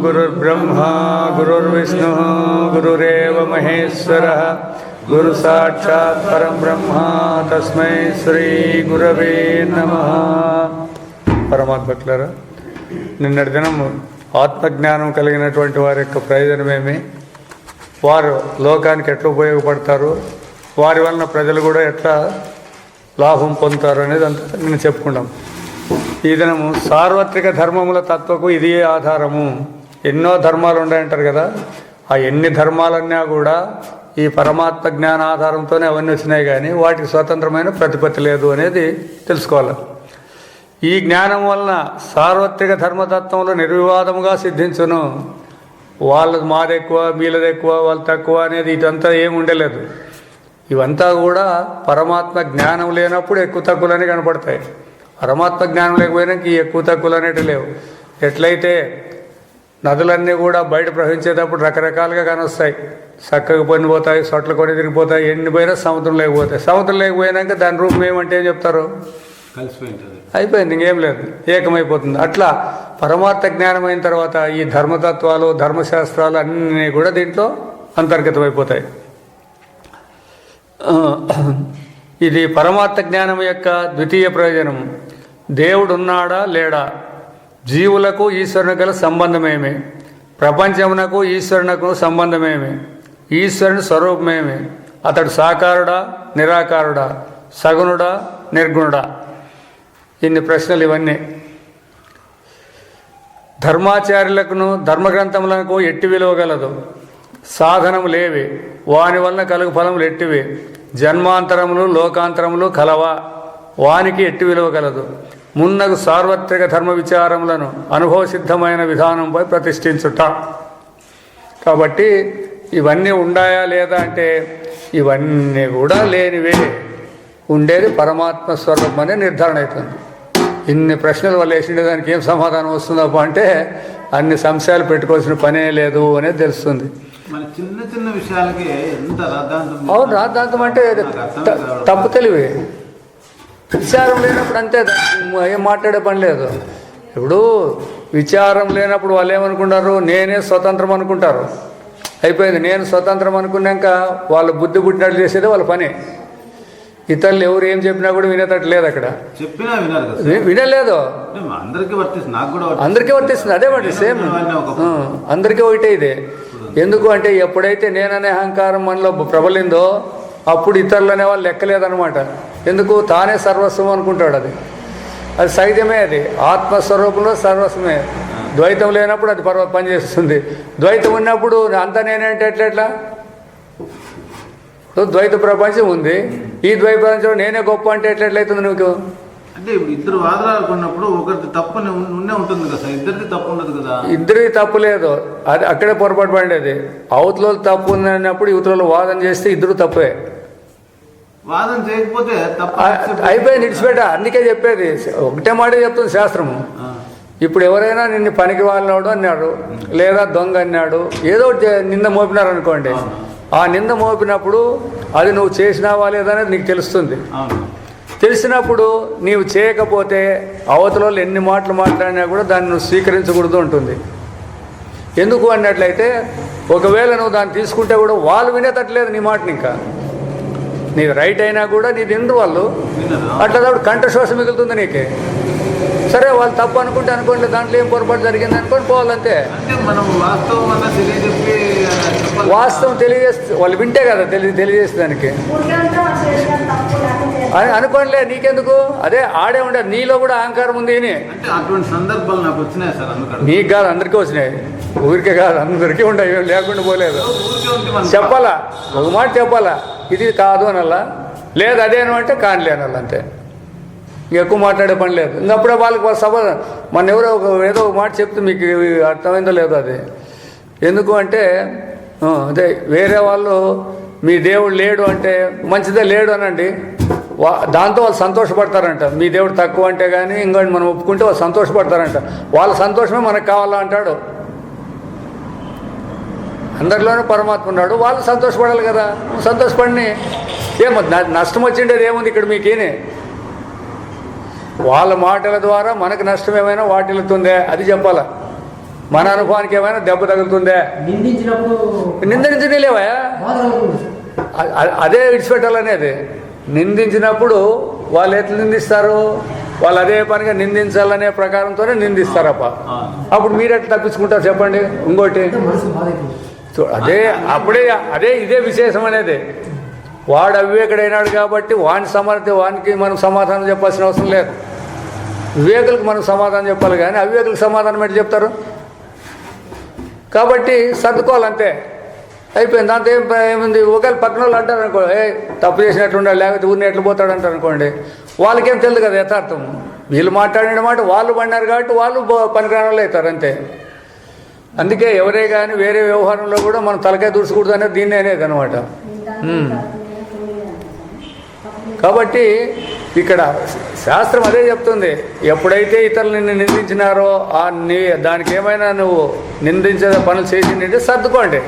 गुरुर्ब्रह्मा गुरुर्विष्णु गुरुरेव महेश्वरः गुरु साक्षात् परं ब्रह्म तस्मै శ్రీ గురవే నమః. పరమాత్మకులారా, నిన్నటి దినం ఆత్మజ్ఞానం కలిగినటువంటి వారి యొక్క ప్రయోజనమేమి, వారు లోకానికి ఎట్లా ఉపయోగపడతారు, వారి వలన ప్రజలు కూడా ఎట్లా లాభం పొందుతారు అనేది అంతా నేను చెప్పుకున్నాం. ఈ దినము సార్వత్రిక ధర్మముల తత్వకు ఇదే ఆధారము. ఎన్నో ధర్మాలు ఉన్నాయంటారు కదా, ఆ ఎన్ని ధర్మాలన్నా కూడా ఈ పరమాత్మ జ్ఞాన ఆధారంతోనే అవన్నీ వచ్చినాయి, కానీ వాటికి స్వతంత్రమైన ప్రతిపత్తి లేదు అనేది తెలుసుకోవాలి. ఈ జ్ఞానం వలన సార్వత్రిక ధర్మతత్వంలో నిర్వివాదముగా సిద్ధించును. వాళ్ళది మాది ఎక్కువ, వీళ్ళది ఎక్కువ, వాళ్ళు తక్కువ అనేది ఇదంతా ఏమి ఉండలేదు. ఇవంతా కూడా పరమాత్మ జ్ఞానం లేనప్పుడు ఎక్కువ తక్కువలని కనపడతాయి. పరమాత్మ జ్ఞానం లేకపోయినాక ఈ ఎక్కువ తక్కువలు అనేవి లేవు. ఎట్లయితే నదులన్నీ కూడా బయట ప్రవహించేటప్పుడు రకరకాలుగా కానొస్తాయి, చక్కగా పనిపోతాయి, సొట్లు కొని తిరిగిపోతాయి, ఎన్ని పోయినా సముద్రం లేకపోతాయి. సముద్రం లేకపోయినాక దాని రూపం ఏమంటే ఏం చెప్తారు, అయిపోయింది, ఇంకేం లేదు, ఏకమైపోతుంది. అట్లా పరమాత్మ జ్ఞానం అయిన తర్వాత ఈ ధర్మతత్వాలు, ధర్మశాస్త్రాలు అన్నీ కూడా దీంట్లో అంతర్గతమైపోతాయి. ఇది పరమాత్మ జ్ఞానం యొక్క ద్వితీయ ప్రయోజనం. దేవుడు ఉన్నాడా లేడా, జీవులకు ఈశ్వరునికి గల సంబంధమేమి, ప్రపంచమునకు ఈశ్వరునకు సంబంధమేమి, ఈశ్వరుని స్వరూపమేమి, అతడు సాకారుడా నిరాకారుడా, సగుణుడా నిర్గుణుడా, ఇన్ని ప్రశ్నలు. ఇవన్నీ ధర్మాచార్యులకును ధర్మగ్రంథములకు ఎట్టి విలువ గలదు. సాధనములేవి, వాని వలన కలుగు ఫలములు ఎట్టివి. జన్మాంతరములు లోకాంతరములు కలవా, వానికి ఎట్టి విలువ గలదు. మున్నగు సార్వత్రిక ధర్మ విచారములను అనుభవ సిద్ధమైన విధానంపై ప్రతిష్ఠించుట. కాబట్టి ఇవన్నీ ఉండాయా లేదా అంటే ఇవన్నీ కూడా లేనివే, ఉండేది పరమాత్మ స్వరూపం అనే నిర్ధారణ అవుతుంది. ఇన్ని ప్రశ్నల వల్ల వేసిండే దానికి ఏం సమాధానం వస్తుందప్ప అంటే అన్ని సంశయాలు పెట్టుకోవాల్సిన పనే లేదు అనేది తెలుస్తుంది. చిన్న చిన్న విషయాలకి ఎంత రాద్ధాంతం. అవును, రాద్ధాంతం అంటే తప్పు తెలివి. విచారం లేనప్పుడు అంతే, ఏం మాట్లాడే పని లేదు. ఇప్పుడు విచారం లేనప్పుడు వాళ్ళు ఏమనుకుంటారు, నేనే స్వతంత్రం అనుకుంటారు. అయిపోయింది, నేను స్వతంత్రం అనుకున్నాక వాళ్ళ బుద్ధి పుట్టినట్లు చేసేది వాళ్ళ పని. ఇతరులు ఎవరు ఏం చెప్పినా కూడా వినేటట్టు లేదు. అక్కడ చెప్పినా వినలేదు, అందరికీ వర్తిస్తుంది. అదే వాటి సేమ్, అందరికీ ఒకటే ఇదే. ఎందుకు అంటే ఎప్పుడైతే నేననే అహంకారం మనలో ప్రబలిందో అప్పుడు ఇతరులు అనే వాళ్ళు లెక్కలేదనమాట. ఎందుకు, తానే సర్వస్వం అనుకుంటాడు. అది సహజమే. అది ఆత్మస్వరూపంలో సర్వస్వమే. ద్వైతం లేనప్పుడు అది పనిచేస్తుంది. ద్వైతం ఉన్నప్పుడు అంతా నేనంటే ఎట్లా, ద్వైత ప్రపంచం ఉంది, ఈ ద్వైత ప్రపంచంలో నేనే గొప్ప అంటే ఎట్లయితుంది నువ్వు? అంటే ఇద్దరు వాదనలు కొన్నప్పుడు ఒకరిది తప్పు ఉంటుంది కదా, ఇద్దరిది తప్పు ఉండదు కదా. ఇద్దరిది తప్పు లేదు, అది అక్కడే పొరపాటు పడేది. అవతల తప్పు ఉందన్నప్పుడు యువతలో వాదన చేస్తే ఇద్దరు తప్పే. వాదన చేయకపోతే అయిపోయింది, ఇడిచిపెట్ట. అందుకే చెప్పేది ఒకటే మాట చెప్తుంది శాస్త్రము. ఇప్పుడు ఎవరైనా నిన్ను పనికి వాళ్ళనాడు అన్నాడు, లేదా దొంగ అన్నాడు, ఏదో నింద మోపినారు అనుకోండి. ఆ నింద మోపినప్పుడు అది నువ్వు చేసినావా లేదా అనేది నీకు తెలుస్తుంది. తెలిసినప్పుడు నీవు చేయకపోతే అవతల వాళ్ళు ఎన్ని మాటలు మాట్లాడినా కూడా దాన్ని నువ్వు స్వీకరించకూడదు ఉంటుంది. ఎందుకు అన్నట్లయితే ఒకవేళ నువ్వు దాన్ని తీసుకుంటే కూడా వాళ్ళు వినేటట్లేదు నీ మాటని. ఇంకా నీది రైట్ అయినా కూడా నీది ఎందు వాళ్ళు అట్లా కాబట్టి కంఠశ్వాస మిగులుతుంది నీకే. సరే, వాళ్ళు తప్పు అనుకుంటే అనుకోండి, దాంట్లో ఏం పొరపాటు జరిగింది అనుకోని పోవాలంతే. వాస్తవం తెలియజేస్తే వాళ్ళు వింటే కదా తెలియజేస్తే దానికి అని అనుకోనిలే, నీకెందుకు. అదే ఆడే ఉండేది, నీలో కూడా అహంకారం ఉంది అని. అటువంటి సందర్భాలు నాకు వచ్చినాయి సార్. నీకు కాదు, అందరికీ వచ్చినాయి. ఊరికే కాదు, అందరికీ ఉండవు, ఏం లేకుండా పోలేదు. చెప్పాలా, ఒక మాట చెప్పాలా, ఇది కాదు అనల్లా, లేదు అదేను అంటే కానిలేనల్లా, అంతే. ఇంకెక్కువ మాట్లాడే పని లేదు. ఇంకప్పుడే వాళ్ళకి సభ మన ఎవరో ఏదో ఒక మాట చెప్తే మీకు అర్థమైందో లేదో అది. ఎందుకు అంటే అదే వేరే వాళ్ళు మీ దేవుడు లేడు అంటే మంచిదే, లేడు అనండి. దాంతో వాళ్ళు సంతోషపడతారంట. మీ దేవుడు తక్కువ అంటే కానీ ఇంకోటి మనం ఒప్పుకుంటే వాళ్ళు సంతోషపడతారంట. వాళ్ళ సంతోషమే మనకు కావాలా అంటాడు. అందరిలోనూ పరమాత్మ ఉన్నాడు, వాళ్ళు సంతోషపడాలి కదా. సంతోషపడిని ఏమో నష్టం వచ్చిండేది ఏముంది ఇక్కడ మీకేనే? వాళ్ళ మాటల ద్వారా మనకు నష్టం ఏమైనా వాటిల్లుతుందే అది చెప్పాలా. మన అనుభవానికి ఏమైనా దెబ్బ తగులుతుందే? నిందించలేవా? అదే విడిచిపెట్టాలనేది. నిందించినప్పుడు వాళ్ళు ఎట్లా నిందిస్తారు? వాళ్ళు అదే పనిగా నిందించాలనే ప్రకారంతోనే నిందిస్తారప్ప. అప్పుడు మీరు ఎట్లా తప్పించుకుంటారు చెప్పండి? ఇంకోటి అదే అప్పుడే అదే ఇదే విశేషం అనేది. వాడు అవివేకుడైనాడు కాబట్టి వానికి మనం సమాధానం చెప్పాల్సిన అవసరం లేదు. వివేకులకు మనం సమాధానం చెప్పాలి కానీ అవివేకులకు సమాధానం ఎట్లా చెప్తారు? కాబట్టి సర్దుకోవాలంతే, అయిపోయింది. దాంతో ఏముంది? ఒకవేళ పక్కన వాళ్ళు అంటారు అనుకో, తప్పు చేసినట్లుండాలి, లేకపోతే ఊరిని ఎట్లు పోతాడు అంటారు అనుకోండి, వాళ్ళకేం తెలియదు కదా యథార్థం. వీళ్ళు మాట్లాడిన మాట వాళ్ళు పడినారు కాబట్టి వాళ్ళు పనికిరాని వాళ్ళు అవుతారు అంతే. అందుకే ఎవరే కానీ వేరే వ్యవహారంలో కూడా మనం తలకాయ దూర్చకూడదు అనేది దీన్ని అనేది అనమాట. కాబట్టి ఇక్కడ శాస్త్రం అదే చెప్తుంది. ఎప్పుడైతే ఇతరులు నిన్ను నిందించినారో దానికి ఏమైనా నువ్వు నిందించే పనులు చేసిందంటే సర్దుకోండి.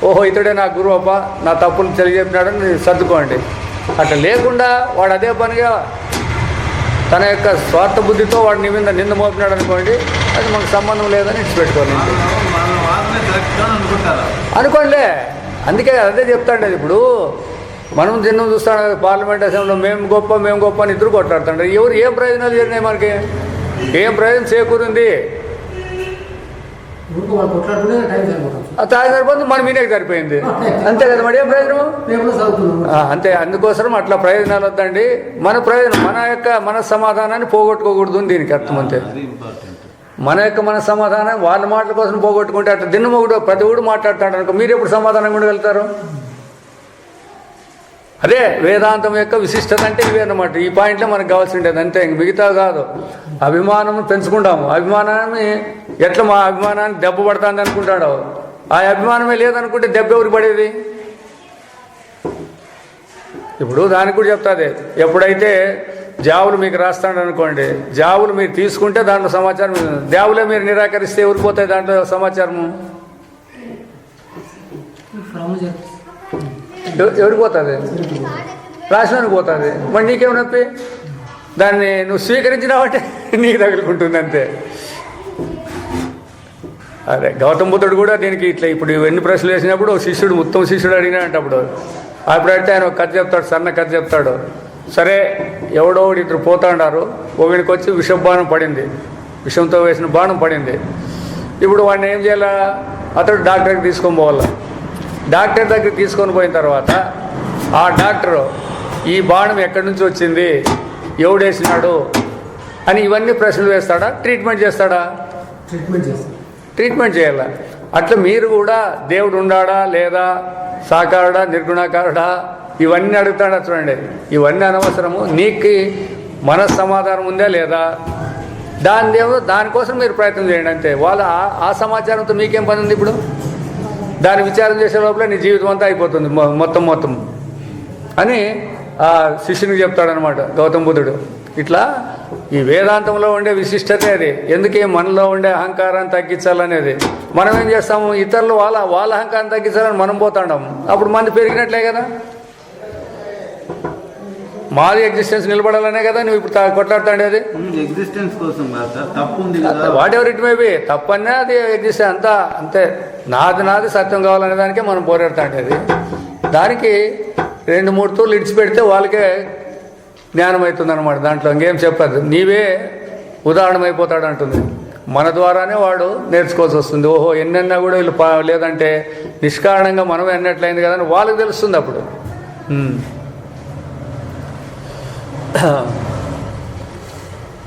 ఓహో ఇతడే నా గురువు అప్ప, నా తప్పులు తెలియజెప్పినాడని సర్దుకోండి. అట్లా లేకుండా వాడు అదే పనిగా తన యొక్క స్వార్థ బుద్ధితో వాడు నీ మీద నింద మోపినాడు అనుకోండి, అది మనకు సంబంధం లేదని ఇచ్చిపెట్టుకోండి అనుకోండిలే. అందుకే అదే చెప్తాండి. అది ఇప్పుడు మనం చిన్న చూస్తాం కదా పార్లమెంట్ అసెంబ్లీలో మేము గొప్ప అని ఇద్దరు కొట్లాడుతుంటారు. ఎవరు ఏం ప్రయోజనాలు జరిగినాయి? మనకి ఏం ప్రయోజనం చేకూరింది? సరిపోతుంది, మన మీనే సరిపోయింది అంతే కదా. మరి ఏం ప్రయోజనం? అంతే. అందుకోసం అట్లా ప్రయోజనాలు వద్దండి. మన ప్రయోజనం మన సమాధానాన్ని పోగొట్టుకోకూడదు దీనికి అర్థం. అంతే. మన సమాధానం వాళ్ళ మాటల కోసం పోగొట్టుకుంటే అట్లా దిన్నమొగుడు ప్రతి ఊడు మాట్లాడుతాడు అనుకో, మీరు ఎప్పుడు సమాధానం ఉండగలుగుతారు? అదే వేదాంతం యొక్క విశిష్టత అంటే ఇవే అన్నమాట. ఈ పాయింట్లో మనకు కావాల్సి ఉండేది అంతే, మిగతా కాదు. అభిమానం పెంచుకుంటాము. అభిమానాన్ని ఎట్లా మా అభిమానాన్ని దెబ్బ పడుతుంది అనుకుంటాడు. ఆ అభిమానమే లేదనుకుంటే దెబ్బ ఎవరికి పడేది? ఇప్పుడు దానికి కూడా చెప్తాది. ఎప్పుడైతే జావులు మీకు రాస్తాడు అనుకోండి, జావులు మీరు తీసుకుంటే దాంట్లో సమాచారం, జావులే మీరు నిరాకరిస్తే ఎవరికి పోతాయి దాంట్లో సమాచారము? ఎవరికి పోతుంది? రాసినానికి పోతుంది. మరి నీకేం నొప్పి? దాన్ని నువ్వు స్వీకరించినావంటే నీకు తగులుకుంటుంది అంతే. అదే గౌతమ బుద్ధుడు కూడా దీనికి ఇట్లా ఇప్పుడు ఎన్ని ప్రశ్నలు వేసినప్పుడు శిష్యుడు ఉత్తమ శిష్యుడు అడిగినాడంటే అప్పుడు అప్పుడైతే ఆయన ఒక కథ చెప్తాడు, సన్న కథ చెప్తాడు. సరే ఎవడో ఇద్దరు పోతాడారు, ఒకడికి వచ్చి విషబాణం పడింది, విషంతో వేసిన బాణం పడింది. ఇప్పుడు వాడిని ఏం చేయాలా? అతడు డాక్టర్కి తీసుకొని పోవాలా. డాక్టర్ దగ్గరికి తీసుకొని పోయిన తర్వాత ఆ డాక్టరు ఈ బాణం ఎక్కడి నుంచి వచ్చింది, ఎవడేసినాడు అని ఇవన్నీ ప్రశ్నలు వేస్తాడా? ట్రీట్మెంట్ చేస్తాడా? ట్రీట్మెంట్ చేయాలా. అట్లా మీరు కూడా దేవుడు ఉండాడా లేదా, సాకారుడా నిర్గుణాకారుడా, ఇవన్నీ అడుగుతాడా? చూడండి, ఇవన్నీ అనవసరము. నీకు మనస్సమాధానం ఉందా లేదా, దానికోసం మీరు ప్రయత్నం చేయండి అంతే. ఆ సమాచారంతో మీకేం పని ఉంది? ఇప్పుడు దాన్ని విచారం చేసే లోపల నీ జీవితం అంతా అయిపోతుంది మొత్తం అని ఆ శిష్యునికి చెప్తాడనమాట గౌతమ బుద్ధుడు. ఇట్లా ఈ వేదాంతంలో ఉండే విశిష్టతే అది. ఎందుకే మనలో ఉండే అహంకారాన్ని తగ్గించాలనేది. మనం ఏం చేస్తాము? ఇతరులు వాళ్ళ అహంకారాన్ని తగ్గించాలని మనం పోతాడాము. అప్పుడు మంది పెరిగినట్లే కదా. మాది ఎగ్జిస్టెన్స్ నిలబడాలనే కదా నువ్వు ఇప్పుడు కొట్లాడుతాండేది. ఎగ్జిస్టెన్స్ కోసం తప్పు ఉంది కదా, whatever it may be. తప్పనే అది ఎగ్జిస్టెన్స్ అంతే. నాది సత్యం కావాలనే దానికే మనం పోరాడుతాండేది. దానికి 2-3 తూర్లు ఇడిచిపెడితే వాళ్ళకే జ్ఞానం అవుతుంది అనమాట. దాంట్లో ఇంకేం చెప్పదు. నీవే ఉదాహరణమైపోతాడు అంటుంది. మన ద్వారానే వాడు నేర్చుకోవాల్సి వస్తుంది. ఓహో ఎన్నెన్నా కూడా వీళ్ళు లేదంటే నిష్కారణంగా మనం ఎన్నట్లయింది కదా అని వాళ్ళకి తెలుస్తుంది అప్పుడు.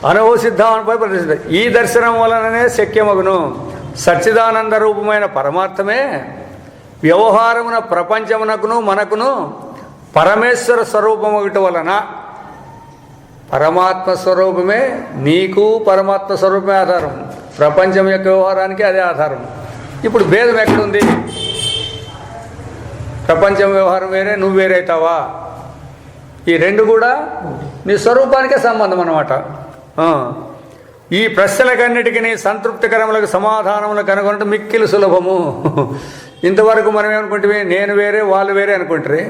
అనుభవ సిద్ధాంతపై ప్రతిష్ఠ. ఈ దర్శనం వలననే శక్యమగును. సచ్చిదానంద రూపమైన పరమార్థమే వ్యవహారమున ప్రపంచమునకును మనకును పరమేశ్వర స్వరూపం ఒకటి వలన, పరమాత్మ స్వరూపమే నీకు పరమాత్మ స్వరూపమే ఆధారం. ప్రపంచం యొక్క వ్యవహారానికి అదే ఆధారం. ఇప్పుడు భేదం ఎక్కడుంది ప్రపంచం వ్యవహారం వేరే, నువ్వు వేరైతావా? ఈ రెండు కూడా నీ స్వరూపానికే సంబంధం అన్నమాట. ఈ ప్రశ్నలకన్నిటికీ సంతృప్తికరములకు సమాధానములు కనుగొనడం మిక్కిలి సులభము. ఇంతవరకు మనం ఏమనుకుంటే నేను వేరే వాళ్ళు వేరే అనుకుంటారు,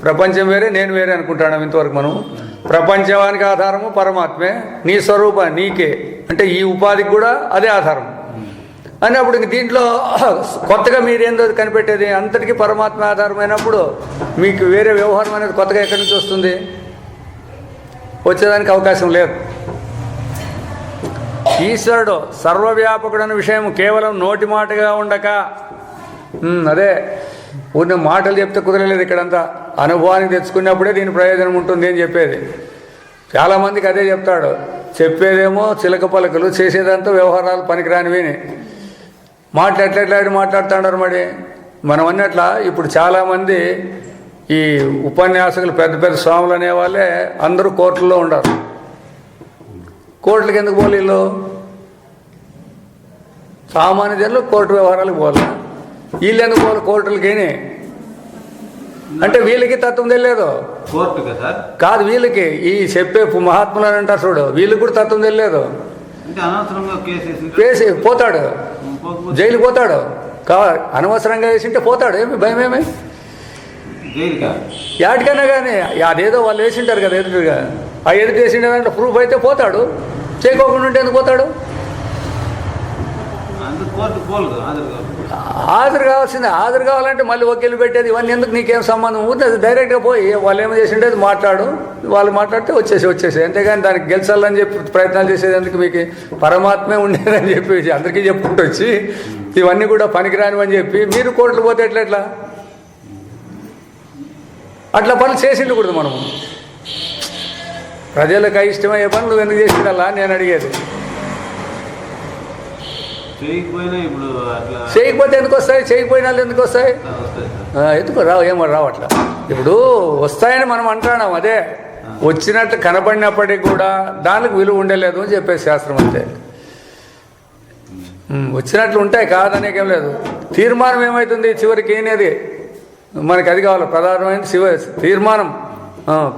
ప్రపంచం వేరే నేను వేరే అనుకుంటాను. ఇంతవరకు మనం ప్రపంచానికి ఆధారము పరమాత్మే, నీ స్వరూపం నీకే, అంటే ఈ ఉపాధికి కూడా అదే ఆధారం అని. అప్పుడు దీంట్లో కొత్తగా మీరేందో కనిపెట్టేది, అంతటికీ పరమాత్మ ఆధారమైనప్పుడు మీకు వేరే వ్యవహారం అనేది కొత్తగా ఎక్కడి నుంచి వస్తుంది? వచ్చేదానికి అవకాశం లేదు. ఈశ్వరుడు సర్వవ్యాపకుడు అనే విషయం కేవలం నోటి మాటగా ఉండక, అదే ఊరిని మాటలు చెప్తే కుదరలేదు, ఇక్కడంతా అనుభవానికి తెచ్చుకున్నప్పుడే దీని ప్రయోజనం ఉంటుంది అని చెప్పేది. చాలామందికి అదే చెప్తాడు, చెప్పేదేమో చిలక పలకలు, చేసేదంతా వ్యవహారాలు పనికిరానివి. మాట్లాడుతున్నారు. మరి మనం అన్నట్లా ఇప్పుడు చాలామంది ఈ ఉపన్యాసకులు పెద్ద పెద్ద స్వాములు అనేవాళ్ళే అందరూ కోర్టుల్లో ఉండరు. కోర్టులకు ఎందుకు పోలే? వీళ్ళు సామాన్య జనులు కోర్టు వ్యవహారాలకు పోలే, వీళ్ళు ఎందుకు పోలే కోర్టులకి? అంటే వీళ్ళకి తత్వం తెలియదు. కాదు, వీళ్ళకి ఈ చెప్పే మహాత్ములు అని అంటారు చూడు, వీళ్ళకి కూడా తత్వం తెలియదు. కేసు పోతాడు, జైలు పోతాడు. అనవసరంగా వేసింటే పోతాడు, ఏమి భయమేమి? యాటికైనా కానీ అదేదో వాళ్ళు వేసింటారు కదా ఎదురుగా, ఆ ఎదురు వేసిండే ప్రూఫ్ అయితే పోతాడు, చేయకోకుండా ఉంటే ఎందుకు పోతాడు? హాజరు కావాల్సిందే. హాజరు కావాలంటే మళ్ళీ వకీలు పెట్టేది, ఇవన్నీ ఎందుకు? నీకేం సంబంధం? ఉంటుంది డైరెక్ట్గా పోయి వాళ్ళు ఏమో చేసిండేది మాట్లాడు, వాళ్ళు మాట్లాడితే వచ్చేసి అంతేగాని దానికి గెలిచాలని చెప్పి ప్రయత్నాలు చేసేది ఎందుకు? మీకు పరమాత్మే ఉండేదని చెప్పి అందరికీ చెప్పుకుంటూ వచ్చి ఇవన్నీ కూడా పనికిరానివని చెప్పి మీరు కోర్టులు పోతే ఎట్లా? అట్లా పనులు చేసిండకూడదు. మనము ప్రజలకు ఇష్టమయ్యే పనులు నువ్వు ఎందుకు చేసిండాలా నేను అడిగేది. చేయకపోతే ఎందుకు వస్తాయి? చేయకపోయినా ఎందుకు వస్తాయి? ఎందుకు రావు? ఏమో రావు. అట్లా ఇప్పుడు వస్తాయని మనం అంటున్నాం, అదే వచ్చినట్లు కనపడినప్పటికీ కూడా దానికి విలువ ఉండలేదు అని చెప్పేసి శాస్త్రం. అంతే, వచ్చినట్లు ఉంటాయి, కాదనేకేం లేదు. తీర్మానం ఏమవుతుంది చివరికి? అనేది మనకి అది కావాలి, ప్రధానమైన తీర్మానం.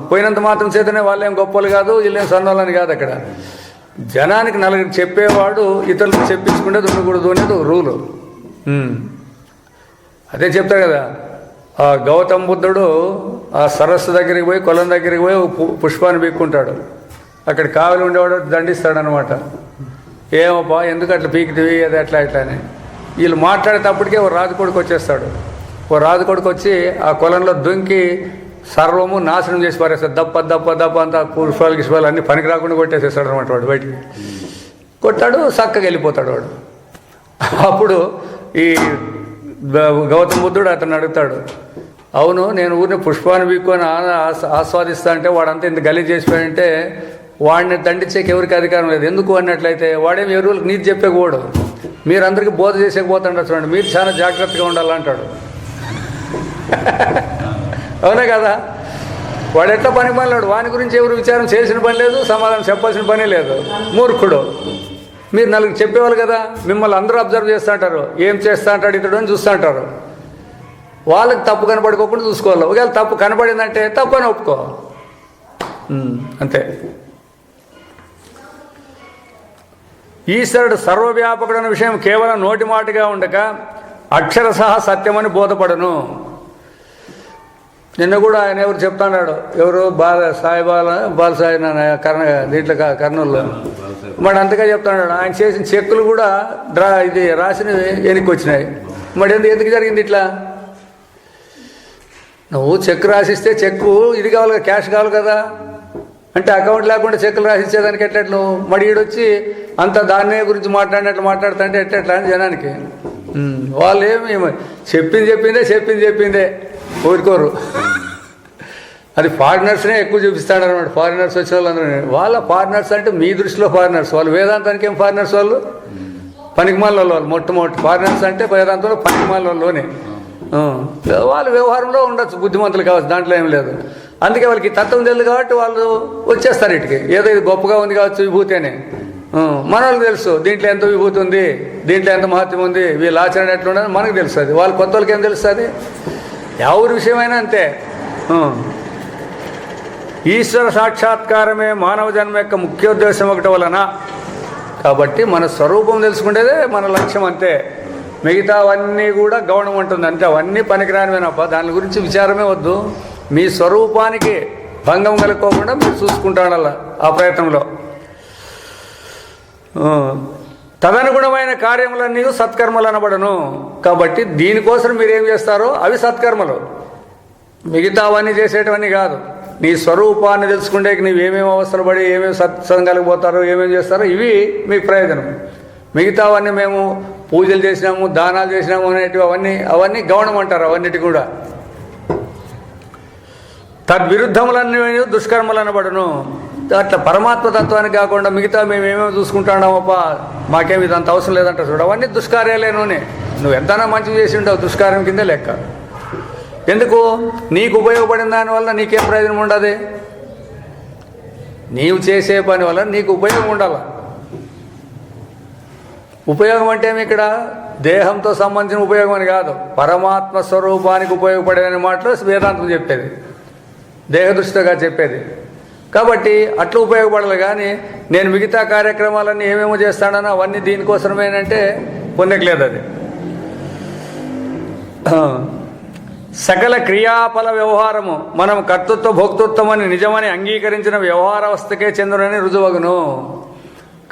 పోయినంత మాత్రం చేతనే వాళ్ళేం గొప్పలు కాదు, వీళ్ళేం సన్నోళ్ళని కాదు. అక్కడ జనానికి నలుగురికి చెప్పేవాడు ఇతరులకు చెప్పించుకుంటే ఉండకూడదు అనేది ఒక రూలు. అదే చెప్తాడు కదా, ఆ గౌతమ బుద్ధుడు ఆ సరస్సు దగ్గరికి పోయి, కొలం దగ్గరికి పోయి పుష్పాన్ని పీక్కుంటాడు. అక్కడ కావలి ఉండేవాడు దండిస్తాడనమాట. ఏమోపా ఎందుకు అట్లా పీకిటివి, అది అట్లా అని. వీళ్ళు మాట్లాడేటప్పటికే ఓ రాజు కొడుకు వచ్చేస్తాడు. ఓ రాజు కొడుకు వచ్చి ఆ కొలంలో దుంకి సర్వము నాశనం చేసి పారేస్తాడు. దప్ప అంతా పుష్పాలు గిష్పాలు అన్నీ పనికి రాకుండా కొట్టేసేస్తాడు అనమాట. వాడు బయటికి కొట్టాడు, చక్కగా వెళ్ళిపోతాడు వాడు. అప్పుడు ఈ గౌతమ బుద్ధుడు అతను అడుగుతాడు, అవును నేను ఊరిని పుష్పాన్ని పీక్కొని ఆస్వాదిస్తా అంటే వాడంతా ఇంత గలీజ్ చేసిపోయింటే వాడిని దండించేకి ఎవరికి అధికారం లేదు. ఎందుకు అన్నట్లయితే వాడేమి ఎరువులకు నీతి చెప్పేకూడదు, మీరందరికీ బోధ చేసేకపోతాడు చూడండి, మీరు చాలా జాగ్రత్తగా ఉండాలంటాడు. అవునా కదా? వాడు ఎట్లా పని పనిలాడు, వాని గురించి ఎవరు విచారం చేసిన పని లేదు, సమాధానం చెప్పాల్సిన పని లేదు, మూర్ఖుడు. మీరు నలుగురు చెప్పేవాళ్ళు కదా, మిమ్మల్ని అందరూ అబ్జర్వ్ చేస్తూ అంటారు, ఏం చేస్తా అంటాడు ఇతడు అని చూస్తూ అంటారు. వాళ్ళకి తప్పు కనపడుకోకుండా చూసుకోవాలి. ఒకవేళ తప్పు కనపడిందంటే తప్పు అని ఒప్పుకో, అంతే. ఈశ్వరుడు సర్వవ్యాపకుడు అనే విషయం కేవలం నోటి మాటగా ఉండక అక్షరసహ సత్యమని బోధపడను. నిన్న కూడా ఆయన ఎవరు చెప్తాడు, ఎవరు బాలసాయి దీంట్లో కర్నూలులో మరి అంతగా చెప్తాడు. ఆయన చేసిన చెక్కులు కూడా ఇది రాసినవి వెనక్కి వచ్చినాయి. మరి ఎందుకు జరిగింది ఇట్లా? నువ్వు చెక్ రాసిస్తే చెక్కు ఇది కావాలి కదా, క్యాష్ కావాలి కదా, అంటే అకౌంట్ లేకుండా చెక్కులు రాసిచ్చేదానికి ఎట్లా నువ్వు మరి ఈడొచ్చి అంత దాన్నే గురించి మాట్లాడినట్లు మాట్లాడుతుంటే ఎట్లా అని జనానికి. వాళ్ళు ఏమి చెప్పిందే ఊరుకోరు. అది ఫారినర్స్నే ఎక్కువ చూపిస్తాడు అనమాట. ఫారినర్స్ వచ్చిన వాళ్ళందరూ వాళ్ళ ఫారినర్స్ అంటే మీ దృష్టిలో ఫారినర్స్, వాళ్ళు వేదాంతానికి ఏం ఫారినర్స్, వాళ్ళు పనికిమాల వాళ్ళు. మొట్టమొదటి ఫారినర్స్ అంటే వేదాంతంలో పనికిమాలలోనే వాళ్ళు వ్యవహారంలో ఉండొచ్చు, బుద్ధిమంతులు కావచ్చు, దాంట్లో ఏం లేదు. అందుకే వాళ్ళకి తత్వం తెలియదు కాబట్టి వాళ్ళు వచ్చేస్తారు ఇటుకి. ఏదో ఇది గొప్పగా ఉంది కావచ్చు విభూతి అని. మన వాళ్ళకి తెలుసు దీంట్లో ఎంత విభూతి ఉంది, దీంట్లో ఎంత మహత్యం ఉంది, వీళ్ళ ఆచరణ ఎట్లుండదు మనకు తెలుస్తుంది. వాళ్ళ కొత్త వాళ్ళకి ఏం తెలుస్తుంది? ఎవరి విషయమైనా అంతే. ఈశ్వర సాక్షాత్కారమే మానవ జన్మ యొక్క ముఖ్యోద్దేశం ఒకటి వలన. కాబట్టి మన స్వరూపం తెలుసుకునేదే మన లక్ష్యం అంతే. మిగతావన్నీ కూడా గౌణం ఉంటుంది అంతే. అవన్నీ పనికిరానివేనప్ప, దాని గురించి విచారమే వద్దు. మీ స్వరూపానికి భంగం కలుక్కోకుండా మీరు చూసుకుంటాడల్లా ఆ ప్రయత్నంలో. తదనుగుణమైన కార్యములన్నీ సత్కర్మలు అనబడను. కాబట్టి దీనికోసం మీరేం చేస్తారో అవి సత్కర్మలు, మిగతావన్నీ చేసేటవన్నీ కాదు. నీ స్వరూపాన్ని తెలుసుకుంటే నీవేమేమి అవసరం పడి ఏమేమి సత్సంగాలకు పోతారో ఏమేమి చేస్తారో ఇవి మీకు ప్రయోజనం. మిగతావన్నీ మేము పూజలు చేసినాము దానాలు చేసినాము అనేటివి అవన్నీ గౌణం అంటారు. అవన్నిటి కూడా తద్విరుద్ధములన్నీ దుష్కర్మలు అనబడును. అట్లా పరమాత్మ తత్వానికి కాకుండా మిగతా మేము ఏమేమి చూసుకుంటాడామప్ప, మాకేమి ఇదంత అవసరం లేదంట చూడు, అవన్నీ దుష్కార్యాలేను. నువ్వు ఎంతైనా మంచిగా చేసి ఉండవు, దుష్కార్యం కిందే లెక్క. ఎందుకు? నీకు ఉపయోగపడిన దానివల్ల నీకేం ప్రయోజనం ఉండదు. నీవు చేసే పని వల్ల నీకు ఉపయోగం ఉండాలి. ఉపయోగం అంటే ఇక్కడ దేహంతో సంబంధించిన ఉపయోగం అని కాదు, పరమాత్మ స్వరూపానికి ఉపయోగపడేదని మాటలో వేదాంతం చెప్పేది, దేహదృష్టిగా చెప్పేది. కాబట్టి అట్లా ఉపయోగపడాలి. కానీ నేను మిగతా కార్యక్రమాలన్నీ ఏమేమో చేస్తానో అవన్నీ దీనికోసమేనంటే పొందకలేదు. అది సకల క్రియాఫల వ్యవహారము మనం కర్తృత్వ భోక్తృత్వం అని నిజమని అంగీకరించిన వ్యవహారావస్థకే చెందునని రుజువగును.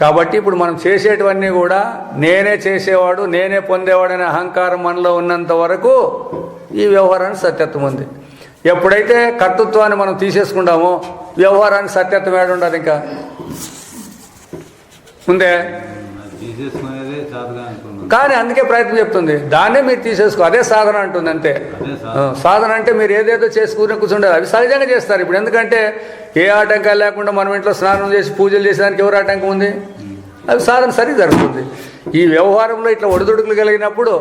కాబట్టి ఇప్పుడు మనం చేసేటివన్నీ కూడా నేనే చేసేవాడు నేనే పొందేవాడు అనే అహంకారం మనలో ఉన్నంత వరకు ఈ వ్యవహారానికి సత్యత్వం ఉంది. ఎప్పుడైతే కర్తృత్వాన్ని మనం తీసేసుకుంటామో వ్యవహారానికి సత్యత్వం ఏడు ఉండదు. ఇంకా ఉందే కానీ అందుకే ప్రయత్నం చెప్తుంది, దాన్నే మీరు తీసేసుకో, అదే సాధన అంటుంది. అంతే సాధన అంటే మీరు ఏదేదో చేసుకుని కూర్చుంటారు, అవి సహజంగా చేస్తారు. ఇప్పుడు ఎందుకంటే ఏ ఆటంకాలు లేకుండా మనం ఇంట్లో స్నానం చేసి పూజలు చేసేదానికి ఎవరు ఆటంకం ఉంది? అవి సాధన సరి జరుగుతుంది. ఈ వ్యవహారంలో ఇట్లా ఒడిదుడుకులు కలిగినప్పుడు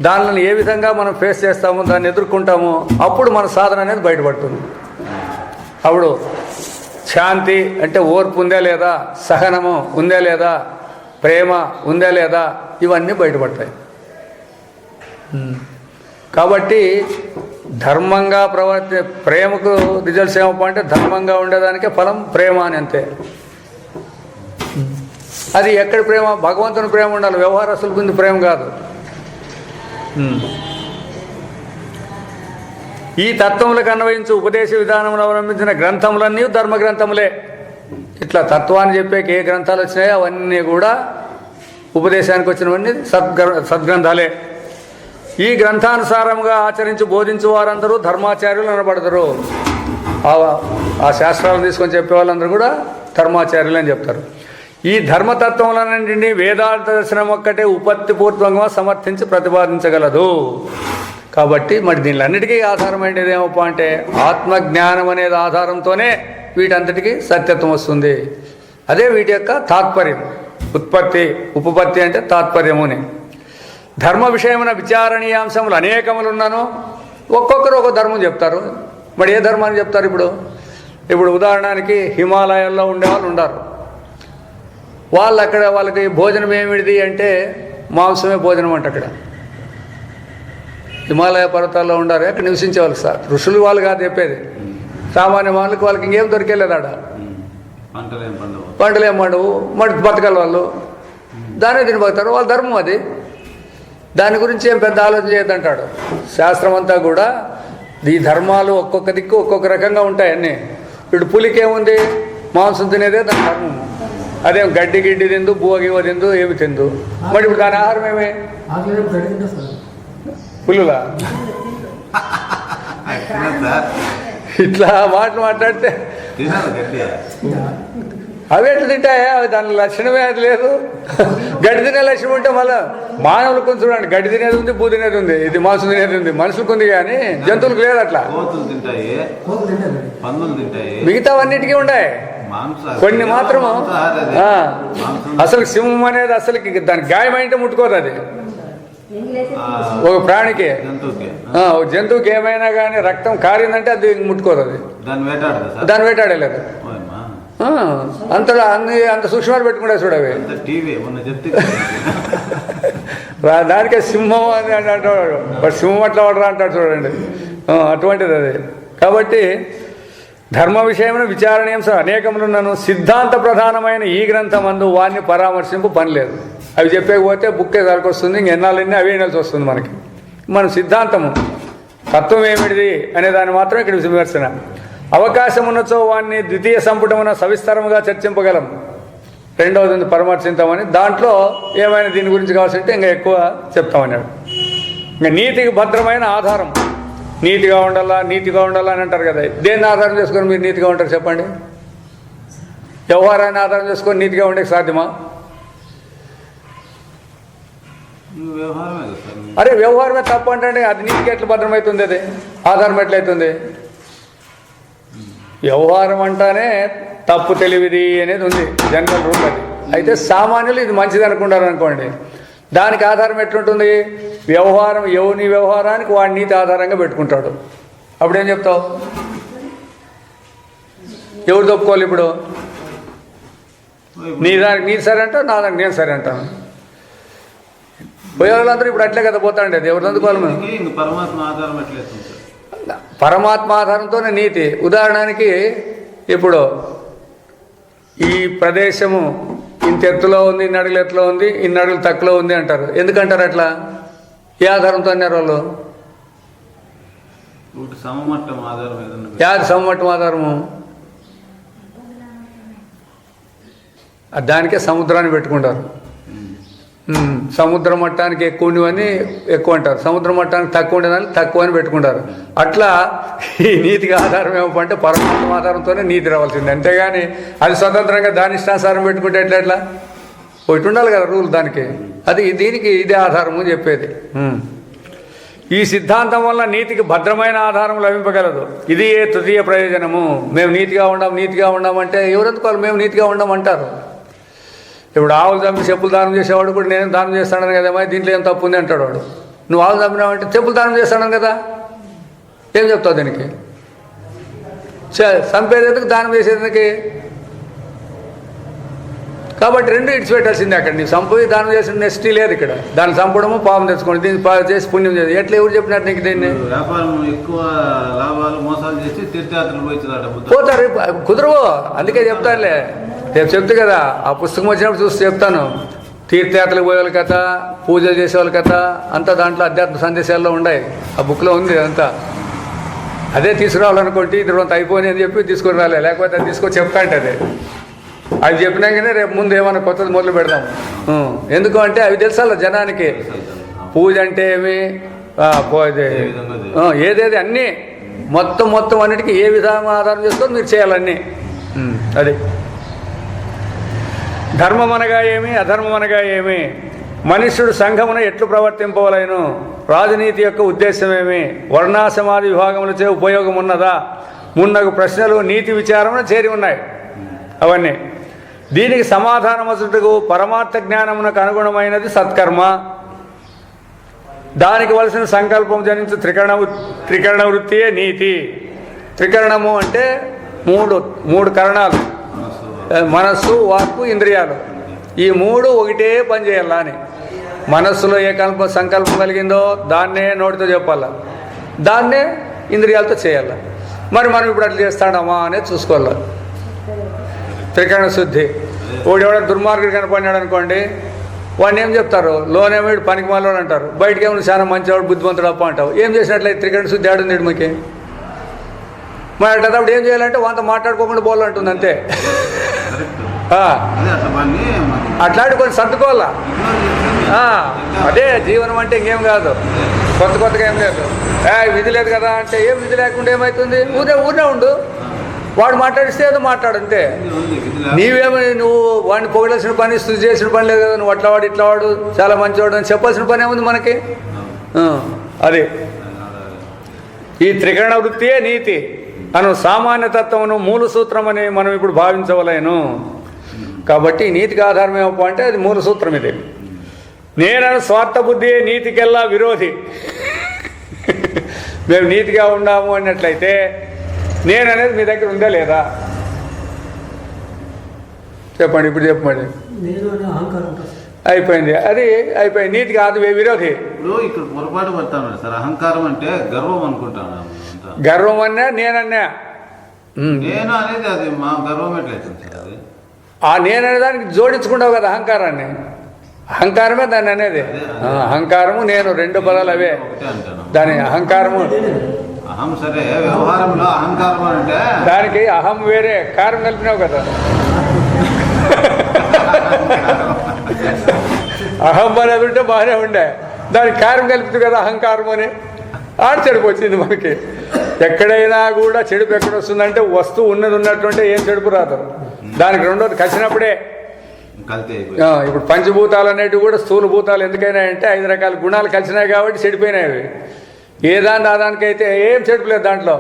దానిని ఏ విధంగా మనం ఫేస్ చేస్తామో దాన్ని ఎదుర్కొంటామో అప్పుడు మన సాధన అనేది బయటపడుతుంది. అప్పుడు శాంతి అంటే ఓర్పు ఉందా లేదా, సహనము ఉందా లేదా, ప్రేమ ఉందా లేదా, ఇవన్నీ బయటపడతాయి. కాబట్టి ధర్మంగా ప్రేమకు రిజల్ట్స్ ఏమప్ప అంటే ధర్మంగా ఉండేదానికే ఫలం ప్రేమ అని. అంతే. అది ఎక్కడ ప్రేమ? భగవంతుని ప్రేమ ఉండాలి, వ్యవహారస్తుల గురించి ప్రేమ కాదు. ఈ తత్వములకు అన్వయించు ఉపదేశ విధానమును అవలంబించిన గ్రంథములన్నీ ధర్మ గ్రంథములే. ఇట్లా తత్వాన్ని చెప్పేకి ఏ గ్రంథాలు వచ్చినాయో అవన్నీ కూడా ఉపదేశానికి వచ్చినవన్నీ సద్గ్రంథాలే. ఈ గ్రంథానుసారంగా ఆచరించి బోధించు వారందరూ ధర్మాచార్యులు అనబడతారు. ఆ శాస్త్రాలను తీసుకొని చెప్పే వాళ్ళందరూ కూడా ధర్మాచార్యులు అని చెప్తారు. ఈ ధర్మతత్వములన్నింటినీ వేదాంత దర్శనం ఒక్కటే ఉపత్తిపూర్వకంగా సమర్థించి ప్రతిపాదించగలదు. కాబట్టి మరి దీనిలన్నిటికీ ఆధారమైనది ఏమప్ప అంటే ఆత్మజ్ఞానం అనేది ఆధారంతోనే వీటంతటికీ సత్యత్వం వస్తుంది. అదే వీటి యొక్క తాత్పర్యం. ఉత్పత్తి ఉపపత్తి అంటే తాత్పర్యముని. ధర్మ విషయమైన విచారణీయాంశములు అనేకములున్నాను. ఒక్కొక్కరు ఒక ధర్మం చెప్తారు. మరి ఏ ధర్మాన్ని చెప్తారు? ఇప్పుడు ఉదాహరణకి హిమాలయాల్లో ఉండేవాళ్ళు ఉన్నారు. వాళ్ళు అక్కడ వాళ్ళకి భోజనం ఏమిటిది అంటే మాంసమే భోజనం అంట. అక్కడ హిమాలయ పర్వతాల్లో ఉండారు, అక్కడ నివసించేవాళ్ళు సార్. ఋషులు వాళ్ళు కాదు చెప్పేది, సామాన్య వాళ్ళకి వాళ్ళకి ఇంకేం దొరికేలేదు. ఆడ పంటలేం పండవు, మరి బతకాలి వాళ్ళు, దానే తిని బతుకుతారు. వాళ్ళ ధర్మం అది. దాని గురించి ఏం పెద్ద ఆలోచన చేయొద్దంటాడు శాస్త్రం అంతా కూడా. ఈ ధర్మాలు ఒక్కొక్క దిక్కు ఒక్కొక్క రకంగా ఉంటాయి అన్నీ. ఇప్పుడు పులికేముంది? మాంసం తినేదే దాని ధర్మం. అదేం గడ్డి గిడ్డి తిందు, బువ్వ గివ్వ తిందు, ఏమి తిందు. మరి ఇప్పుడు దాని ఆహారం ఏమి? పులులా? ఇట్లా మాటలు మాట్లాడితే అవి ఎట్లా తింటాయా? అవి దాని లక్షణమే అది లేదు. గడ్డి తినే లక్షణం ఉంటే మళ్ళీ మానవులకు కొంచెం చూడండి, గడ్డి తినేది ఉంది, బూ తినేది ఉంది, ఇది మాంసం తినేది ఉంది. మనుషులకు ఉంది కానీ జంతువులకు లేదు. అట్లా మిగతావన్నిటికీ ఉన్నాయి, కొన్ని మాత్రము. అసలు సింహం అనేది అసలుకి దానికి గాయమైంటే ముట్టుకోదు. అది ఒక ప్రాణికి ఒక జంతువుకి ఏమైనా కానీ రక్తం కారిందంటే అది ముట్టుకోదు. అది దాన్ని వేటాడలేదు. అంత సూక్ష్మాలు పెట్టుకుంటే చూడవి. దానికే సింహం అని అంటాడు. సింహం అట్లా వాడరా అంటాడు చూడండి. అటువంటిది అది. కాబట్టి ధర్మ విషయమైన విచారణీయం అనేకములున్నాను, సిద్ధాంత ప్రధానమైన ఈ గ్రంథమందు వారిని పరామర్శింపు పని లేదు. అవి చెప్పకపోతే బుక్కే సరికొస్తుంది, ఇంకెన్నాళ్ళన్నీ అవే వినాల్సి వస్తుంది మనకి. మన సిద్ధాంతము తత్వం ఏమిటిది అనే దాన్ని మాత్రం ఇక్కడ విమర్శన. అవకాశం ఉన్నచో వాడిని ద్వితీయ సంపుటమున సవిస్తరముగా చర్చింపగలం. రెండవది పరామర్శించామని, దాంట్లో ఏమైనా దీని గురించి కావాల్సింటే ఇంకా ఎక్కువ చెప్తామన్నాడు. ఇంకా నీతికి భద్రమైన ఆధారం, నీతిగా ఉండాలా అని అంటారు కదా. దేన్ని ఆధారం చేసుకొని మీరు నీతిగా ఉంటారు చెప్పండి? వ్యవహారాన్ని ఆధారం చేసుకొని నీతిగా ఉండే సాధ్యమా? అరే వ్యవహారమే తప్పు అంటే అది నీతికి ఎట్లా భద్రమవుతుంది? అది ఆధారం ఎట్లయితుంది? వ్యవహారం అంటానే తప్పు తెలివిది అనేది ఉంది, జనరల్ రూల్ అది. అయితే సామాన్యులు ఇది మంచిది అనుకుంటారు అనుకోండి, దానికి ఆధారం ఎట్లుంటుంది? వ్యవహారం, ఎవని వ్యవహారానికి వాడి నీతి ఆధారంగా పెట్టుకుంటాడు. అప్పుడేం చెప్తావు? ఎవరు తప్పుకోవాలి? ఇప్పుడు నీ దానికి నీ సరే అంటావు, నా దానికి నేను సరే అంటాను. పోయే వాళ్ళందరూ ఇప్పుడు అట్లే కదా పోతాండి. అది ఎవరు అందుకోవాలి? మనం పరమాత్మ ఆధారంతోనే నీతి. ఉదాహరణకి ఇప్పుడు ఈ ప్రదేశము ఇంత ఎత్తులో ఉంది, ఇన్ని అడుగులు ఎత్తులో ఉంది, ఇన్ని అడుగులు తక్కువలో ఉంది అంటారు. ఎందుకంటారు అట్లా? ఏ ఆధారంతో అన్నారు వాళ్ళు? యాది సమమట్టం ఆధారము? దానికే సముద్రాన్ని పెట్టుకుంటారు. సముద్ర మట్టానికి ఎక్కువ ఉండేవని ఎక్కువ అంటారు, సముద్ర మట్టానికి తక్కువ ఉండేదాన్ని తక్కువ అని పెట్టుకుంటారు. అట్లా ఈ నీతికి ఆధారం ఏమంటే పరమాత్మ ఆధారంతోనే నీతి రావాల్సింది. అంతేగాని అది స్వతంత్రంగా దాని ఇష్టానుసారం పెట్టుకుంటే ఎట్లా? ఒకటి ఉండాలి కదా రూల్ దానికి. అది దీనికి ఇదే ఆధారము చెప్పేది. ఈ సిద్ధాంతం వల్ల నీతికి భద్రమైన ఆధారం లభింపగలదు. ఇది ఏ తృతీయ ప్రయోజనము. మేము నీతిగా ఉండామంటే ఎవరెందుకోవాలి? మేము నీతిగా ఉండమంటారు. ఇప్పుడు ఆవులు చంపి చెప్పులు దానం చేసేవాడు కూడా నేను దానం చేస్తాను కదమ్మా, దీంట్లో ఏం తప్పు ఉంది అంటాడు వాడు. నువ్వు ఆవులు చంపినావంటే చెప్పులు దానం చేస్తాను కదా, ఏం చెప్తావు దీనికి? చంపేది ఎందుకు, దానం చేసేది ఎందుకు? కాబట్టి రెండు ఇడిచిపెట్టాల్సిందే. అక్కడ నీ సంపూర్ణ దానం చేసిన నెస్టీ లేదు ఇక్కడ. దాన్ని చంపడము, పాపం తెచ్చుకోండి, దీన్ని చేసి పుణ్యం చేసి ఎట్లా ఎవరు చెప్పినట్టు నీకు? దీన్ని పోతారు, కుదరవు. అందుకే చెప్తానులే, రేపు చెప్తే కదా ఆ పుస్తకం వచ్చినప్పుడు చూసి చెప్తాను. తీర్థయాత్రలకు పోయే వాళ్ళ కథ, పూజలు చేసేవాళ్ళ కథ అంతా దాంట్లో అధ్యాత్మ సందేశాల్లో ఉన్నాయి. ఆ బుక్లో ఉంది అంతా. అదే తీసుకురావాలనుకోండి, ఇదంతా అయిపోయింది అని చెప్పి తీసుకుని రాలే, లేకపోతే అది తీసుకొని చెప్తా అంటే అది చెప్పినాకనే రేపు ముందు ఏమైనా కొత్తది మొదలు పెడదాం. ఎందుకు అంటే అవి తెలుసాల జనానికి. పూజ అంటే ఏమి, ఏదేది అన్నీ మొత్తం అన్నిటికీ ఏ విధంగా ఆధారం చేసుకొని మీరు చేయాలన్నీ. అది ధర్మం అనగా ఏమి, అధర్మం అనగా ఏమి, మనుష్యుడు సంఘమున ఎట్లు ప్రవర్తింపవలెను, రాజనీతి యొక్క ఉద్దేశమేమి, వర్ణాసమాధి విభాగములచే ఉపయోగం ఉన్నదా, మున్నగు ప్రశ్నలు నీతి విచారమున చేరి ఉన్నాయి. అవన్నీ దీనికి సమాధానమసుటకు పరమార్థ జ్ఞానమునకు అనుగుణమైనది సత్కర్మ. దానికి వలసిన సంకల్పం జనించు త్రికరణ వృత్తియే నీతి. త్రికరణము అంటే మూడు కరణాలు, మనస్సు, వాక్కు, ఇంద్రియాలు. ఈ మూడు ఒకటే పని చేయాలా అని. మనస్సులో ఏ సంకల్పం కలిగిందో దాన్నే నోటితో చెప్పాలా, దాన్నే ఇంద్రియాలతో చేయాల. మరి మనం ఇప్పుడు అట్లా చేస్తాడమ్మా అనేది చూసుకోవాలి. త్రికరణ శుద్ధి. ఎవడో దుర్మార్గుడు కనపడినాడు అనుకోండి, వాడిని ఏం చెప్తారు? లోనేమో వీడు పనికి మాలోడు అంటారు, బయటికి ఏమో చాలా మంచివాడు బుద్ధిమంతుడు అప్ప అంటావు. ఏం చేసినట్లయితే త్రికరణ శుద్ధి ఆడుంది మనకి. మరి అట్లా ఏం చేయాలంటే వాళ్ళతో మాట్లాడుకోకుండా పోవాలంటుంది అంతే. అట్లాంటి కొంచెం సర్దుకోవాలా. అదే జీవనం అంటే ఇంకేం కాదు, కొత్తగా ఏం లేదు. విధి లేదు కదా అంటే ఏం విధి లేకుండా ఏమవుతుంది? ఊరినే ఉండు, వాడు మాట్లాడిస్తే ఏదో మాట్లాడంతే. నువ్వు వాడిని పొగడాల్సిన పని, స్థుతి చేసిన పని లేదు కదా. నువ్వు అట్లా వాడు ఇట్లా వాడు చాలా మంచివాడు అని చెప్పాల్సిన పని ఏముంది మనకి? అది ఈ త్రికరణ వృత్తియే నీతి అను సామాన్యతత్వమును మూల సూత్రమని మనం ఇప్పుడు భావించవలేను. కాబట్టి నీతికి ఆధారం ఏమో అంటే అది మూల సూత్రం. ఇది నేనను స్వార్థ బుద్ధియే నీతికెల్లా విరోధి. మేము నీతిగా ఉన్నాము అన్నట్లయితే నేననేది మీ దగ్గర ఉందా లేదా చెప్పండి. ఇప్పుడు చెప్పండి. అయిపోయింది, అది అయిపోయింది. నీతి కాదు, విరోధి. ఇప్పుడు ఇక్కడ పొరపాటు పడతాను సార్. అహంకారం అంటే గర్వం అనుకుంటాను. గర్వం అన్నా నేనన్నా నేను అనేది అది మా గర్వం ఎట్లయితుంది సార్? అది ఆ నేననే దానికి జోడించుకుంటావు కదా అహంకారాన్ని. అహంకారమే దాన్ని అనేది. అహంకారము నేను రెండు పదాలు అవే. ఒకటే అంటాను దాని అహంకారము. అహం సరే, వ్యవహారంలో అహంకారం అంటే దానికి అహం వేరే, కారం కలిపినావు కదా. అహం అనేది ఉంటే బాగానే ఉండే, దానికి కారం కలిపితే కదా అహంకారం అని. ఆడు చెడుపు వచ్చింది మనకి. ఎక్కడైనా కూడా చెడుపు ఎక్కడ వస్తుందంటే వస్తువు ఉన్నది ఉన్నట్టుంటే ఏం చెడుపు రాదు. దానికి రెండోది కలిసినప్పుడే. ఇప్పుడు పంచభూతాలు అనేటివి కూడా స్థూల భూతాలు ఎందుకైనా అంటే 5 రకాల గుణాలు కలిసినాయి కాబట్టి చెడిపోయినాయి అవి. ఏ దానికైతే ఏం చెడుపులేదు దాంట్లో.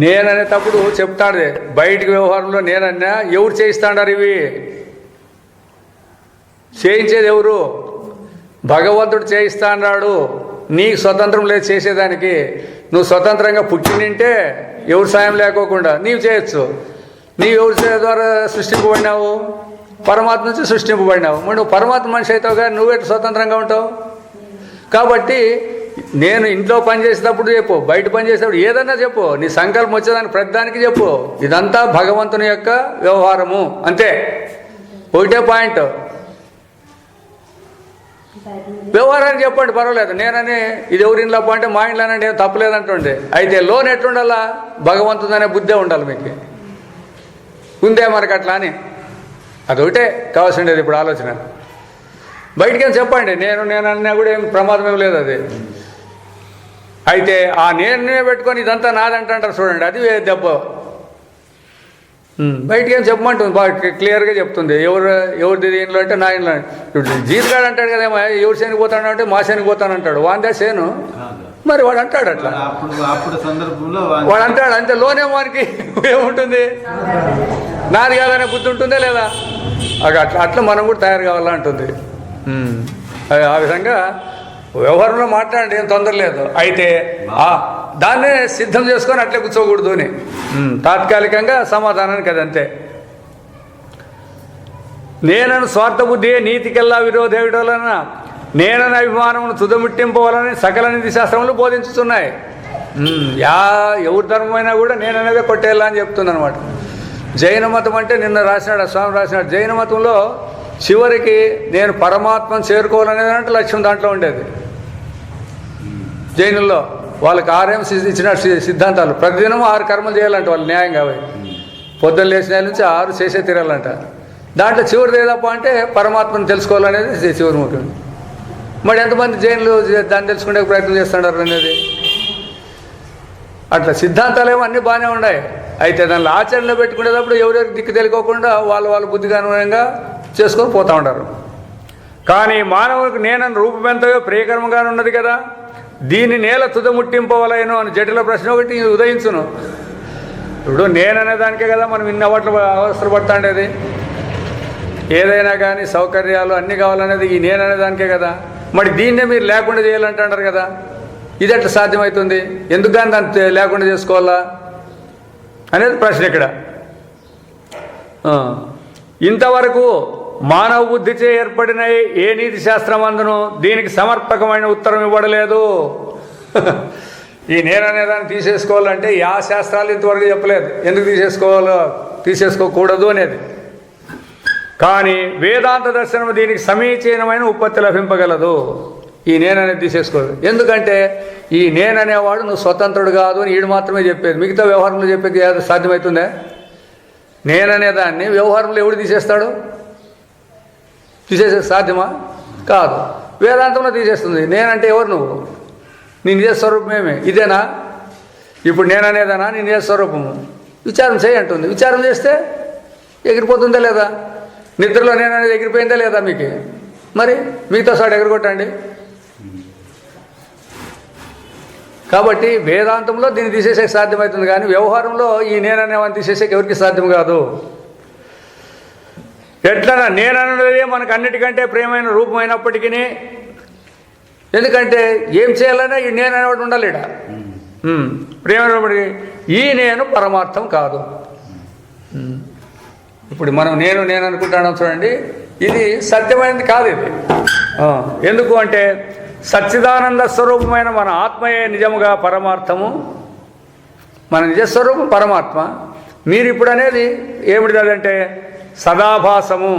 నేననేటప్పుడు చెప్తాడు బయటికి వ్యవహారంలో నేనన్నా ఎవరు చేయిస్తాడారు ఇవి? చేయించేది ఎవరు? భగవంతుడు చేయిస్తా అన్నాడు. నీకు స్వతంత్రం లేదు చేసేదానికి. నువ్వు స్వతంత్రంగా పుట్టినింటే ఎవరు సాయం లేకోకుండా నీవు చేయొచ్చు. నీవు ఎవరి ద్వారా సృష్టింపబడినావు? పరమాత్మ నుంచి సృష్టింపబడినావు. మరి నువ్వు పరమాత్మ మనిషి అవుతావు కానీ నువ్వెటు స్వతంత్రంగా ఉంటావు? కాబట్టి నేను ఇంట్లో పని చేసేటప్పుడు చెప్పు, బయట పని చేసేటప్పుడు ఏదన్నా చెప్పు, నీ సంకల్పం వచ్చేదానికి ప్రతిదానికి చెప్పు. ఇదంతా భగవంతుని యొక్క వ్యవహారము అంతే. ఒకటే పాయింట్. వ్యవహారానికి చెప్పండి పర్వాలేదు. నేనని ఇది ఎవరి ఇంట్లో అంటే మా ఇంట్లోనంటే ఏం తప్పలేదంటుండే. అయితే లోన్ ఎట్లుండాలా? భగవంతుదనే బుద్ధే ఉండాలి. మీకు ఉందే మనకు అట్లా అని. అదొకటే కావాల్సి ఉండేది ఇప్పుడు ఆలోచన. బయటికేం చెప్పండి, నేనన్నా కూడా ఏం ప్రమాదం ఏం లేదు అది. అయితే ఆ నేనే పెట్టుకొని ఇదంతా నాదంటారు చూడండి, అది దెబ్బ. బయటికి ఏం చెప్పమంటుంది, బాగా క్లియర్గా చెప్తుంది. ఎవరిది దీనిలో అంటే నా ఇంట్లో. ఇప్పుడు జీతగాడు అంటాడు కదా, ఎవరు శనికి పోతాడు అంటే మా శనికి పోతానంటాడు. వాందే సేను మరి వాడు అంటాడు అట్లా. వాడు అంటాడు అంతే. లోనే వానికి ఏముంటుంది? నాది కాదనే బుద్ధి ఉంటుందా లేదా? అట్లా మనం కూడా తయారు కావాలా అంటుంది. ఆ విధంగా వ్యవహారంలో మాట్లాడండి, ఏం తొందర లేదు. అయితే దాన్నే సిద్ధం చేసుకొని అట్లే కూర్చోకూడదు అని తాత్కాలికంగా సమాధానానికి అదంతే. నేనను స్వార్థ బుద్ధి నీతికెల్లా విరోధేవిడోలన నేనని అభిమానమును తుదముట్టింపవాలని సకల నీతి శాస్త్రములు బోధించుతున్నాయి. ఎవరి ధర్మమైనా కూడా నేననేదే కొట్టేయాలా అని చెప్తుంది అనమాట. జైన మతం అంటే నిన్న రాసినాడు, స్వామి రాసినాడు. జైన మతంలో చివరికి నేను పరమాత్మను చేరుకోవాలనేది అంటే లక్ష్యం దాంట్లో ఉండేది. జైనుల్లో వాళ్ళకి 6 ఇచ్చిన సిద్ధాంతాలు. ప్రతిదినం 6 కర్మలు చేయాలంట వాళ్ళు, న్యాయంగా అవి. పొద్దున్న లేచిన నుంచి 6 చేసే తీరాలంట. దాంట్లో చివరిది ఏదప్ప అంటే పరమాత్మను తెలుసుకోవాలనేది చివరి ముఖ్యం. మరి ఎంతమంది జైన్లు దాన్ని తెలుసుకునే ప్రయత్నం చేస్తున్నారు అనేది. అట్లా సిద్ధాంతాలు ఏమో అన్నీ బాగానే ఉన్నాయి. అయితే దానిలో ఆచరణలో పెట్టుకునేటప్పుడు ఎవరెవరికి దిక్కు తెలియకోకుండా వాళ్ళ బుద్ధిగా అనుగుణంగా చేసుకొని పోతూ ఉంటారు. కానీ మానవునికి నేనని రూపమెంతయో ప్రియకరముగానే ఉన్నది కదా, దీన్ని నేల తుదముట్టింపవలేను అని జటిల ప్రశ్న ఒకటి ఉదయించును. ఇప్పుడు నేననే దానికే కదా మనం ఇన్ని అవసరపడతాండేది. ఏదైనా కానీ సౌకర్యాలు అన్నీ కావాలనేది ఈ నేననే దానికే కదా. మరి దీన్నే మీరు లేకుండా చేయాలంటారు కదా. ఇది ఎట్లా సాధ్యమవుతుంది? ఎందుకు కానీ దాన్ని లేకుండా చేసుకోవాలా అనేది ప్రశ్న ఇక్కడ. ఇంతవరకు మానవ బుద్ధిచే ఏర్పడిన ఏ నీతి శాస్త్రం అందును దీనికి సమర్పకమైన ఉత్తరం ఇవ్వడలేదు. ఈ నేననేదాన్ని తీసేసుకోవాలంటే యా శాస్త్రాలు ఇంతవరకు చెప్పలేదు ఎందుకు తీసేసుకోకూడదు అనేది. కానీ వేదాంత దర్శనం దీనికి సమీచీనమైన ఉత్పత్తి లభింపగలదు. ఈ నేననేది తీసేసుకోదు. ఎందుకంటే ఈ నేననేవాడు నువ్వు స్వతంత్రుడు కాదు అని ఈడు మాత్రమే చెప్పేది. మిగతా వ్యవహారంలో చెప్పేది సాధ్యమవుతుందే? నేననేదాన్ని వ్యవహారంలో ఎవడు తీసేస్తాడు? తీసేసే సాధ్యమా? కాదు. వేదాంతంలో తీసేస్తుంది. నేనంటే ఎవరు? నువ్వు నీ నిజ స్వరూపమేమే. ఇదేనా ఇప్పుడు నేననేదానా నీ నిజ స్వరూపము? విచారం చేయి అంటుంది. విచారం చేస్తే ఎగిరిపోతుందా లేదా? నిద్రలో నేననేది ఎగిరిపోయిందా లేదా మీకు? మరి మిగతా సాడు ఎగరగొట్టండి. కాబట్టి వేదాంతంలో దీన్ని తీసేసే సాధ్యమవుతుంది, కానీ వ్యవహారంలో ఈ నేననేవాన్ని తీసేసేకి ఎవరికి సాధ్యం కాదు. ఎట్లా నేనన్నదే మనకు అన్నిటికంటే ప్రియమైన రూపమైనప్పటికీ, ఎందుకంటే ఏం చేయాలన్నా ఈ నేననేవాడు ఉండాలి. ఇక్కడ ప్రియమైనప్పటికీ ఈ నేను పరమార్థం కాదు. ఇప్పుడు మనం నేను అనుకుంటాను చూడండి, ఇది సత్యమైనది కాదు ఇది. ఎందుకు అంటే సచ్చిదానంద స్వరూపమైన మన ఆత్మయే నిజముగా పరమార్థము, మన నిజస్వరూపం పరమాత్మ. మీరు ఇప్పుడు అనేది ఏమిటి అదంటే సదాభాసము,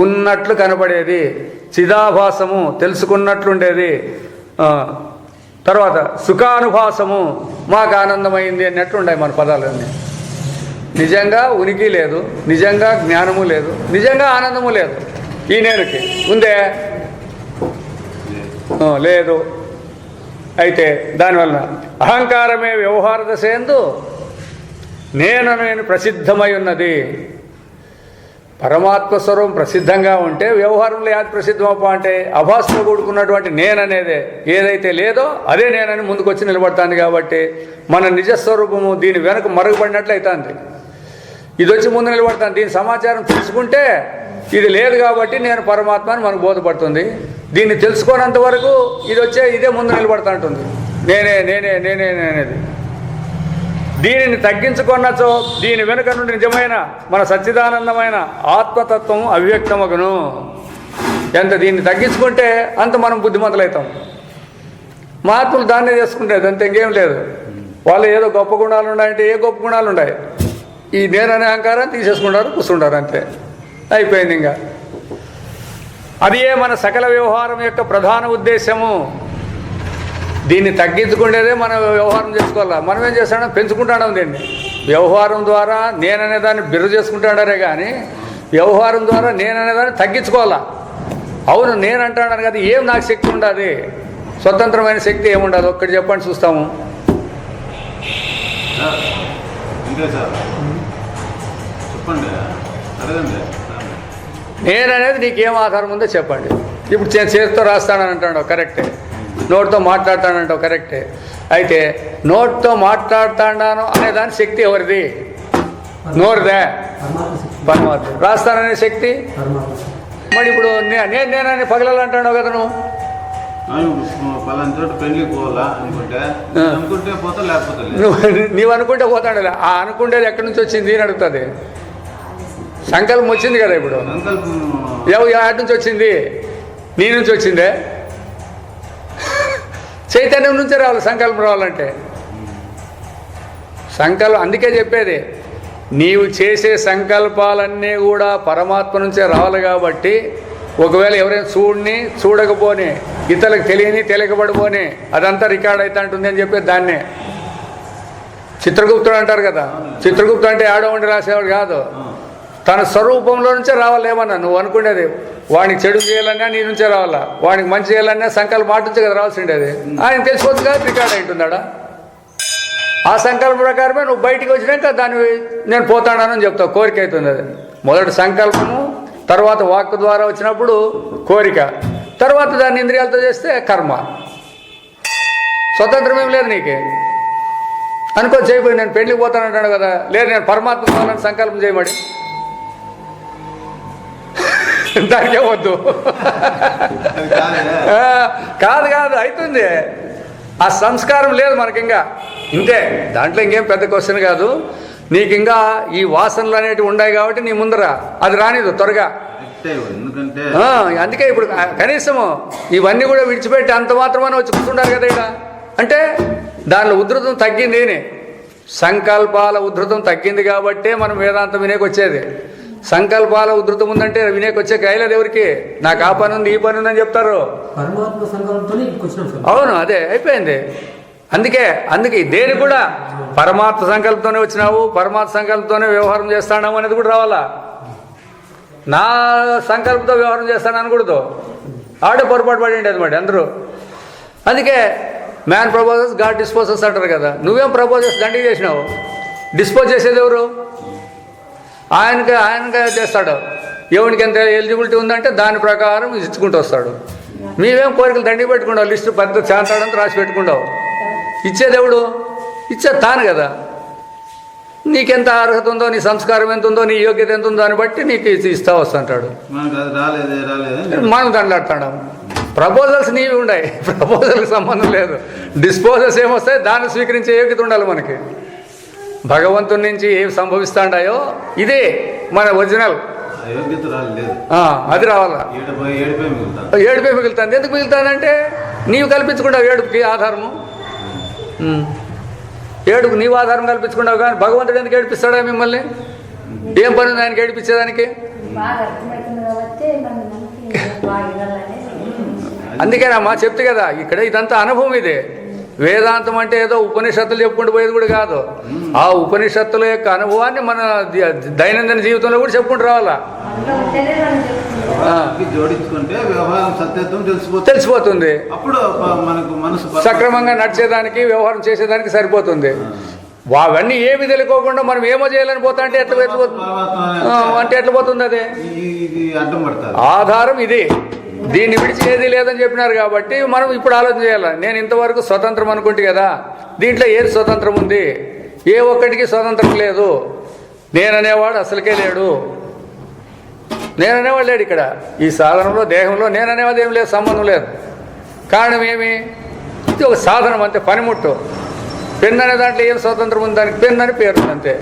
ఉన్నట్లు కనబడేది, చిదాభాసము, తెలుసుకున్నట్లుండేది, తర్వాత సుఖానుభాసము, మాకు ఆనందమైంది అన్నట్లు ఉన్నాయి మన పదాలన్నీ. నిజంగా ఉనికి లేదు, నిజంగా జ్ఞానము లేదు, నిజంగా ఆనందము లేదు. ఈ నేనుకి ఉందే లేదు. అయితే దానివల్ల అహంకారమే వ్యవహార దశ యందు నేను ప్రసిద్ధమై ఉన్నది. పరమాత్మ స్వరూపం ప్రసిద్ధంగా ఉంటే వ్యవహారంలో యాది ప్రసిద్ధమప్ప అంటే అభాస్తో కూడుకున్నటువంటి నేననేదే ఏదైతే లేదో అదే నేనని ముందుకొచ్చి నిలబడతాను. కాబట్టి మన నిజస్వరూపము దీని వెనక మరుగుపడినట్లు అవుతుంది. ఇది వచ్చి ముందు నిలబడతాను. దీని సమాచారం తెలుసుకుంటే ఇది లేదు కాబట్టి నేను పరమాత్మ అని మనకు బోధపడుతుంది. దీన్ని తెలుసుకోనంత వరకు ఇది వచ్చే ఇదే ముందు నిలబడతా ఉంటుంది, నేనేది. దీనిని తగ్గించుకున్నచో దీని వెనుక నుండి నిజమైన మన సచ్చిదానందమైన ఆత్మతత్వం అవ్యక్తమగును. ఎంత దీన్ని తగ్గించుకుంటే అంత మనం బుద్ధిమంతులవుతాం. మహాత్ములు దాన్నే చేసుకుంటేది అంత ఇంకేం లేదు. వాళ్ళు ఏదో గొప్ప గుణాలు ఉన్నాయంటే ఏ గొప్ప గుణాలు ఉన్నాయి, ఈ నేననే అహంకారం తీసేసుకుంటారు, కూర్చుంటారు, అంతే అయిపోయింది. ఇంకా అదే మన సకల వ్యవహారం యొక్క ప్రధాన ఉద్దేశము. దీన్ని తగ్గించుకునేదే మనం వ్యవహారం చేసుకోవాలా. మనం ఏం చేస్తాం, పెంచుకుంటాం దీన్ని. వ్యవహారం ద్వారా నేననే దాన్ని బిర్రు చేసుకుంటాడారే కానీ వ్యవహారం ద్వారా నేననే దాన్ని తగ్గించుకోవాలా. అవును నేను అంటాను కదా, ఏం నాకు శక్తి ఉండదు, స్వతంత్రమైన శక్తి ఏముండదు. ఒక్కటి చెప్పండి చూస్తాము. నేననేది నీకేం ఆధారం ఉందో చెప్పండి. ఇప్పుడు చేతితో రాస్తానని అంటాడు, కరెక్టే. నోటితో మాట్లాడతానంటావు, కరెక్టే. అయితే నోటితో మాట్లాడుతాను అనే దాని శక్తి ఎవరిది? నోరుదే, పరమాత్మ. రాస్తాననే శక్తి మరి ఇప్పుడు నేనని పగలాలంటాడు కదా నువ్వు. నీవు అనుకుంటే పోతాడు. ఆ అనుకుంటేది ఎక్కడి నుంచి వచ్చింది అని అడుగుతుంది. సంకల్పం వచ్చింది కదా. ఇప్పుడు ఎక్కడి నుంచి వచ్చింది? నీ నుంచి వచ్చిందే. చైతన్యం నుంచే రావాలి సంకల్పం రావాలంటే. సంకల్పం అందుకే చెప్పేది, నీవు చేసే సంకల్పాలన్నీ కూడా పరమాత్మ నుంచే రావాలి. కాబట్టి ఒకవేళ ఎవరైనా చూడకపోని, ఇతరులకు తెలియకపడిపోని అదంతా రికార్డ్ అవుతా ఉంటుంది అని చెప్పేది దాన్నే. చిత్రగుప్తుడు అంటారు కదా, చిత్రగుప్తుడు అంటే ఆడో ఉండి రాసేవాడు కాదు, తన స్వరూపంలో నుంచే రావాలి. ఏమన్నా నువ్వు అనుకునేది వాడికి చెడు చేయాలన్నా నీ నుంచే రావాలా, వాడికి మంచి చేయాలన్నా సంకల్పం మాట నుంచే కదా రావాల్సి ఉండేది. ఆయన తెలిసిపోతుంది కదా, రికార్డ్ అయి ఉంటుందాడా. ఆ సంకల్పం ప్రకారమే నువ్వు బయటికి వచ్చినాక దాన్ని నేను పోతానని చెప్తావు, కోరిక అవుతుంది. అది మొదటి సంకల్పము, తర్వాత వాక్ ద్వారా వచ్చినప్పుడు కోరిక, తర్వాత దాన్ని ఇంద్రియాలతో చేస్తే కర్మ. స్వతంత్రం ఏం లేదు నీకే. అనుకో చేయబోయి నేను పెళ్లికి పోతానంటాడు కదా, లేదు నేను పరమాత్మ కావాలని సంకల్పం చేయమడి, దానికే వద్దు. కాదు అవుతుంది. ఆ సంస్కారం లేదు మనకి ఇంకా. ఇంతే, దాంట్లో ఇంకేం పెద్ద క్వశ్చన్ కాదు. నీకు ఇంకా ఈ వాసనలు అనేటివి ఉన్నాయి కాబట్టి నీ ముందర అది రానిదు త్వరగా. అందుకే ఇప్పుడు కనీసము ఇవన్నీ కూడా విడిచిపెట్టి అంత మాత్రమే వచ్చి కూర్చుంటారు కదా ఇక్కడ. అంటే దానిలో ఉధృతం తగ్గింది, సంకల్పాల ఉధృతం తగ్గింది కాబట్టే మనం వేదాంతం వినేకొచ్చేది. సంకల్పాల ఉధృతం ఉందంటే వినేకొచ్చే కాయలేదు ఎవరికి. నాకు ఆ పని ఉంది, ఈ పని ఉందని చెప్తారు. అవును, అదే అయిపోయింది. అందుకే దేని కూడా పరమాత్మ సంకల్పంతోనే వచ్చినావు, పరమాత్మ సంకల్పంతోనే వ్యవహారం చేస్తాను అనేది కూడా రావాలా. నా సంకల్పంతో వ్యవహారం చేస్తాను అనకూడదు. ఆడే పొరపాటు పడింది అనమాట అందరూ. అందుకే మ్యాన్ ప్రపోజెస్ గాడ్ డిస్పోజెస్ అంటారు కదా. నువ్వేం ప్రపోజెస్ దండిగా చేసినావు, డిస్పోజ్ చేసేది ఎవరు? ఆయనగా చేస్తాడు. ఎవరికి ఎంత ఎలిజిబిలిటీ ఉందంటే దాని ప్రకారం ఇచ్చుకుంటూ వస్తాడు. మేమేం కోరికలు దండిగా పెట్టుకుంటావు, లిస్టు పెద్ద చాంతాడంతా రాసి పెట్టుకుంటావు. ఇచ్చేదేవుడు? ఇచ్చేది తాను కదా. నీకెంత అర్హత ఉందో, నీ సంస్కారం ఎంత ఉందో, నీ యోగ్యత ఎంత ఉందో అని బట్టి నీకు ఇస్తా వస్తుంటాడు. మనం దండలాడుతున్నాం. ప్రపోజల్స్ నీవి ఉన్నాయి, ప్రపోజల్కి సంబంధం లేదు. డిస్పోజల్స్ ఏమొస్తాయి, దాన్ని స్వీకరించే యోగ్యత ఉండాలి మనకి. భగవంతుడి నుంచి ఏమి సంభవిస్తాడాయో ఇదే మన ఒరిజినల్ యోగ్యత రాలేదు, అది రావాలా. ఏడుపే మిగులుతుంది. ఎందుకు మిగులుతుందంటే నీవు కల్పించుకుంటావు ఏడుపుకి ఆధారము. ఏడుపు నీవు ఆధారం కల్పించుకుంటావు, కానీ భగవంతుడు ఎందుకు ఏడిపిస్తాడా మిమ్మల్ని? ఏం పని ఉంది ఆయనకి ఏడిపించేదానికి? అందుకేనమ్మా చెప్తే కదా, ఇక్కడ ఇదంతా అనుభవం. ఇదే వేదాంతం అంటే ఏదో ఉపనిషత్తులు చెప్పుకుంటూ పోయేది కూడా కాదు. ఆ ఉపనిషత్తుల యొక్క అనుభవాన్ని మన దైనందిన జీవితంలో కూడా చెప్పుకుంటూ రావాలా. జోడించుకుంటే వ్యవహారం సత్యత్వం తెలిసిపోతుంది. అప్పుడు మనకు మనసు సక్రమంగా నడిచేదానికి, వ్యవహారం చేసేదానికి సరిపోతుంది. అవన్నీ ఏమి తెలియకోకుండా మనం ఏమో చేయాలని పోతా అంటే ఎట్లా పోతుంది? అదే అడ్డం పడతారు. ఆధారం ఇది. దీన్ని విడిచి ఏది లేదని చెప్పినారు కాబట్టి మనం ఇప్పుడు ఆలోచన చేయాలి. నేను ఇంతవరకు స్వతంత్రం అనుకుంటే కదా, దీంట్లో ఏది స్వతంత్రం ఉంది? ఏ ఒక్కటికి స్వతంత్రం లేదు. నేననేవాడు అసలుకే లేడు. నేననేవాడు లేడు ఇక్కడ. ఈ సాధనంలో, దేహంలో నేననేవాడు ఏం లేదు, సంబంధం లేదు. కారణం ఏమి? ఇది ఒక సాధనం అంతే, పనిముట్టు. పెన్ అనే దాంట్లో ఏం స్వతంత్రం ఉంది? దానికి పెన్ అని పేరు ఉంది అంతే.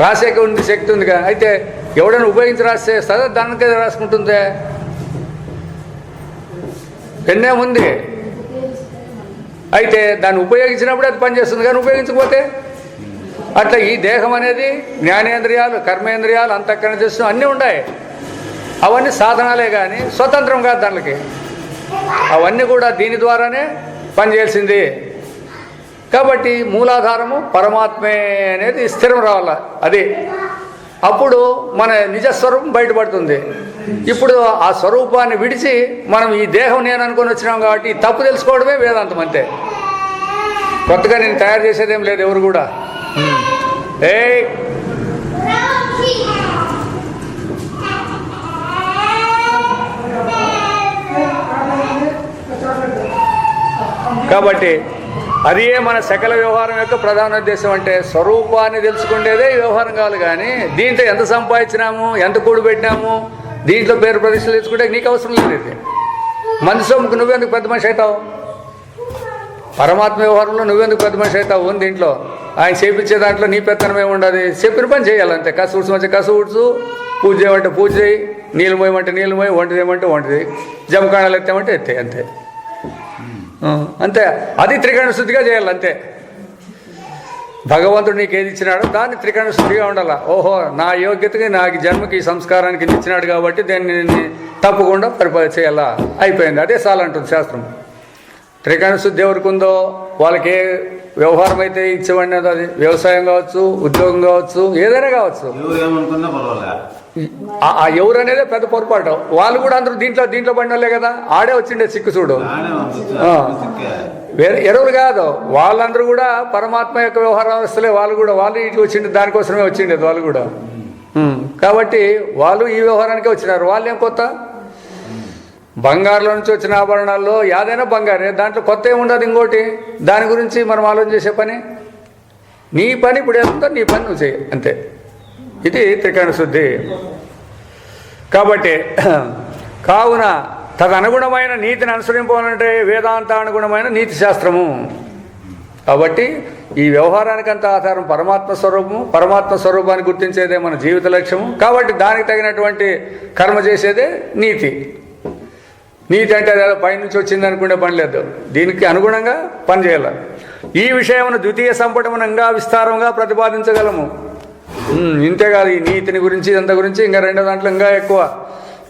రాసేకి ఉంది, శక్తి ఉందిగా. అయితే ఎవడైనా ఉపయోగించి రాస్తే సదా దానికే రాసుకుంటుందే. పెన్నేముంది? అయితే దాన్ని ఉపయోగించినప్పుడు అది పనిచేస్తుంది, కానీ ఉపయోగించకపోతే అట్లా ఈ దేహం అనేది జ్ఞానేంద్రియాలు, కర్మేంద్రియాలు, అంతఃకరణ చేస్తూ అన్నీ ఉన్నాయి. అవన్నీ సాధనాలే కానీ స్వతంత్రం కాదు దానికి. అవన్నీ కూడా దీని ద్వారానే పనిచేయాల్సింది. కాబట్టి మూలాధారము పరమాత్మే అనేది స్థిరం రావాలి. అది అప్పుడు మన నిజస్వరూపం బయటపడుతుంది. ఇప్పుడు ఆ స్వరూపాన్ని విడిచి మనం ఈ దేహం నేను అనుకొని వచ్చినాం కాబట్టి తప్పు తెలుసుకోవడమే వేదాంతం అంతే. కొత్తగా నేను తయారు చేసేదేం లేదు ఎవరు కూడా. కాబట్టి అదే మన సకల వ్యవహారం యొక్క ప్రధాన ఉద్దేశం. అంటే స్వరూపాన్ని తెలుసుకునేదే ఈ వ్యవహారం కావాలి. కానీ దీంట్లో ఎంత సంపాదించినాము, ఎంత కూడిపెట్టినాము, దీంట్లో పేరు ప్రతిష్టలు తెచ్చుకుంటే నీకు అవసరం లేదు. ఇది మంది సొమ్ముకు నువ్వెందుకు పెద్ద మనిషి అవుతావు? పరమాత్మ వ్యవహారంలో నువ్వెందుకు పెద్ద మనిషి అవుతావు? దీంట్లో ఆయన చేపించే దాంట్లో నీ పెత్తనమే ఉండదు. చెప్పిన పని చేయాలంతే. కసు ఉడ్చమంటే కసు ఉడ్చు, పూజ చేయమంటే పూజ చేయి, నీళ్ళు మోయమంటే నీళ్ళు మోయి, వంట చేయమంటే వంట చేయి, జమకాణాలు ఎత్తామంటే ఎత్తే, అంతే అంతే. అది త్రికరణ శుద్ధిగా చేయాలి అంతే. భగవంతుడు నీకు ఏది ఇచ్చినాడో దాన్ని త్రికరణ శుద్ధిగా ఉండాలా. ఓహో, నా యోగ్యతకి, నాకు జన్మకి, ఈ సంస్కారానికి ఇచ్చినాడు కాబట్టి దాన్ని తప్పకుండా చేయాలా, అయిపోయింది. అదే చాలంటుంది శాస్త్రం. త్రికరణ శుద్ధి ఎవరికి ఉందో వాళ్ళకి ఏ వ్యవహారం అయితే ఇచ్చేవాడిని, అది వ్యవసాయం కావచ్చు, ఉద్యోగం కావచ్చు, ఏదైనా కావచ్చు. ఆ ఎవరు అనేదే పెద్ద పొరపాటు. వాళ్ళు కూడా అందరూ దీంట్లో పడిన వాళ్ళే కదా. ఆడే వచ్చిండే చిక్కు చూడు. వేరే ఎరువులు కాదు, వాళ్ళందరూ కూడా పరమాత్మ యొక్క వ్యవహార వ్యవస్థలే. వాళ్ళు ఇటు వచ్చిండే దానికోసమే వచ్చిండేది వాళ్ళు కూడా. కాబట్టి వాళ్ళు ఈ వ్యవహారానికే వచ్చినారు. వాళ్ళేం కొత్త? బంగారులో నుంచి వచ్చిన ఆభరణాల్లో ఏదైనా బంగారే, దాంట్లో కొత్త ఏముండదు. ఇంకోటి దాని గురించి మనం ఆలోచన చేసే పని, నీ పని ఇప్పుడు ఏముందో నీ పని నువ్వు చేయి అంతే. ఇది త్రికరణ శుద్ధి. కాబట్టి కావున తదనుగుణమైన నీతిని అనుసరింపాలంటే వేదాంతానుగుణమైన నీతి శాస్త్రము. కాబట్టి ఈ వ్యవహారానికంత ఆధారం పరమాత్మ స్వరూపము. పరమాత్మ స్వరూపాన్ని గుర్తించేదే మన జీవిత లక్ష్యము. కాబట్టి దానికి తగినటువంటి కర్మ చేసేదే నీతి. నీతి అంటే అదేదో పైనుంచి వచ్చింది అనుకునే పని లేదు. దీనికి అనుగుణంగా పనిచేయాలి. ఈ విషయమును ద్వితీయ సంపుటమునంగా విస్తారంగా ప్రతిపాదించగలము. ఇంతేకాదు, ఈ నీతిని గురించి ఇదంతా గురించి ఇంకా రెండో దాంట్లో ఇంకా ఎక్కువ.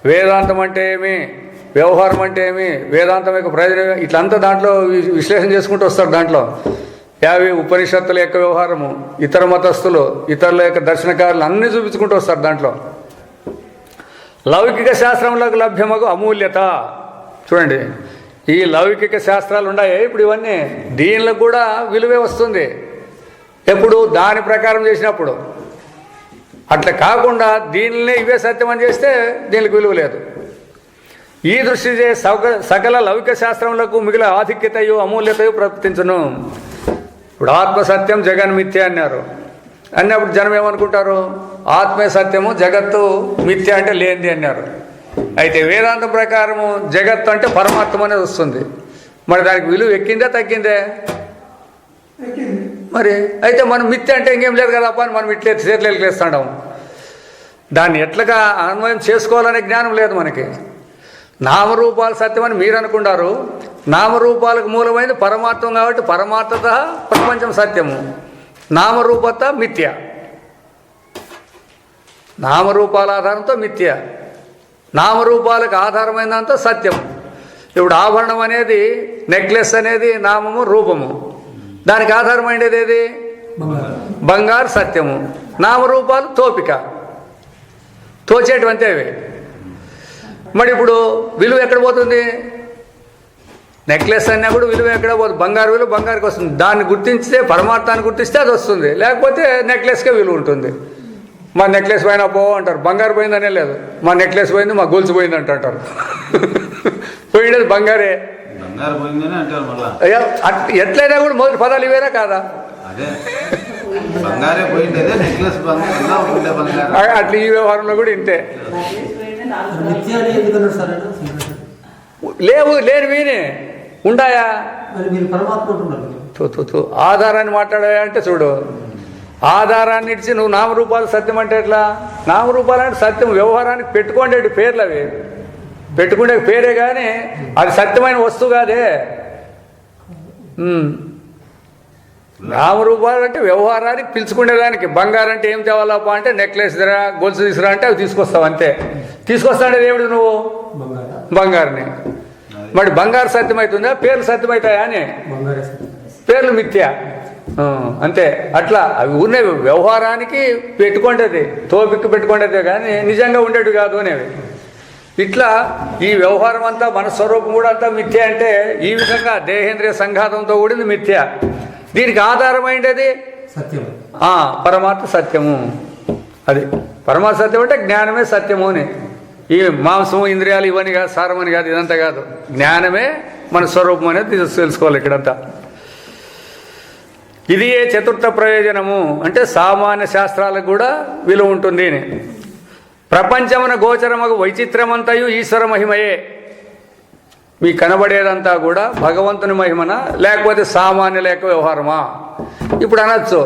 వేదాంతం అంటే ఏమి, వ్యవహారం అంటే ఏమి, వేదాంతం యొక్క ప్రయోజనం, ఇట్లంతా దాంట్లో విశ్లేషణ చేసుకుంటూ వస్తారు. దాంట్లో ఉపనిషత్తుల యొక్క వ్యవహారము, ఇతర మతస్థులు, ఇతరుల యొక్క దర్శనకారులు అన్నీ చూపించుకుంటూ వస్తారు. దాంట్లో లౌకిక శాస్త్రములకు లభ్యమగు అమూల్యత చూడండి. ఈ లౌకిక శాస్త్రాలు ఉన్నాయి ఇప్పుడు, ఇవన్నీ దీనిలో కూడా విలువే వస్తుంది. ఎప్పుడు దాని ప్రకారం చేసినప్పుడు. అట్లా కాకుండా దీనినే ఇవే సత్యం అని చేస్తే దీనికి విలువ లేదు. ఈ దృష్టి సకల లౌకిక శాస్త్రములకు మిగిలిన ఆధిక్యతయు అమూల్యతయు ప్రవర్తించును. ఇప్పుడు ఆత్మసత్యం జగన్మిథ్య అన్నారు. అన్నప్పుడు జనం ఏమనుకుంటారు? ఆత్మే సత్యము, జగత్తు మిథ్య అంటే లేనిది అన్నారు. అయితే వేదాంతం ప్రకారము జగత్తు అంటే పరమాత్మ అనేది వస్తుంది. మరి దానికి విలువ ఎక్కిందే తగ్గిందే? మరి అయితే మనం మిథ్య అంటే ఇంకేం లేదు కదా అని మనం ఇట్లే చేతులు వేస్తాం. దాన్ని ఎట్లగా అన్వయం చేసుకోవాలనే జ్ఞానం లేదు మనకి. నామరూపాలు సత్యమని మీరు అనుకుంటారు. నామరూపాలకు మూలమైనది పరమాత్మ కాబట్టి పరమాత్మత ప్రపంచం సత్యము, నామరూపత మిథ్య. నామరూపాల ఆధారంతో మిథ్య, నామరూపాలకు ఆధారమైనంత సత్యము. ఇప్పుడు ఆభరణం అనేది నెక్లెస్ అనేది నామము రూపము, దానికి ఆధారమైనది ఏది? బంగారు సత్యము. నామరూపాలు తోపిక, తోచేటువంటివి అవి. మరి ఇప్పుడు విలువ ఎక్కడ పోతుంది? నెక్లెస్ అన్నా కూడా విలువ ఎక్కడ పోతుంది? బంగారు విలువ బంగారుకి వస్తుంది. దాన్ని గుర్తించితే, పరమార్థాన్ని గుర్తిస్తే అది వస్తుంది, లేకపోతే నెక్లెస్కే విలువ ఉంటుంది. మా నెక్లెస్ పోయినా పో అంటారు, బంగారు పోయిందనే లేదు. మా నెక్లెస్ పోయింది, మా గొలుసు పోయింది అంటారు. పోయినది బంగారే. బంగారు పోయిందని అంటారు మళ్ళా. అయ్యా ఎట్లయినా కూడా మొదటి పదాలు ఇవేనా కాదా? అదే బంగారే పోయింది, అదే నెక్లెస్ బంగారు. అట్లా ఈ వ్యవహారంలో కూడా ఇంతే. లేవు, లేని వీని ఉండాయా? ఆధారాన్ని మాట్లాడా అంటే చూడు, ఆధారాన్ని ఇచ్చి నువ్వు నామరూపాలు సత్యం అంటే ఎట్లా? నామరూపాలు అంటే సత్యం, వ్యవహారానికి పెట్టుకోండి పేర్లు అవి, పెట్టుకునే పేరే కానీ అది సత్యమైన వస్తువు కాదే. నామరూపాలు అంటే వ్యవహారానికి పిలుచుకునేదానికి. బంగారం అంటే ఏం తేవాలప్ప అంటే నెక్లెస్ ధర, గొలుసు తీసుకురా అంటే అవి తీసుకొస్తావు అంతే. తీసుకొస్తాడే దేవుడు నువ్వు బంగారుని. మరి బంగారు సత్యమవుతుందా? పేర్లు సత్యమవుతాయా అని? పేర్లు మిథ్య అంతే. అట్లా అవి ఉన్న వ్యవహారానికి పెట్టుకుంటేది, తోపిక్కు పెట్టుకుంటేదే కానీ నిజంగా ఉండేవి కాదు అనేవి. ఇట్లా ఈ వ్యవహారం అంతా, మన స్వరూపం కూడా అంతా మిథ్య అంటే ఈ విధంగా దేహేంద్రియ సంఘాతంతో కూడింది మిథ్య. దీనికి ఆధారమైనది సత్యం, పరమాత్మ సత్యము. అది పరమాత్మ సత్యం అంటే జ్ఞానమే సత్యము అని. ఈ మాంసము ఇంద్రియాలు ఇవన్నీ కాదు, సారమని కాదు, ఇదంతా కాదు. జ్ఞానమే మన స్వరూపం అనేది తెలుసుకోవాలి ఇక్కడంతా. ఇది ఏ చతుర్థ ప్రయోజనము అంటే సామాన్య శాస్త్రాలకు కూడా విలువ ఉంటుంది. ప్రపంచమున గోచరమగు వైచిత్రమంతయు ఈశ్వర మహిమయే. మీకు కనబడేదంతా కూడా భగవంతుని మహిమనా లేకపోతే సామాన్య లేక వ్యవహారమా? ఇప్పుడు అనొచ్చు,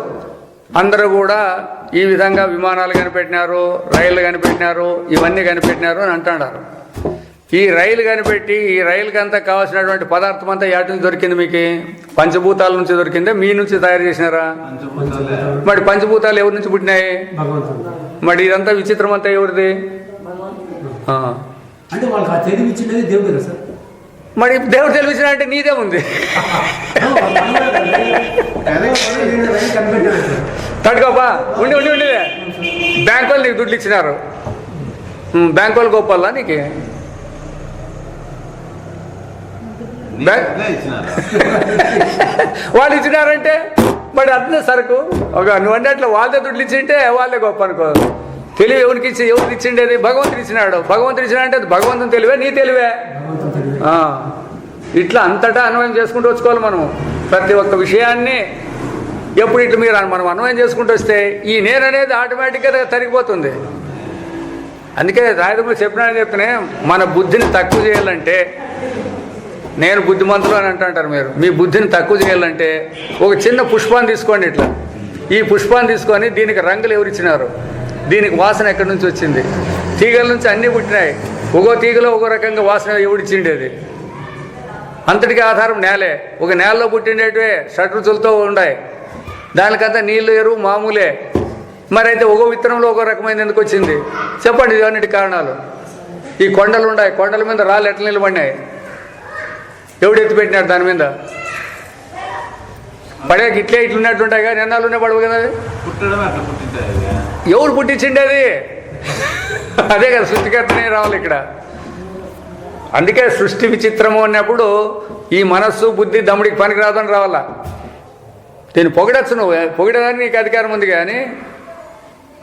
అందరూ కూడా ఈ విధంగా విమానాలు కనిపెట్టినారు, రైళ్లు కనిపెట్టినారు, ఇవన్నీ కనిపెట్టినారు అని అంటున్నారు. ఈ రైలు కనిపెట్టి ఈ రైలుకి అంతా కావాల్సినటువంటి పదార్థం అంతా ఎటు నుంచి దొరికింది? మీకు పంచభూతాల నుంచి దొరికిందే, మీ నుంచి తయారు చేసినారా? మరి పంచభూతాలు ఎవరి నుంచి పుట్టినాయి? మరి ఇదంతా విచిత్రం అంతా ఎవరిది? మరి దేవుడు తెలివించిన అంటే నీదే ఉంది. తడుకోపా ఉండి ఉండి ఉండి బ్యాంక్ వాళ్ళు నీకు దుడ్లు ఇచ్చినారు, బ్యాంక్ వాళ్ళు గొప్పల్లా నీకు? వాళ్ళు ఇచ్చినారంటే మరి అట్లే సరుకు ఒక నువ్వంటే అట్లా వాళ్ళే దుడ్లు ఇచ్చింటే వాళ్ళే గొప్ప అనుకో. తెలివి ఎవరికి ఇచ్చి ఎవరికి ఇచ్చిండేది? భగవంతుడు ఇచ్చినాడు. భగవంతుడు ఇచ్చినాడంటే అది భగవంతుని తెలివే, నీ తెలివే. ఇట్లా అంతటా అన్వయం చేసుకుంటూ వచ్చుకోవాలి మనం ప్రతి ఒక్క విషయాన్ని. ఎప్పుడు ఇట్లా మీరు మనం అన్వయం చేసుకుంటూ వస్తే ఈ నేను అనేది ఆటోమేటిక్గా తరిగిపోతుంది. అందుకే రాయదులు చెప్పినాడని చెప్తేనే మన బుద్ధిని తక్కువ చేయాలంటే, నేను బుద్ధిమంతులు అని అంటుంటారు మీరు, మీ బుద్ధిని తక్కువ చేయాలంటే ఒక చిన్న పుష్పాన్ని తీసుకోండి. ఇట్లా ఈ పుష్పాన్ని తీసుకొని దీనికి రంగులు ఎవరిచ్చినారు, దీనికి వాసన ఎక్కడి నుంచి వచ్చింది? తీగల నుంచి అన్నీ పుట్టినాయి. ఒక్కో తీగలో ఒక్కో రకంగా వాసన ఎవడిచ్చిండేది? అంతటికి ఆధారం నేలే. ఒక నేలలో పుట్టిండేటివే షడ్రుచులతో ఉన్నాయి, దానికంతా నీళ్లు ఎరువు మామూలే. మరి అయితే ఒక్కో విత్తనంలో ఒక్కో రకమైన ఎందుకు వచ్చింది చెప్పండి? ఇవన్నిటి కారణాలు. ఈ కొండలు ఉన్నాయి, కొండల మీద రాళ్ళు ఎట్లా నిలబడినాయి? ఎవడు ఎత్తిపెట్టినాడు దాని మీద? పడేకి ఇట్లే ఇట్లున్నట్టుంటాయి కానీ ఎన్నాళ్ళునే పడవు కదా. ఎవరు పుట్టించిండేది? అదే కదా, సృష్టికర్తనే రావాలి ఇక్కడ. అందుకే సృష్టి విచిత్రము అన్నప్పుడు ఈ మనస్సు బుద్ధి దమ్ముడికి పనికిరాదని రావాలా. దీన్ని పొగడచ్చు, నువ్వు పొగిడేదానికి నీకు అధికారం ఉంది కానీ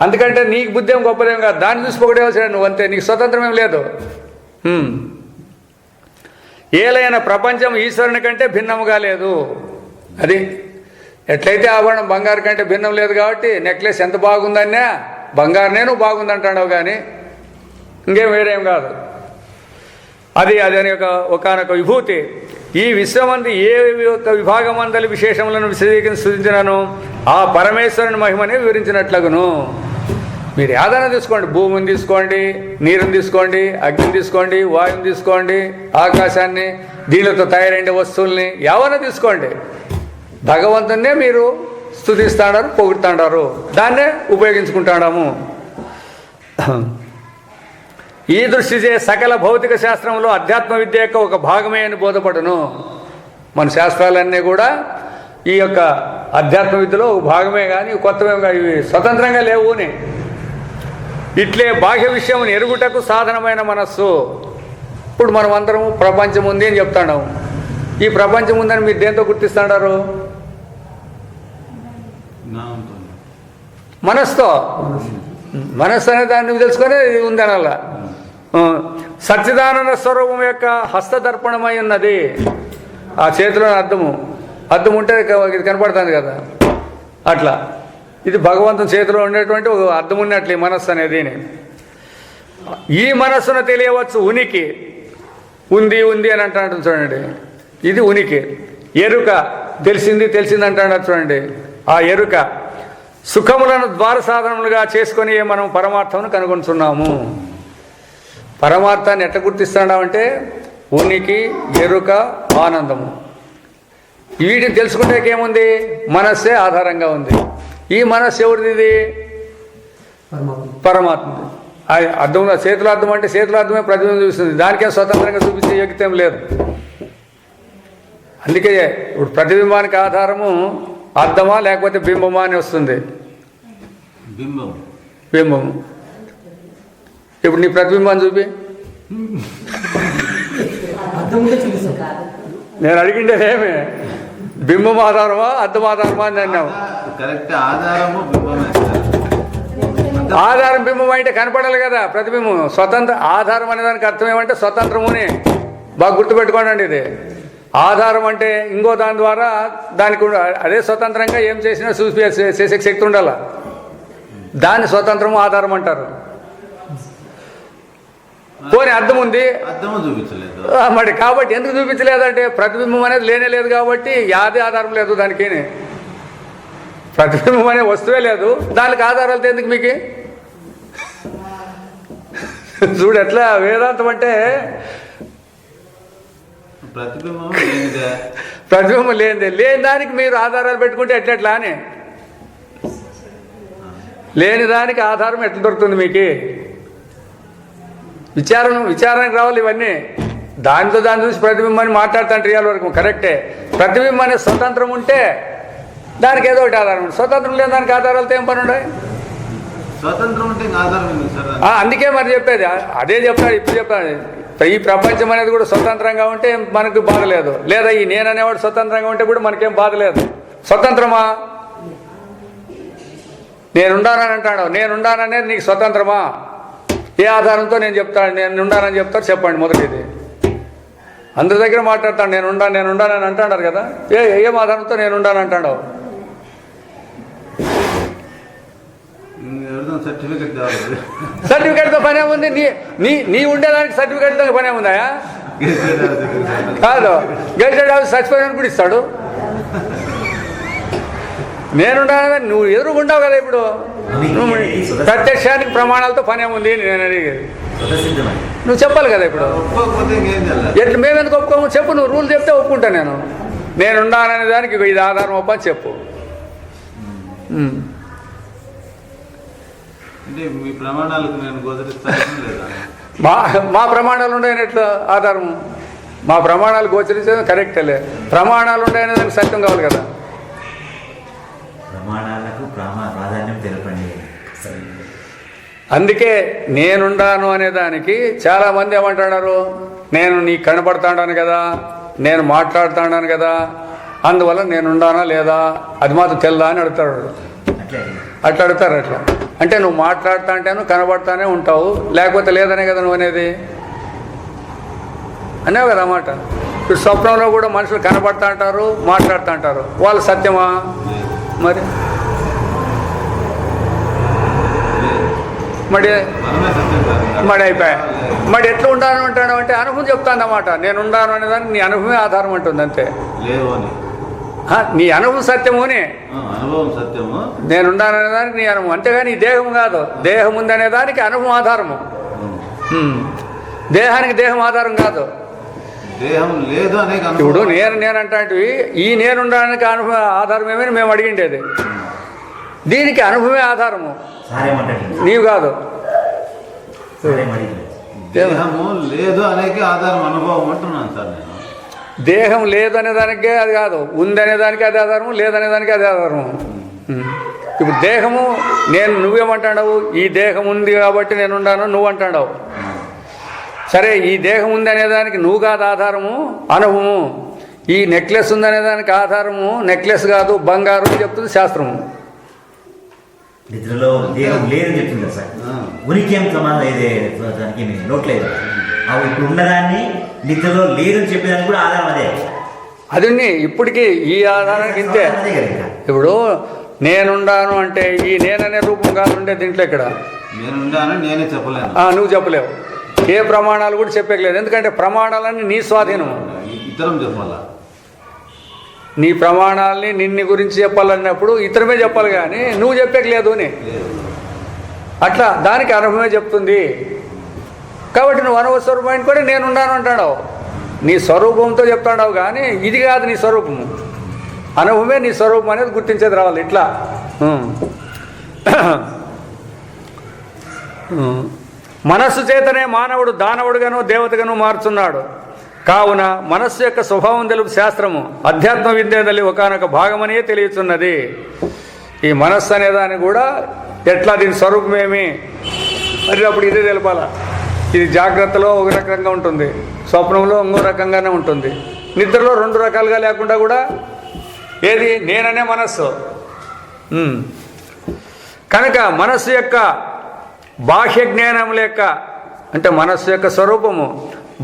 అందుకంటే నీకు బుద్ధి ఏం గొప్పదేం కాదు, దాన్ని చూసి పొగిడేవలసిన నువ్వు అంతే. నీకు స్వతంత్రం ఏం లేదు. ఏలైన ప్రపంచం ఈశ్వరుని కంటే భిన్నముగా లేదు. అది ఎట్లయితే ఆభరణం బంగారు కంటే భిన్నం లేదు కాబట్టి నెక్లెస్ ఎంత బాగుందన్నా బంగారు నేను బాగుందంటాడు కానీ ఇంకేం వేరేం కాదు. అది అదని ఒకనొక విభూతి. ఈ విశ్వమంది ఏ యొక్క విభాగమందలి విశేషములను విశదీకరించి సూచించినను ఆ పరమేశ్వరుని మహిమనే వివరించినట్లగును. మీరు ఏదైనా తీసుకోండి, భూమిని తీసుకోండి, నీరుని తీసుకోండి, అగ్నిని తీసుకోండి, వాయువుని తీసుకోండి, ఆకాశాన్ని, దీనితో తయారైన వస్తువుల్ని ఎవరైనా తీసుకోండి, భగవంతున్నే మీరు స్తుతిస్తాడారు, పొగుడుతాడారు, దాన్నే ఉపయోగించుకుంటాడాము. ఈ దృష్టిచే సకల భౌతిక శాస్త్రంలో అధ్యాత్మ విద్య యొక్క ఒక భాగమే అని బోధపడును. మన శాస్త్రాలన్నీ కూడా ఈ యొక్క అధ్యాత్మ విద్యలో ఒక భాగమే కానీ కొత్తవేగా, ఇవి స్వతంత్రంగా లేవు అని. ఇట్లే బాహ్య విషయం ఎరుగుటకు సాధనమైన మనస్సు. ఇప్పుడు మనం అందరం ప్రపంచం ఉంది అని చెప్తాడాము. ఈ ప్రపంచం ఉందని మీరు దేంతో గుర్తిస్తాడారు? మనస్సుతో. మనస్సు అనే దాన్ని తెలుసుకొని ఇది ఉందని అలా. సచ్చిదానంద స్వరూపం యొక్క హస్తదర్పణమై ఉన్నది. ఆ చేతిలో అద్దం ఉంటే ఇది కనపడుతుంది కదా, అట్లా ఇది భగవంతుని చేతిలో ఉండేటువంటి ఒక అద్దం ఉన్నట్లు ఈ మనస్సు అనేది. ఈ మనస్సును తెలియవచ్చు ఉనికి. ఉంది అని అంటాడు చూడండి, ఇది ఉనికి. ఎరుక, తెలిసింది అంటాడు చూడండి, ఆ ఎరుక. సుఖములను ద్వార సాధనములుగా చేసుకొని మనం పరమార్థమును కనుగొంటున్నాము. పరమార్థాన్ని ఎట్లా గుర్తిస్తున్నామంటే ఉనికి, ఎరుక, ఆనందము. వీటిని తెలుసుకుంటే ఏముంది? మనస్సే ఆధారంగా ఉంది. ఈ మనస్సు ఎవరిది? ఇది పరమాత్మ. అర్థం, చేతుల అర్థం అంటే చేతుల అర్థమే ప్రతిబింబం చూస్తుంది, దానికే స్వతంత్రంగా చూపించే యోగ్యత లేదు. అందుకే ఇప్పుడు ప్రతిబింబానికి ఆధారము అర్థమా లేకపోతే బింబమా అని వస్తుంది. బింబం. ఇప్పుడు నీ ప్రతిబింబాన్ని చూపి. నేను అడిగిండేదేమే, బింబం ఆధారమా అర్థం ఆధారమా అని అన్నావు. ఆధారం బింబం అంటే కనపడాలి కదా ప్రతిబింబం. స్వతంత్ర ఆధారం అనే దానికి అర్థం ఏమంటే స్వతంత్రముని. బాగా గుర్తుపెట్టుకోండి. ఇది ఆధారం అంటే ఇంకో దాని ద్వారా దానికి అదే స్వతంత్రంగా ఏం చేసినా చేసే శక్తి ఉండాల. దాన్ని స్వతంత్రము ఆధారం అంటారు. పోనీ అర్థం ఉంది మరి, కాబట్టి ఎందుకు చూపించలేదంటే ప్రతిబింబం అనేది లేనే లేదు కాబట్టి యాదే ఆధారం లేదు దానికి. ప్రతిబింబం అనే వస్తువే లేదు, దానికి ఆధారాలతో ఎందుకు మీకు? చూడు ఎట్లా వేదాంతం అంటే ప్రతిబింబం లేనిదే. లేని దానికి మీరు ఆధారాలు పెట్టుకుంటే ఎట్లా అని. లేని దానికి ఆధారం ఎట్లా దొరుకుతుంది మీకు? విచారానికి రావాలి ఇవన్నీ. దాని చూసి ప్రతిబింబాన్ని మాట్లాడుతాంటే రియల్ వరకు కరెక్టే. ప్రతిబింబం అనే స్వతంత్రం ఉంటే దానికి ఏదో ఒకటి ఆధారం. స్వతంత్రం లేని దానికి ఆధారాలతో ఏం పని ఉన్నాయి? స్వతంత్రం ఉంటే ఆధారం. అందుకే మరి చెప్పేది అదే చెప్తాడు. ఇప్పుడు చెప్తాడు, ఈ ప్రపంచం అనేది కూడా స్వతంత్రంగా ఉంటే మనకు బాధ లేదు, లేదా ఈ నేను అనేవాడు స్వతంత్రంగా ఉంటే కూడా మనకేం బాధ లేదు. స్వతంత్రమా? నేనుండానని అంటాడు. నేనుండాననేది నీకు స్వతంత్రమా? ఏ ఆధారంతో నేను చెప్తాను నేనుండానని చెప్తారు? చెప్పండి. మొదటిది అందరి దగ్గర మాట్లాడతాడు నేనుండానని అంటాడారు కదా. ఏం ఆధారంతో నేనుండాను అంటాడు? సర్టిఫికేట్తో పనే ఉంది. నీ ఉండేదానికి సర్టిఫికేట్తో పనే ఉందా? కాదు, గెజిటెడ్ ఆఫీస్ సచిపోయిన కూడా ఇస్తాడు. నేనుండాలని నువ్వు ఎదురుకుంటావు కదా. ఇప్పుడు ప్రత్యక్షానికి ప్రమాణాలతో పనే ఉంది నేను అడిగేది. నువ్వు చెప్పాలి కదా. ఇప్పుడు ఎట్లా మేమెందుకు ఒప్పుకోము? చెప్పు, నువ్వు రూల్ చెప్తే ఒప్పుకుంటా. నేనుండాననే దానికి ఇది ఆధారం ఒప్ప అని చెప్పు. మా ప్రమాణాలు ఉన్నాయని ఎట్లా ఆధారం? మా ప్రమాణాలు గోచరించేది కరెక్టేలే. ప్రమాణాలు ఉన్నాయనే దానికి సత్యం కావాలి కదా. అందుకే నేనుండాను అనే దానికి చాలా మంది ఏమంటున్నారు, నేను నీకు కనపడతాను కదా, నేను మాట్లాడుతాను కదా, అందువల్ల నేనుండానా లేదా అది మాత్రం తెల్దా అని అడుగుతాడు. అట్లా అడుగుతారు. అట్లా అంటే నువ్వు మాట్లాడుతా అంటేను కనబడతానే ఉంటావు, లేకపోతే లేదనే కదా నువ్వు అనేది. అనేవు కదా అన్నమాట. ఇప్పుడు స్వప్నంలో కూడా మనుషులు కనబడతా అంటారు, మాట్లాడుతూ అంటారు. వాళ్ళు సత్యమా? మరి అయిపోయా. మరి ఎట్లా ఉండాలని ఉంటాడు అంటే అనుభవం చెప్తాను అన్నమాట. నేను ఉండాను అనేదానికి నీ అనుభవమే ఆధారం అంటుంది. అంతే. నీ అనుభవం సత్యముని, అనుభవం సత్యము, నేనున్నాననే దానికి నీ అనుభవం, అంతేగాని ఈ దేహం కాదు. దేహం ఉందనే దానికి అనుభవం ఆధారము. దేహానికి దేహం ఆధారం కాదు. దేహం లేదు అనే ఇప్పుడు నేనంటాంటివి ఈ నేనుండడానికి అనుభవం ఆధారం ఏమని మేము అడిగిండేది. దీనికి అనుభవమే ఆధారము, నీవు కాదు. దేహము లేదు అనేకి ఆధారం అనుభవం అంటున్నాను సార్ నేను. దేహం లేదనే దానికే అది కాదు, ఉందనే దానికి అది ఆధారము, లేదనే దానికి అది ఆధారము. ఇప్పుడు దేహము నువ్వేమంటావు, ఈ దేహం ఉంది కాబట్టి నేనుండాను నువ్వు అంటావు. సరే, ఈ దేహం ఉంది అనేదానికి నువ్వు కాదు ఆధారము, అనుభవము. ఈ నెక్లెస్ ఉందనే దానికి ఆధారము నెక్లెస్ కాదు, బంగారు అని చెప్తుంది శాస్త్రము. నిద్రలో దేహం లేదని చెప్తుంది సార్. ఉనికి ఏం ప్రమాదం దానికి నోట్లేదు. ఇప్పుడు ఉన్నదాన్ని నిద్రలో లేదని చెప్పేదానికి కూడా ఆధారం అదే. అది ఇప్పటికీ ఈ ఆధారానికి ఇంతే. ఇప్పుడు నేనుండాను అంటే ఈ నేననే రూపం కాదు ఉండే దీంట్లో. ఇక్కడ నేనుండాను నేనే చెప్పలేను, నువ్వు చెప్పలేవు. ఏ ప్రమాణాలు కూడా చెప్పలేదు, ఎందుకంటే ప్రమాణాలన్నీ నీ స్వాధీనము. ఇతరం చెప్పాలా, నీ ప్రమాణాలని నిన్ను గురించి చెప్పాలన్నప్పుడు ఇతరమే చెప్పాలి, కానీ నువ్వు చెప్పలేదు అని. అట్లా దానికి అనుభవమే చెప్తుంది. కాబట్టి నువ్వు అనుభవ స్వరూపాన్ని కూడా నేనున్నాను అంటాడు. నీ స్వరూపంతో చెప్తాడావు, కానీ ఇది కాదు నీ స్వరూపము. అనుభవమే నీ స్వరూపం అనేది గుర్తించేది రావాలి. ఇట్లా మనస్సు చేతనే మానవుడు దానవుడుగాను దేవతగాను మారుతున్నాడు. కావున మనస్సు యొక్క స్వభావం తెలుపు శాస్త్రము అధ్యాత్మ విద్యದಲ್ಲಿ ఒకనొక భాగమనే తెలియచున్నది. ఈ మనస్సు అనేదాన్ని కూడా ఎట్లా దీని స్వరూపమేమి మరి అప్పుడు ఇదే తెలపాలా. ఇది జాగ్రత్తలో ఒక రకంగా ఉంటుంది, స్వప్నంలో ఇంకో రకంగానే ఉంటుంది, నిద్రలో రెండు రకాలుగా లేకుండా కూడా ఏది నేననే మనస్సు. కనుక మనస్సు యొక్క బాహ్య జ్ఞానం లేక, అంటే మనస్సు యొక్క స్వరూపము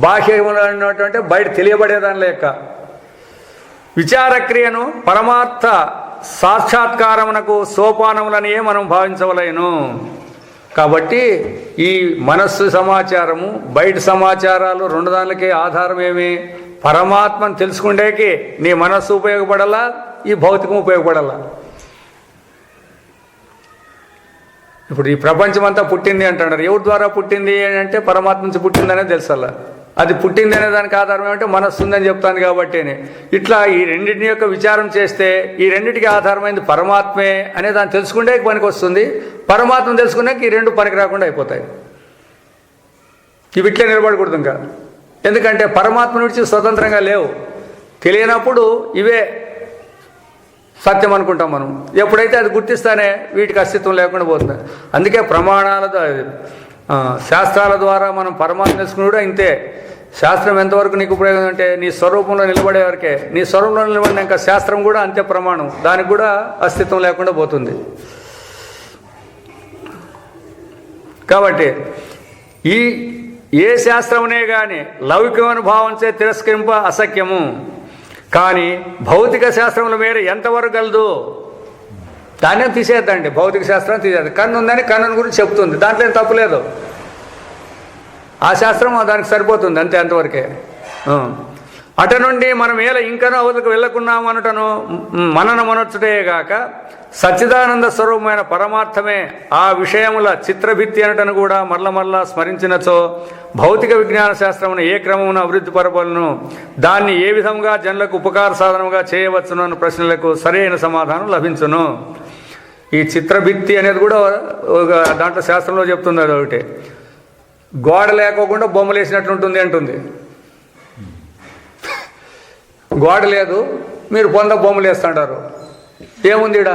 బాహ్యములు అన్నటువంటి బయట తెలియబడేదాని లేక విచారక్రియను పరమార్థ సాక్షాత్కారమునకు సోపానములనే మనం భావించవలేను. కాబట్టి ఈ మనస్సు సమాచారము బయట సమాచారాలు రెండు దానికే ఆధారమేమి? పరమాత్మను తెలుసుకుండేకి నీ మనస్సు ఉపయోగపడాలా, ఈ భౌతికం ఉపయోగపడాలా. ఇప్పుడు ఈ ప్రపంచం అంతా పుట్టింది అంటున్నారు. ఎవరి ద్వారా పుట్టింది అంటే పరమాత్మ నుంచి పుట్టిందనే తెలుసల్లా. అది పుట్టింది అనే దానికి ఆధారం ఏమంటే మనస్సు ఉందని చెప్తాను కాబట్టి. ఇట్లా ఈ రెండింటిని యొక్క విచారం చేస్తే ఈ రెండింటికి ఆధారమైంది పరమాత్మే అనే దాన్ని తెలుసుకుంటే పనికి వస్తుంది. పరమాత్మను తెలుసుకున్నాక ఈ రెండు పనికి రాకుండా అయిపోతాయి. ఇవి ఇట్లే నిలబడకూడదు ఇంకా. ఎందుకంటే పరమాత్మ నుంచి స్వతంత్రంగా లేవు. తెలియనప్పుడు ఇవే సత్యం అనుకుంటాం మనం. ఎప్పుడైతే అది గుర్తిస్తానే వీటికి అస్తిత్వం లేకుండా పోతుంది. అందుకే ప్రమాణాల శాస్త్రాల ద్వారా మనం పరమాత్మ తెలుసుకుని కూడా ఇంతే. శాస్త్రం ఎంతవరకు నీకు ఉపయోగం అంటే నీ స్వరూపంలో నిలబడే వరకే. నీ స్వరూపంలో నిలబడినాక శాస్త్రం కూడా అంతే ప్రమాణం, దానికి కూడా అస్తిత్వం లేకుండా పోతుంది. కాబట్టి ఏ శాస్త్రమునే కానీ లౌకికమైన భావంచే తిరస్కరింప అసఖ్యము. కానీ భౌతిక శాస్త్రముల మేర ఎంతవరకు గలదు దాన్ని తీసేద్దండి. భౌతిక శాస్త్రం తీసేది. కన్ను ఉందని కన్ను గురించి చెప్తుంది, దాంట్లో ఏం తప్పులేదు. ఆ శాస్త్రం దానికి సరిపోతుంది అంతే, అంతవరకే. అట నుండి మనం ఇంకనూ అవతలకు వెళ్ళకున్నాము అనటను మననమనొచ్చుటేగాక సచ్చిదానంద స్వరూపమైన పరమార్థమే ఆ విషయముల చిత్రభిత్తి అనటను కూడా మరల స్మరించినచో భౌతిక విజ్ఞాన శాస్త్రమును ఏ క్రమమున అభివృద్ధి పరపలను, దాన్ని ఏ విధంగా జనులకు ఉపకార సాధనముగా చేయవచ్చును అన్న ప్రశ్నలకు సరైన సమాధానం లభించును. ఈ చిత్రభిత్తి అనేది కూడా దాంట్లో శాస్త్రంలో చెప్తుంది. అది ఒకటి, గోడ లేకోకుండా బొమ్మలు వేసినట్లుంటుంది అంటుంది. గోడ లేదు, మీరు బొమ్మలు వేస్తుంటారు. ఏముంది ఈడ?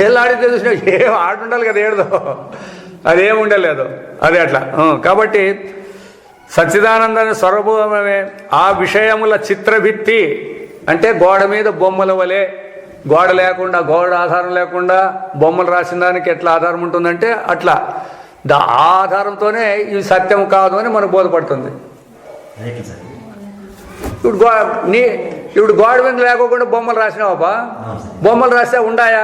ఏళ్ళు ఆడితే చూసినా ఏం ఆడుండాలి కదా, ఏడదో అదేముండలేదు. అదే అట్లా. కాబట్టి సచ్చిదానంద స్వరూపమే ఆ విషయముల చిత్రభిత్తి అంటే గోడ మీద బొమ్మల వలె. గోడ లేకుండా, గోడ ఆధారం లేకుండా బొమ్మలు రాసిన దానికి ఎట్లా ఆధారం ఉంటుందంటే అట్లా ఆ ఆధారంతోనే ఇది సత్యం కాదు అని మనకు బోధపడుతుంది. ఇప్పుడు గోడ మీద లేకోకుండా బొమ్మలు రాసినావా? బొమ్మలు రాస్తే ఉండాయా?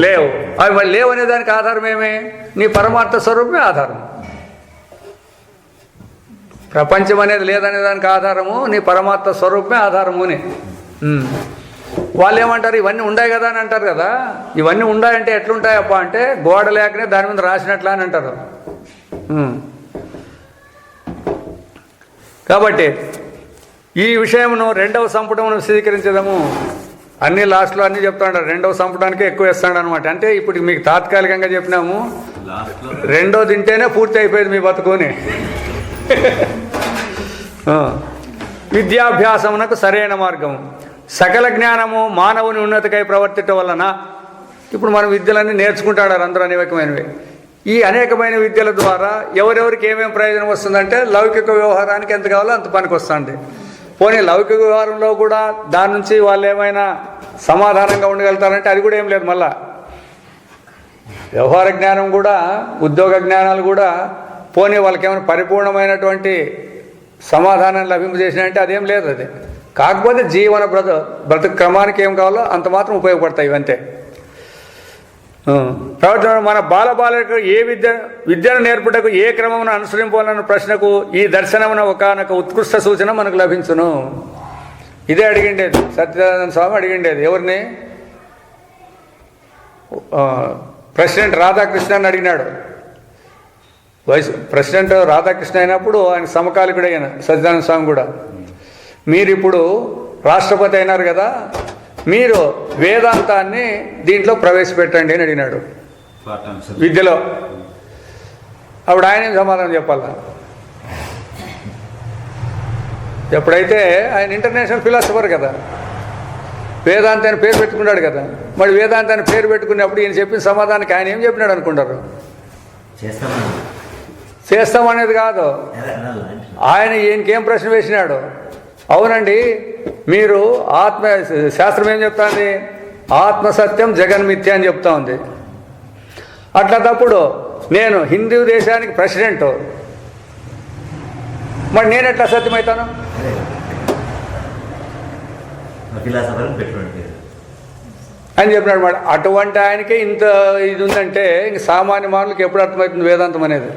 లేవు. అవి మరి లేవు అనే దానికి ఆధారం ఏమే? నీ పరమార్థ స్వరూపమే ఆధారం. ప్రపంచం అనేది లేదనే దానికి ఆధారము నీ పరమాత్మ స్వరూపమే ఆధారము అని. వాళ్ళు ఏమంటారు, ఇవన్నీ ఉన్నాయి కదా అని అంటారు కదా. ఇవన్నీ ఉన్నాయంటే ఎట్లుంటాయప్ప అంటే గోడ లేకనే దాని మీద రాసినట్లా అని అంటారు. కాబట్టి ఈ విషయమును 2వ సంపుటమును స్వీకరించదము. అన్ని లాస్ట్లో అన్నీ చెప్తా ఉంటారు. 2వ సంపుటానికే ఎక్కువ ఇస్తాడు అనమాట. అంటే ఇప్పుడు మీకు తాత్కాలికంగా చెప్పినాము, 2వ తింటేనే పూర్తి అయిపోయింది మీ బతుకుని. విద్యాభ్యాసమునకు సరైన మార్గం సకల జ్ఞానము మానవుని ఉన్నతికై ప్రవర్తించడం వలన. ఇప్పుడు మనం విద్యలన్నీ నేర్చుకుంటాడారు అందరూ అనేకమైనవి. ఈ అనేకమైన విద్యల ద్వారా ఎవరెవరికి ఏమేమి ప్రయోజనం వస్తుందంటే లౌకిక వ్యవహారానికి ఎంత కావాలో అంత పనికి వస్తుంది. పోనీ లౌకిక వ్యవహారంలో కూడా దాని నుంచి వాళ్ళు ఏమైనా సమాధానంగా ఉండగలుగుతారంటే అది కూడా ఏం లేదు. మళ్ళా వ్యవహార జ్ఞానం కూడా ఉద్యోగ జ్ఞానాలు కూడా పోనీ వాళ్ళకి ఏమైనా పరిపూర్ణమైనటువంటి సమాధానం లభింపజేసినంటే అదేం లేదు. అది కాకపోతే జీవన బ్రతుకు క్రమానికి ఏం కావాలో అంత మాత్రం ఉపయోగపడతాయి ఇవంతే. ప్రవర్తన మన బాలబాలకు ఏ విద్యను నేర్పుటకు ఏ క్రమమును అనుసరింపాలన్న ప్రశ్నకు ఈ దర్శనమున ఒకనొక ఉత్కృష్ట సూచన మనకు లభించును. ఇదే అడిగిండేది సత్యనారాయణ స్వామి అడిగిండేది. ఎవరిని? ప్రెసిడెంట్ రాధాకృష్ణని అడిగినాడు. ప్రెసిడెంట్ రాధాకృష్ణ అయినప్పుడు ఆయన సమకాలికుడు అయిన సత్యనారాయణ స్వామి కూడా, మీరు ఇప్పుడు రాష్ట్రపతి అయినారు కదా, మీరు వేదాంతాన్ని దీంట్లో ప్రవేశపెట్టండి అని అడిగినాడు విద్యలో. అప్పుడు ఆయన ఏం సమాధానం చెప్పాలా? ఎప్పుడైతే ఆయన ఇంటర్నేషనల్ ఫిలాసఫర్ కదా, వేదాంతాన్ని పేరు పెట్టుకున్నాడు కదా, మరి వేదాంతాన్ని పేరు పెట్టుకున్నప్పుడు ఈయన చెప్పిన సమాధానానికి ఆయన ఏం చెప్పినాడు అనుకుంటారు? చేస్తామనేది కాదు, ఆయన ఈయనకేం ప్రశ్న వేసినాడు? అవునండి, మీరు ఆత్మ శాస్త్రం ఏం చెప్తాంది? ఆత్మసత్యం జగన్మిథ్య అని చెప్తా ఉంది. అట్లా తప్పుడు నేను హిందూ దేశానికి ప్రెసిడెంట్, మరి నేను ఎట్లా సత్యమవుతాను అని చెప్పినాడు మాట. అటువంటి ఆయనకే ఇంత ఇది ఉందంటే ఇంక సామాన్య మానవులకి ఎప్పుడు అర్థమవుతుంది వేదాంతం అనేది?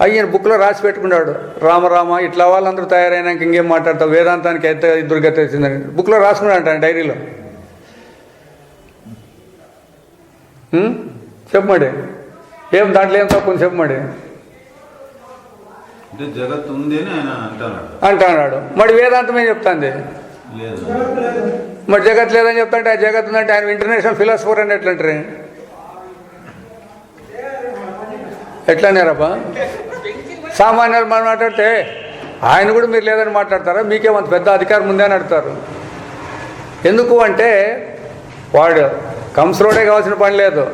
అయ్యన బుక్లో రాసి పెట్టుకున్నాడు, రామరామ ఇట్లా వాళ్ళందరూ తయారైనాక ఇంకేం మాట్లాడతావు, వేదాంతానికి ఎంత దుర్గతి వచ్చిందని బుక్లో రాసుకున్నాడు అంటాను డైరీలో. చెప్పమాడి ఏం దాంట్లో ఏం తక్కువ చెప్పమాడి జగత్ ఉంది అని ఆయన అంటున్నాడు. మరి వేదాంతం ఏం చెప్తాంది? మరి జగత్ లేదని చెప్తాంటే ఆ జగత్ ఉందంటే ఆయన ఇంటర్నేషనల్ ఫిలాసఫర్ అని ఎట్లంటారు? ఎట్లా అన్నారబ్బా? సామాన్యులు మనం మాట్లాడితే ఆయన కూడా మీరు లేదని మాట్లాడతారా, మీకేమంత పెద్ద అధికారం ఉందే అని అడుగుతారు. ఎందుకు అంటే వాడు కంసరోడే కావాల్సిన పని లేదు.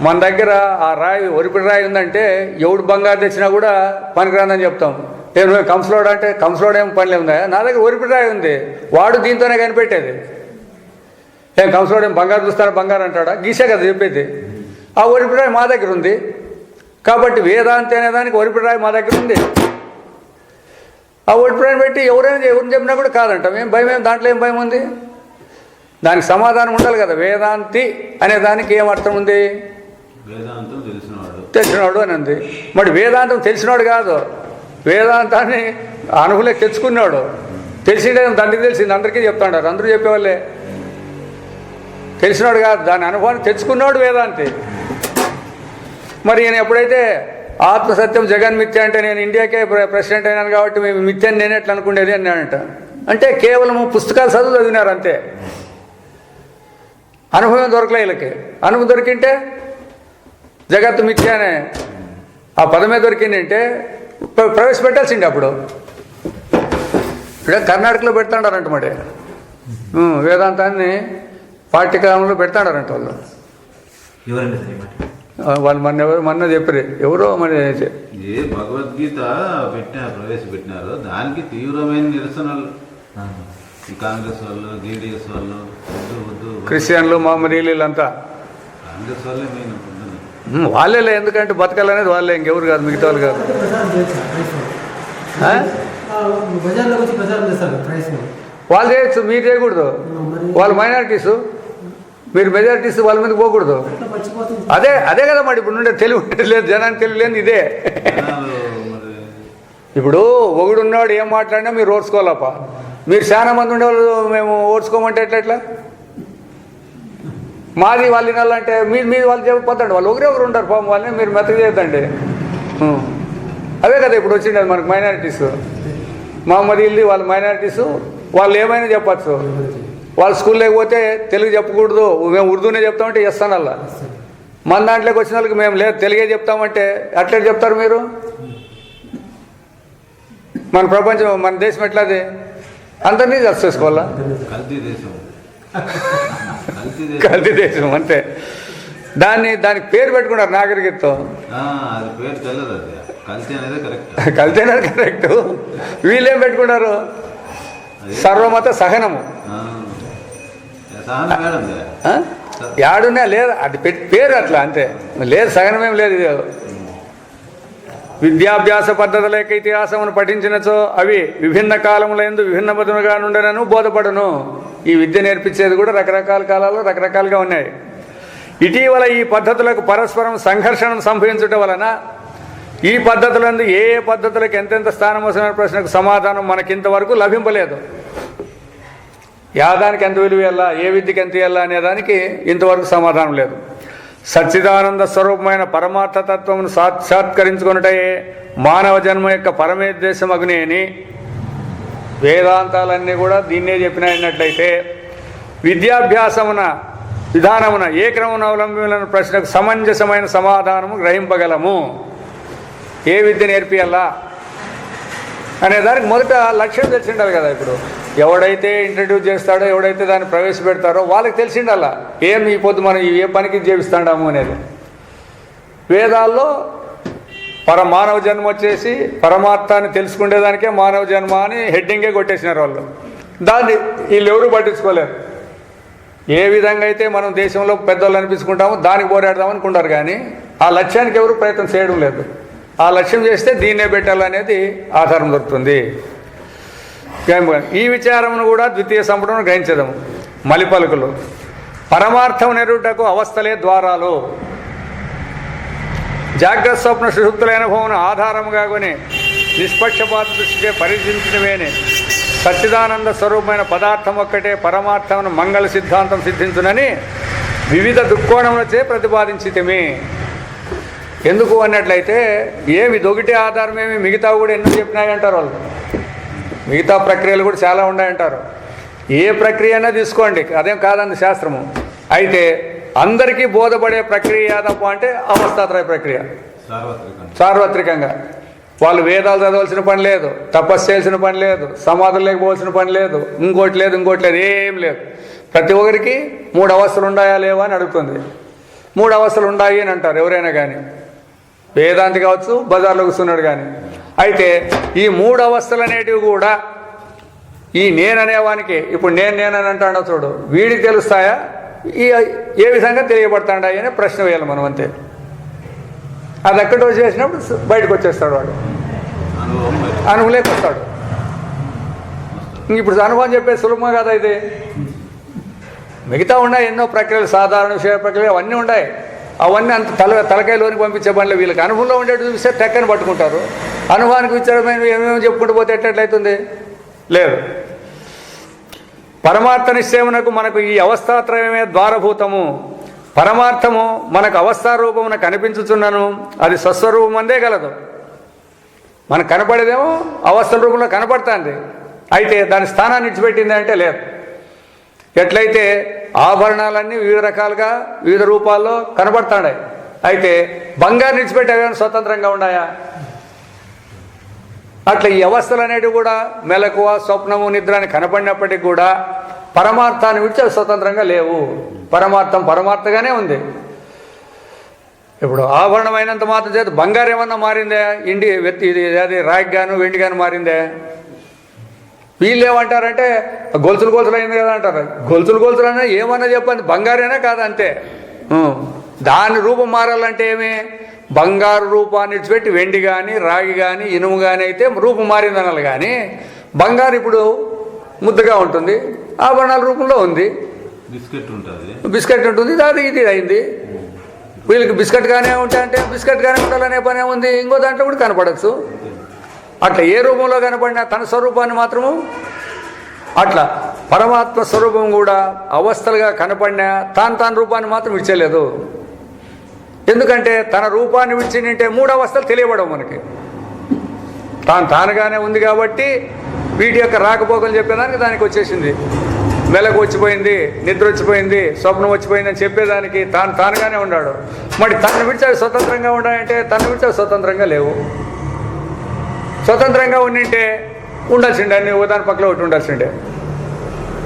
మన దగ్గర ఆ రాయి ఒరిపిడి రాయి ఉందంటే ఎవడు బంగారు తెచ్చినా కూడా పనికిరాదని చెప్తాం. నేను కంసలోడు అంటే కంసలోడు ఏం పని ఉందా? నా దగ్గర ఒరిపిడి రాయి ఉంది, వాడు దీంతోనే కనిపెట్టేది. ఏం కంసలోడు ఏం బంగారు చూస్తారా బంగారు అంటాడా? గీసే కదా చెప్పేది. ఆ ఒరిపిడి రాయి మా దగ్గర ఉంది కాబట్టి వేదాంతి అనే దానికి ఒరిపిడి రాయి మా దగ్గర ఉంది. ఆ ఒరిపిడి రాయిని పెట్టి ఎవరిని చెప్పినా కూడా కాదంటాం. ఏం భయం, ఏం దాంట్లో ఏం భయం ఉంది? దానికి సమాధానం ఉండాలి కదా. వేదాంతి అనే దానికి ఏం అర్థం ఉంది? తెలిసినవాడు అని ఉంది. మరి వేదాంతం తెలిసినవాడు కాదు, వేదాంతాన్ని అనుభూతికి తెచ్చుకున్నాడు. తెలిసిండే తండ్రికి తెలిసింది, అందరికీ చెప్తాడారు, అందరూ చెప్పేవాళ్ళే. తెలిసినాడు కాదు, దాని అనుభవాన్ని తెచ్చుకున్నాడు వేదాంతి. మరి ఈయన ఎప్పుడైతే ఆత్మసత్యం జగన్మిథ్య అంటే నేను ఇండియాకే ప్రెసిడెంట్ అయినాను కాబట్టి మేము మిథ్యని నేను ఎట్లా అనుకునేది అన్నాడంట. అంటే కేవలం పుస్తకాలు చదివినారు అంతే, అనుభవం దొరకలే వీళ్ళకి. అనుభవం దొరికింటే జగత్తు మిథ్య అనే ఆ పదమే దొరికింది అంటే ప్రవేశపెట్టాల్సిండే. అప్పుడు ఇక్కడ కర్ణాటకలో పెడతాడారంట మరి వేదాంతాన్ని పాఠ్యక్రమంలో పెడతాడారంట వాళ్ళు. వాళ్ళు మొన్న చెప్పారు ఎవరో మరి ఏ భగవద్గీత ప్రవేశపెట్టినారో దానికి తీవ్రమైన నిరసనలు కాంగ్రెస్ వాళ్ళు, జేడీఎస్ వాళ్ళు, క్రిస్టియన్లు, మహమ్మదీలు వీళ్ళంతా కాంగ్రెస్ వాళ్ళే మెయిన్. వాళ్ళే, ఎందుకంటే బతకాలనేది వాళ్ళే, ఇంకెవరు కాదు, మిగతా వాళ్ళు కాదు. వాళ్ళు చేయొచ్చు, మీరు చేయకూడదు. వాళ్ళు మైనారిటీసు, మీరు మెజారిటీస్ వాళ్ళ మీద పోకూడదు. అదే కదా మరి ఇప్పుడు నుండే తెలివి లేదు, జనానికి తెలివి లేదు. ఇదే ఇప్పుడు ఒకడున్నాడు ఏం మాట్లాడినా మీరు ఓర్చుకోవాలప్ప. మీరు చాలా మంది ఉండేవాళ్ళు మేము ఓర్చుకోమంటే ఎట్లా? మాది వాళ్ళు వినాలంటే మీరు వాళ్ళు చెప్పొద్దండి. వాళ్ళు ఒకరు ఉంటారు పాపం, వాళ్ళని మీరు మెత్తగా చేయొద్దండి. అవే కదా ఇప్పుడు వచ్చిండేది మనకు మైనారిటీస్. మహమ్మద్ ఇల్ది వాళ్ళు మైనారిటీసు, వాళ్ళు ఏమైనా చెప్పచ్చు. వాళ్ళు స్కూల్ లేకపోతే తెలుగు చెప్పకూడదు, మేము ఉర్దూనే చెప్తామంటే ఇస్తానల్లా. మన దాంట్లోకి వచ్చిన వాళ్ళకి మేము లేదు తెలుగే చెప్తామంటే అట్లే చెప్తారు మీరు? మన ప్రపంచం మన దేశం ఎట్లాది? అందరినీ జడ్జ్ చేసుకోవాలా? కల్తీ దేశం అంతే. దానికి పేరు పెట్టుకున్నారు నాగరికతతో. కల్తీ అనేది కరెక్ట్. వీళ్ళేం పెట్టుకున్నారు? సర్వమత సహనము. యాడున్నా లేదు, అది పేరు అట్లా అంతే, లేదు సహనమేం లేదు. విద్యాభ్యాస పద్ధతుల యొక్క ఇతిహాసమును పఠించినచో అవి విభిన్న కాలములందు విభిన్న పదములుగా నుండెనను బోధపడును. ఈ విద్య నేర్పించేది కూడా రకరకాల కాలాల్లో రకరకాలుగా ఉన్నాయి. ఇటీవల ఈ పద్ధతులకు పరస్పరం సంఘర్షణ సంభవించటం వలన ఈ పద్ధతులందు ఏ పద్ధతులకు ఎంతెంత స్థానం వస్తున్న ప్రశ్నకు సమాధానం మనకింతవరకు లభింపలేదు. యాదానికి ఎంత విలువ ఇవ్వాలా, ఏ విద్యకి ఎంత ఇవ్వాలా అనే దానికి ఇంతవరకు సమాధానం లేదు. సచ్చిదానంద స్వరూపమైన పరమార్థ తత్వమును సాక్షాత్కరించుకున్నటే మానవ జన్మ యొక్క పరమోద్దేశం అగునేని వేదాంతాలన్నీ కూడా దీన్నే చెప్పినట్లయితే విద్యాభ్యాసమున విధానమున ఏ క్రమమున అవలంబించిన ప్రశ్నకు సమంజసమైన సమాధానము గ్రహింపగలము. ఏ విద్య నేర్పియాలా అనేదానికి మొదట లక్ష్యం తెలిసిండాలి కదా. ఇప్పుడు ఎవడైతే ఇంట్రడ్యూస్ చేస్తాడో, ఎవడైతే దాన్ని ప్రవేశపెడతారో వాళ్ళకి తెలిసిండాలా ఏం ఈ పొద్దు మనం ఏ పనికి జీవిస్తాడాము అనేది. వేదాల్లో మానవ జన్మ వచ్చేసి పరమార్థాన్ని తెలుసుకునేదానికే మానవ జన్మ అని హెడ్డింగే కొట్టేసినారు వాళ్ళు. దాన్ని వీళ్ళెవరూ పట్టించుకోలేరు. ఏ విధంగా అయితే మనం దేశంలో పెద్దవాళ్ళు అనిపించుకుంటామో దానికి పోరాడదాం అనుకుంటారు, కానీ ఆ లక్ష్యానికి ఎవరు ప్రయత్నం చేయడం లేదు. ఆ లక్ష్యం చేస్తే దీన్నే పెట్టాలనేది ఆధారం దొరుకుతుంది. ఈ విచారమును కూడా ద్వితీయ సంపుటమును గ్రహించదము. మలిపలుకులు పరమార్థం నెరుటకు అవస్థలే ద్వారాలు. జాగ్రత్త స్వప్న సుషుప్తులైన భూమును ఆధారముగా కొని నిష్పక్షపాత దృష్టికే పరిశీలించడమేనే సచ్చిదానంద స్వరూపమైన పదార్థం ఒక్కటే పరమార్థమును మంగళ సిద్ధాంతం సిద్ధించునని వివిధ దృక్కోణములచే ప్రతిపాదించితమే. ఎందుకు అన్నట్లయితే ఏమి దొగిటే ఆధారం ఏమి, మిగతా కూడా ఎన్నో చెప్పినాయంటారు వాళ్ళు. మిగతా ప్రక్రియలు కూడా చాలా ఉన్నాయంటారు. ఏ ప్రక్రియ అయినా తీసుకోండి, అదేం కాదంది శాస్త్రము. అయితే అందరికీ బోధపడే ప్రక్రియ ఏదప్ప అంటే అవస్థాత్రయ ప్రక్రియ. సార్వత్రికంగా వాళ్ళు వేదాలు చదవాల్సిన పని లేదు, తపస్సు చేయాల్సిన పని లేదు, సమాధులు లేకపోవాల్సిన పని లేదు, ఇంకోటి లేదు ఏం లేదు. ప్రతి ఒక్కరికి 3 అవస్థలు ఉన్నాయా లేవా అని అడుగుతుంది. 3 అవస్థలు ఉన్నాయి అని అంటారు ఎవరైనా కానీ, వేదాంతి కావచ్చు, బజార్లో కూర్చున్నాడు కానీ. అయితే ఈ 3 అవస్థలు అనేటివి కూడా ఈ నేననేవానికి, ఇప్పుడు నేనని అంటాడో చూడు, వీడికి తెలుస్తాయా, ఏ విధంగా తెలియబడతాడాయి అనే ప్రశ్న వేయాలి మనం అంతే. అది ఎక్కడో చేసినప్పుడు బయటకు వచ్చేస్తాడు వాడు, అనుభవం లేకొస్తాడు. ఇప్పుడు అనుభవం చెప్పేది సులభంగా కదా ఇది. మిగతా ఉన్నాయి ఎన్నో ప్రక్రియలు, సాధారణ విషయ ప్రక్రియలు అవన్నీ ఉన్నాయి. అవన్నీ అంత తలకాయలోనికి పంపించే పనులు. వీళ్ళకి అనుభవంలో ఉండేట్టు చూపిస్తే టెక్కని పట్టుకుంటారు. అనుభవానికి విచారమైన ఏమేమి చెప్పుకుంటూ పోతే ఎట్లయితుంది? లేదు. పరమార్థ నిశ్చయమునకు మనకు ఈ అవస్థాత్రయమే ద్వారభూతము. పరమార్థము మనకు అవస్థారూపమున కనిపించుచున్నను అది స్వస్వరూపమందే గలదు. మనకు కనపడేదేమో అవస్థల రూపంలో కనపడుతుంది. అయితే దాని స్థానాన్ని ఇచ్చిపెట్టింది అంటే లేదు. ఎట్లయితే ఆభరణాలన్నీ వివిధ రకాలుగా వివిధ రూపాల్లో కనబడుతున్నాయి. అయితే బంగారు నిడిచిపెట్టేవి స్వతంత్రంగా ఉన్నాయా? అట్లా ఈ అవస్థలు అనేటివి కూడా మెలకువ, స్వప్నము, నిద్ర అని కనపడినప్పటికీ కూడా పరమార్థాన్ని విడిచి స్వతంత్రంగా లేవు. పరమార్థంగానే ఉంది. ఇప్పుడు ఆభరణం అయినంత మాత్రం చేత బంగారు ఏమన్నా మారిందే? ఇది అది రాగి గాను వెండి గాను మారిందే? వీళ్ళు ఏమంటారంటే గొలుసులు అయింది కదా అంటారు. గొలుసులు అయినా ఏమన్నా చెప్పండి, బంగారేనా కాదు అంతే. దాని రూపం మారాలంటే ఏమి? బంగారు రూపాన్ని ఇచ్చిపెట్టి వెండి కానీ, రాగి కానీ, ఇనుము కానీ అయితే రూపం మారిందనాలి. కానీ బంగారు ఇప్పుడు ముద్దగా ఉంటుంది, ఆభరణాల రూపంలో ఉంది, బిస్కెట్ ఉంటుంది, అది ఇది అయింది. వీళ్ళకి బిస్కెట్ గానే ఉంటాయంటే బిస్కెట్ గానే ఉండాలనే పనే ఉంది. ఇంకో దాంట్లో కూడా కనపడచ్చు. అట్లా ఏ రూపంలో కనపడినా తన స్వరూపాన్ని మాత్రము అట్లా పరమాత్మ స్వరూపం కూడా అవస్థలుగా కనపడినా తాను రూపాన్ని మాత్రం విడిచేయలేదు. ఎందుకంటే తన రూపాన్ని విడిచిందంటే 3 అవస్థలు తెలియబడవు మనకి. తానుగానే ఉంది కాబట్టి వీటి యొక్క రాకపోకలు చెప్పేదానికి దానికి వచ్చేసింది. మెలకు వచ్చిపోయింది, నిద్ర వచ్చిపోయింది, స్వప్నం వచ్చిపోయింది అని చెప్పేదానికి తానుగానే ఉన్నాడు. మరి తను విడిచాడు స్వతంత్రంగా ఉండాలంటే తను విడిచాడు స్వతంత్రంగా లేవు. స్వతంత్రంగా ఉండింటే ఉండాల్సిండే, అన్ని దాని పక్కన ఒకటి ఉండాల్సిండే.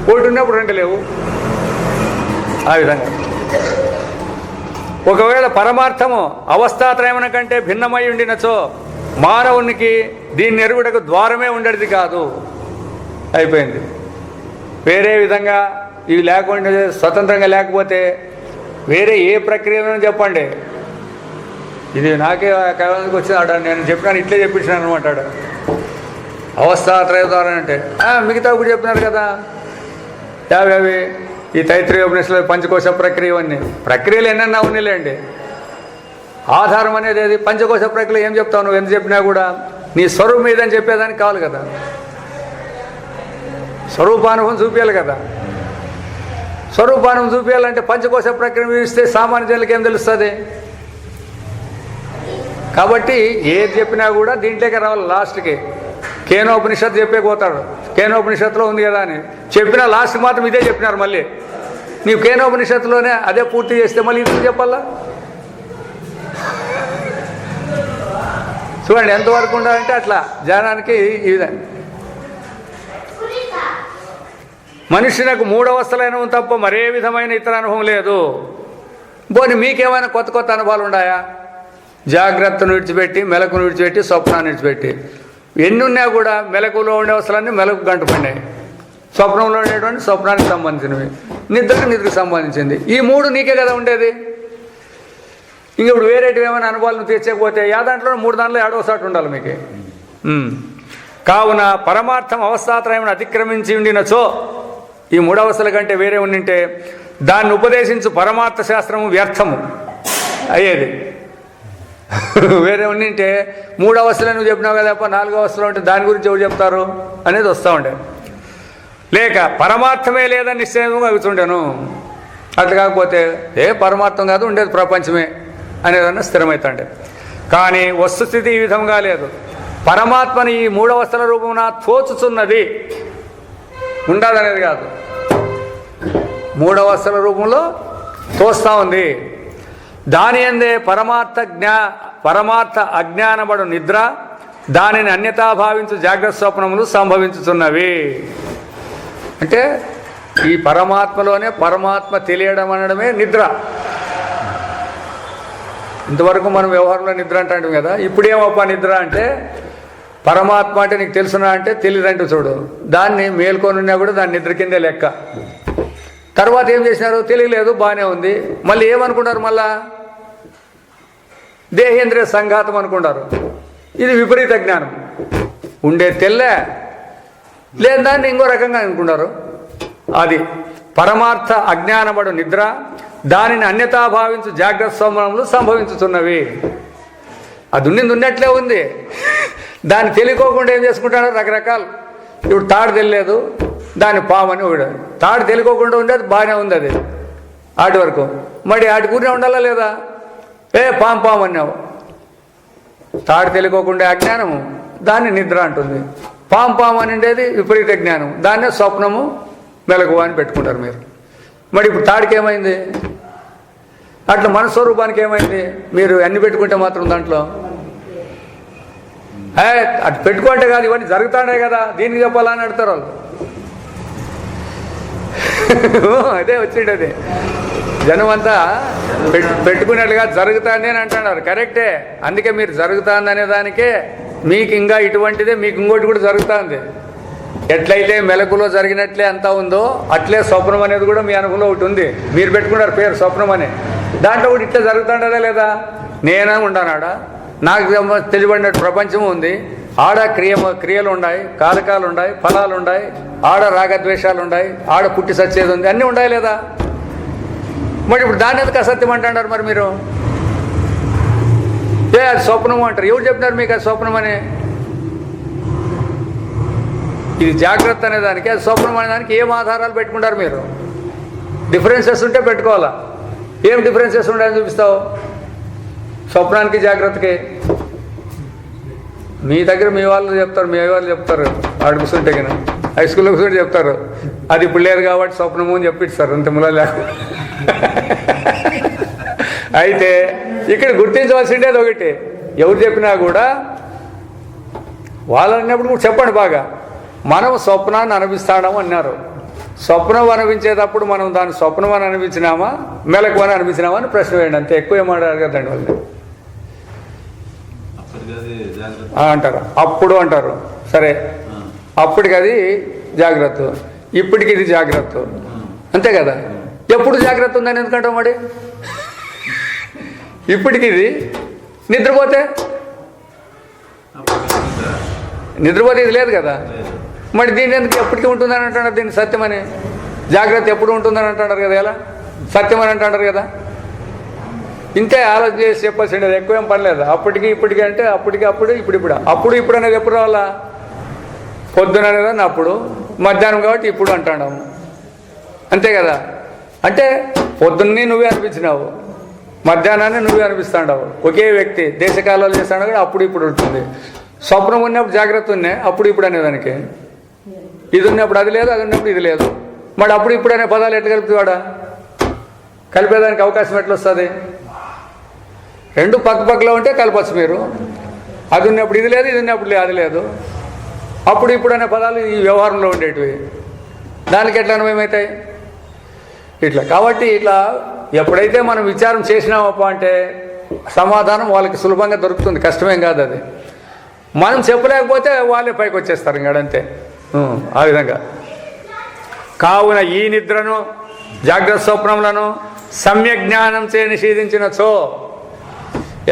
ఒకటి ఉన్నప్పుడు 2 లేవు. ఆ విధంగా ఒకవేళ పరమార్థము అవస్థాత్రయమున కంటే భిన్నమై ఉండినచో మానవునికి దీన్ని ఎరుగుటకు ద్వారమే ఉండేది కాదు. అయిపోయింది. వేరే విధంగా ఇవి లేకుండా స్వతంత్రంగా లేకపోతే వేరే ఏ ప్రక్రియలను చెప్పండి. ఇది నాకే కళకి వచ్చింది. నేను చెప్పినాను, ఇట్లే చెప్పించినాను అనమాట. అవస్థాత్రయ ద్వారా అంటే మిగతా కూడా చెప్పినారు కదా. అవి ఈ తైత్రీయోపనిషత్తులో పంచకోశ ప్రక్రియ ఇవన్నీ ప్రక్రియలు ఎన్నన్నా ఉన్నాయిలేండి. ఆధారం అనేది అది పంచకోశ ప్రక్రియ. ఏం చెప్తావు నువ్వు? ఎంత చెప్పినా కూడా నీ స్వరూపం ఏదని చెప్పేదానికి కావాలి కదా. స్వరూపానుభవం చూపించాలి కదా. స్వరూపానుభవం చూపించాలంటే పంచకోశ ప్రక్రియ చూపిస్తే సామాన్య జనులకు ఏం తెలుస్తుంది? కాబట్టి ఏది చెప్పినా కూడా దీంట్లోకి రావాలి. లాస్ట్కి కేనోపనిషత్తు చెప్పే పోతాడు. కేనోపనిషత్తులో ఉంది కదా అని చెప్పినా లాస్ట్కి మాత్రం ఇదే చెప్పినారు. మళ్ళీ నీవు కేనోపనిషత్తులోనే అదే పూర్తి చేస్తే మళ్ళీ ఇది చెప్పాలా? చూడండి ఎంతవరకు ఉండాలంటే అట్లా జనానికి ఈ విధంగా. మనుషులకు 3 అవస్థలైనవి తప్ప మరే విధమైన ఇతర అనుభవం లేదు. పోనీ మీకేమైనా కొత్త అనుభవాలు ఉన్నాయా? జాగ్రత్తను విడిచిపెట్టి, మెలకును విడిచిపెట్టి, స్వప్నాన్ని విడిచిపెట్టి ఎన్ని ఉన్నా కూడా మెలకులో ఉండే అవసరాన్ని మెలకు గంటపడినాయి. స్వప్నంలో ఉండేటువంటి స్వప్నానికి సంబంధించినవి, నిద్రకు సంబంధించింది. ఈ 3 నీకే కదా ఉండేది. ఇంక ఇప్పుడు వేరేటివి ఏమైనా అనుభవాలను తీర్చకపోతే దాంట్లో 3 దాంట్లో ఏడవసాటు ఉండాలి మీకు. కావున పరమార్థం అవస్థాత్రయమును అతిక్రమించి ఉండినచో ఈ 3 అవస్థల కంటే వేరే ఉండింటే దాన్ని ఉపదేశించు పరమార్థ శాస్త్రము వ్యర్థము అయ్యేది. వేరే ఉండింటే 3 అవస్థలు నువ్వు చెప్పినావు కదా, 4వ అవస్థలో ఉంటే దాని గురించి ఎవరు చెప్తారు అనేది వస్తూ ఉండే. లేక పరమార్థమే లేదని నిశ్చయంగా అవుతుండేను. అట్లా కాకపోతే పరమార్థం కాదు ఉండేది ప్రపంచమే అనేదన్నా స్థిరమవుతాండే. కానీ వస్తుస్థితి ఈ విధంగా లేదు. పరమాత్మని ఈ 3 అవస్థల రూపమున తోచుచున్నది, ఉండదనేది కాదు. 3 అవస్థల రూపంలో తోస్తూ ఉంది. దాని అందే పరమార్థ అజ్ఞానబడు నిద్ర, దానిని అన్యతా భావించు జాగ్రత్త స్వప్నములు సంభవించుతున్నవి. అంటే ఈ పరమాత్మలోనే పరమాత్మ తెలియడం అనడమే నిద్ర. ఇంతవరకు మనం వ్యవహారంలో నిద్ర అంటాం కదా. ఇప్పుడేమప్ప నిద్ర అంటే పరమాత్మ అంటే నీకు తెలుసునా అంటే తెలియదంటూ చూడు. దాన్ని మేల్కొని ఉన్నా కూడా దాని నిద్ర కిందే లెక్క. తర్వాత ఏం చేసినారు? తెలియలేదు, బాగానే ఉంది. మళ్ళీ ఏమనుకున్నారు? మళ్ళా దేహేంద్రియ సంఘాతం అనుకున్నారు. ఇది విపరీత జ్ఞానం. ఉండే తెల్లే లేదు, దాన్ని ఇంకో రకంగా అనుకున్నారు. అది పరమార్థ అజ్ఞానబడు నిద్ర, దానిని అన్యతా భావించు జాగ్రత్త స్వప్నములు సంభవించుతున్నవి. అది ఉన్నట్లే ఉంది. దాన్ని తెలియకోకుండా ఏం చేసుకుంటారో రకరకాలు. ఇప్పుడు తాడు తెలియలేదు, దాన్ని పామని ఒకడు. తాడు తెలియకోకుండా ఉండేది బాగానే ఉంది. అది ఆటి వరకు మరి ఆటి కూరనే ఉండాలా లేదా? పాము అన్నావు. తాడు తెలియకోకుండా అజ్ఞానము, దాన్ని నిద్ర అంటుంది. పాము అని ఉండేది విపరీత జ్ఞానం, దాన్నే స్వప్నము మెలకువ అని పెట్టుకుంటారు మీరు. మరి ఇప్పుడు తాడికి ఏమైంది? అట్లా మన స్వరూపానికి ఏమైంది? మీరు అన్ని పెట్టుకుంటే మాత్రం దాంట్లో అటు పెట్టుకుంటే కాదు, ఇవన్నీ జరుగుతానే కదా, దీనికి చెప్పాలని అడతారు వాళ్ళు. అదే వచ్చిండేది. జనం అంతా పెట్టుకున్నట్లుగా జరుగుతుంది అని అంటున్నారు. కరెక్టే. అందుకే మీరు జరుగుతుంది అనే దానికే మీకు ఇంకా ఇటువంటిదే మీకు ఇంకోటి కూడా జరుగుతుంది. ఎట్లయితే మెలకులో జరిగినట్లే అంతా ఉందో అట్లే స్వప్నం అనేది కూడా మీ అనుభవంలో ఒకటి ఉంది. మీరు పెట్టుకున్నారు పేరు స్వప్నం అని. దాంట్లో కూడా ఇట్లా జరుగుతుండదా లేదా? నేనే ఉంటానాడా, నాకు తెలియబడినట్టు ప్రపంచం ఉంది. ఆడ క్రియలు ఉన్నాయి, కారకాలు ఉన్నాయి, ఫలాలు ఉన్నాయి, ఆడ రాగద్వేషాలు ఉన్నాయి, ఆడ పుట్టి సచ్చేది ఉంది, అన్నీ ఉన్నాయి లేదా? మరి ఇప్పుడు దాన్ని ఎందుకు అసత్యం అంటున్నారు? మరి మీరు అది స్వప్నము అంటారు. ఎవరు చెప్పినారు మీకు అది స్వప్నం అని? ఇది జాగ్రత్త అనే దానికి, అది స్వప్నం అనే దానికి ఏం ఆధారాలు పెట్టుకుంటారు మీరు? డిఫరెన్సెస్ ఉంటే పెట్టుకోవాలా. ఏం డిఫరెన్సెస్ ఉంటాయని చూపిస్తావు? స్వప్నానికి జాగ్రత్తకి మీ దగ్గర మీ వాళ్ళు చెప్తారు, మీ వాళ్ళు చెప్తారు, ఆడు కూర్చుంటే కానీ హై స్కూల్లో కూర్చుంటే చెప్తారు, అది ఇప్పుడు లేదు కాబట్టి స్వప్నము అని చెప్పిస్తారు, అంత ముల లేకుండా. అయితే ఇక్కడ గుర్తించవలసిండేది ఒకటి, ఎవరు చెప్పినా కూడా వాళ్ళు అన్నప్పుడు కూడా చెప్పండి బాగా, మనం స్వప్నాన్ని అనిపిస్తాము అన్నారు. స్వప్నం అనిపించేటప్పుడు మనం దాన్ని స్వప్నం అని అనిపించినామా మెలకు అని అనిపించినామా అని ప్రశ్న వేయండి, అంతే. ఎక్కువ ఏమంటారు కదండి వాళ్ళు అంటారు, అప్పుడు అంటారు. సరే, అప్పటికి అది జాగ్రత్త, ఇప్పటికి ఇది జాగ్రత్త, అంతే కదా. ఎప్పుడు జాగ్రత్త ఉందని ఎందుకంటాం మరి? ఇప్పటికి ఇది, నిద్రపోతే ఇది లేదు కదా. మరి దీన్ని ఎందుకు ఎప్పటికీ ఉంటుందని అంటున్నారు? దీన్ని సత్యమని, జాగ్రత్త ఎప్పుడు ఉంటుందని అంటున్నారు కదా. ఎలా సత్యమని అంటున్నారు కదా. ఇంతే ఆలోచన చేసి చెప్పాల్సింది, ఎక్కువ ఏం పనిలేదు. అప్పటికి ఇప్పటికి అంటే అప్పటికి అప్పుడు, ఇప్పుడు ఇప్పుడు అనేది ఎప్పుడు రావాలా? పొద్దున అనేది అప్పుడు, మధ్యాహ్నం కాబట్టి ఇప్పుడు అంటున్నాము, అంతే కదా. అంటే పొద్దున్నే నువ్వే అనిపించినావు, మధ్యాహ్నాన్ని నువ్వే అనిపిస్తాడావు. ఒకే వ్యక్తి దేశకాలాలు చేస్తాడు కూడా అప్పుడు ఇప్పుడు ఉంటుంది. స్వప్నం ఉన్నప్పుడు జాగ్రత్త ఉన్నాయి, అప్పుడు ఇప్పుడు అనేదానికి. ఇది ఉన్నప్పుడు అది లేదు, అది ఉన్నప్పుడు ఇది లేదు. మరి అప్పుడు ఇప్పుడు అనే పదాలు ఎట్లా కలుపుతాడా? కలిపేదానికి అవకాశం ఎట్లా వస్తుంది? రెండు పక్కలో ఉంటే కలపచ్చు మీరు. అది ఉన్నప్పుడు ఇది లేదు, ఇది ఉన్నప్పుడు అది లేదు. అప్పుడు ఇప్పుడు అనే పదాలు ఈ వ్యవహారంలో ఉండేటివి, దానికి ఎట్లా అనుభవమవుతాయి? ఇట్లా. కాబట్టి ఇట్లా ఎప్పుడైతే మనం విచారం చేసినామప్ప అంటే సమాధానం వాళ్ళకి సులభంగా దొరుకుతుంది, కష్టమేం కాదు అది. మనం చెప్పలేకపోతే వాళ్ళే పైకి వచ్చేస్తారు ఇంకాడంతే. ఆ విధంగా కావున ఈ నిద్రను జాగ్రత్త స్వప్నములను సమ్యక్ జ్ఞానం చే నిషేధించినచో,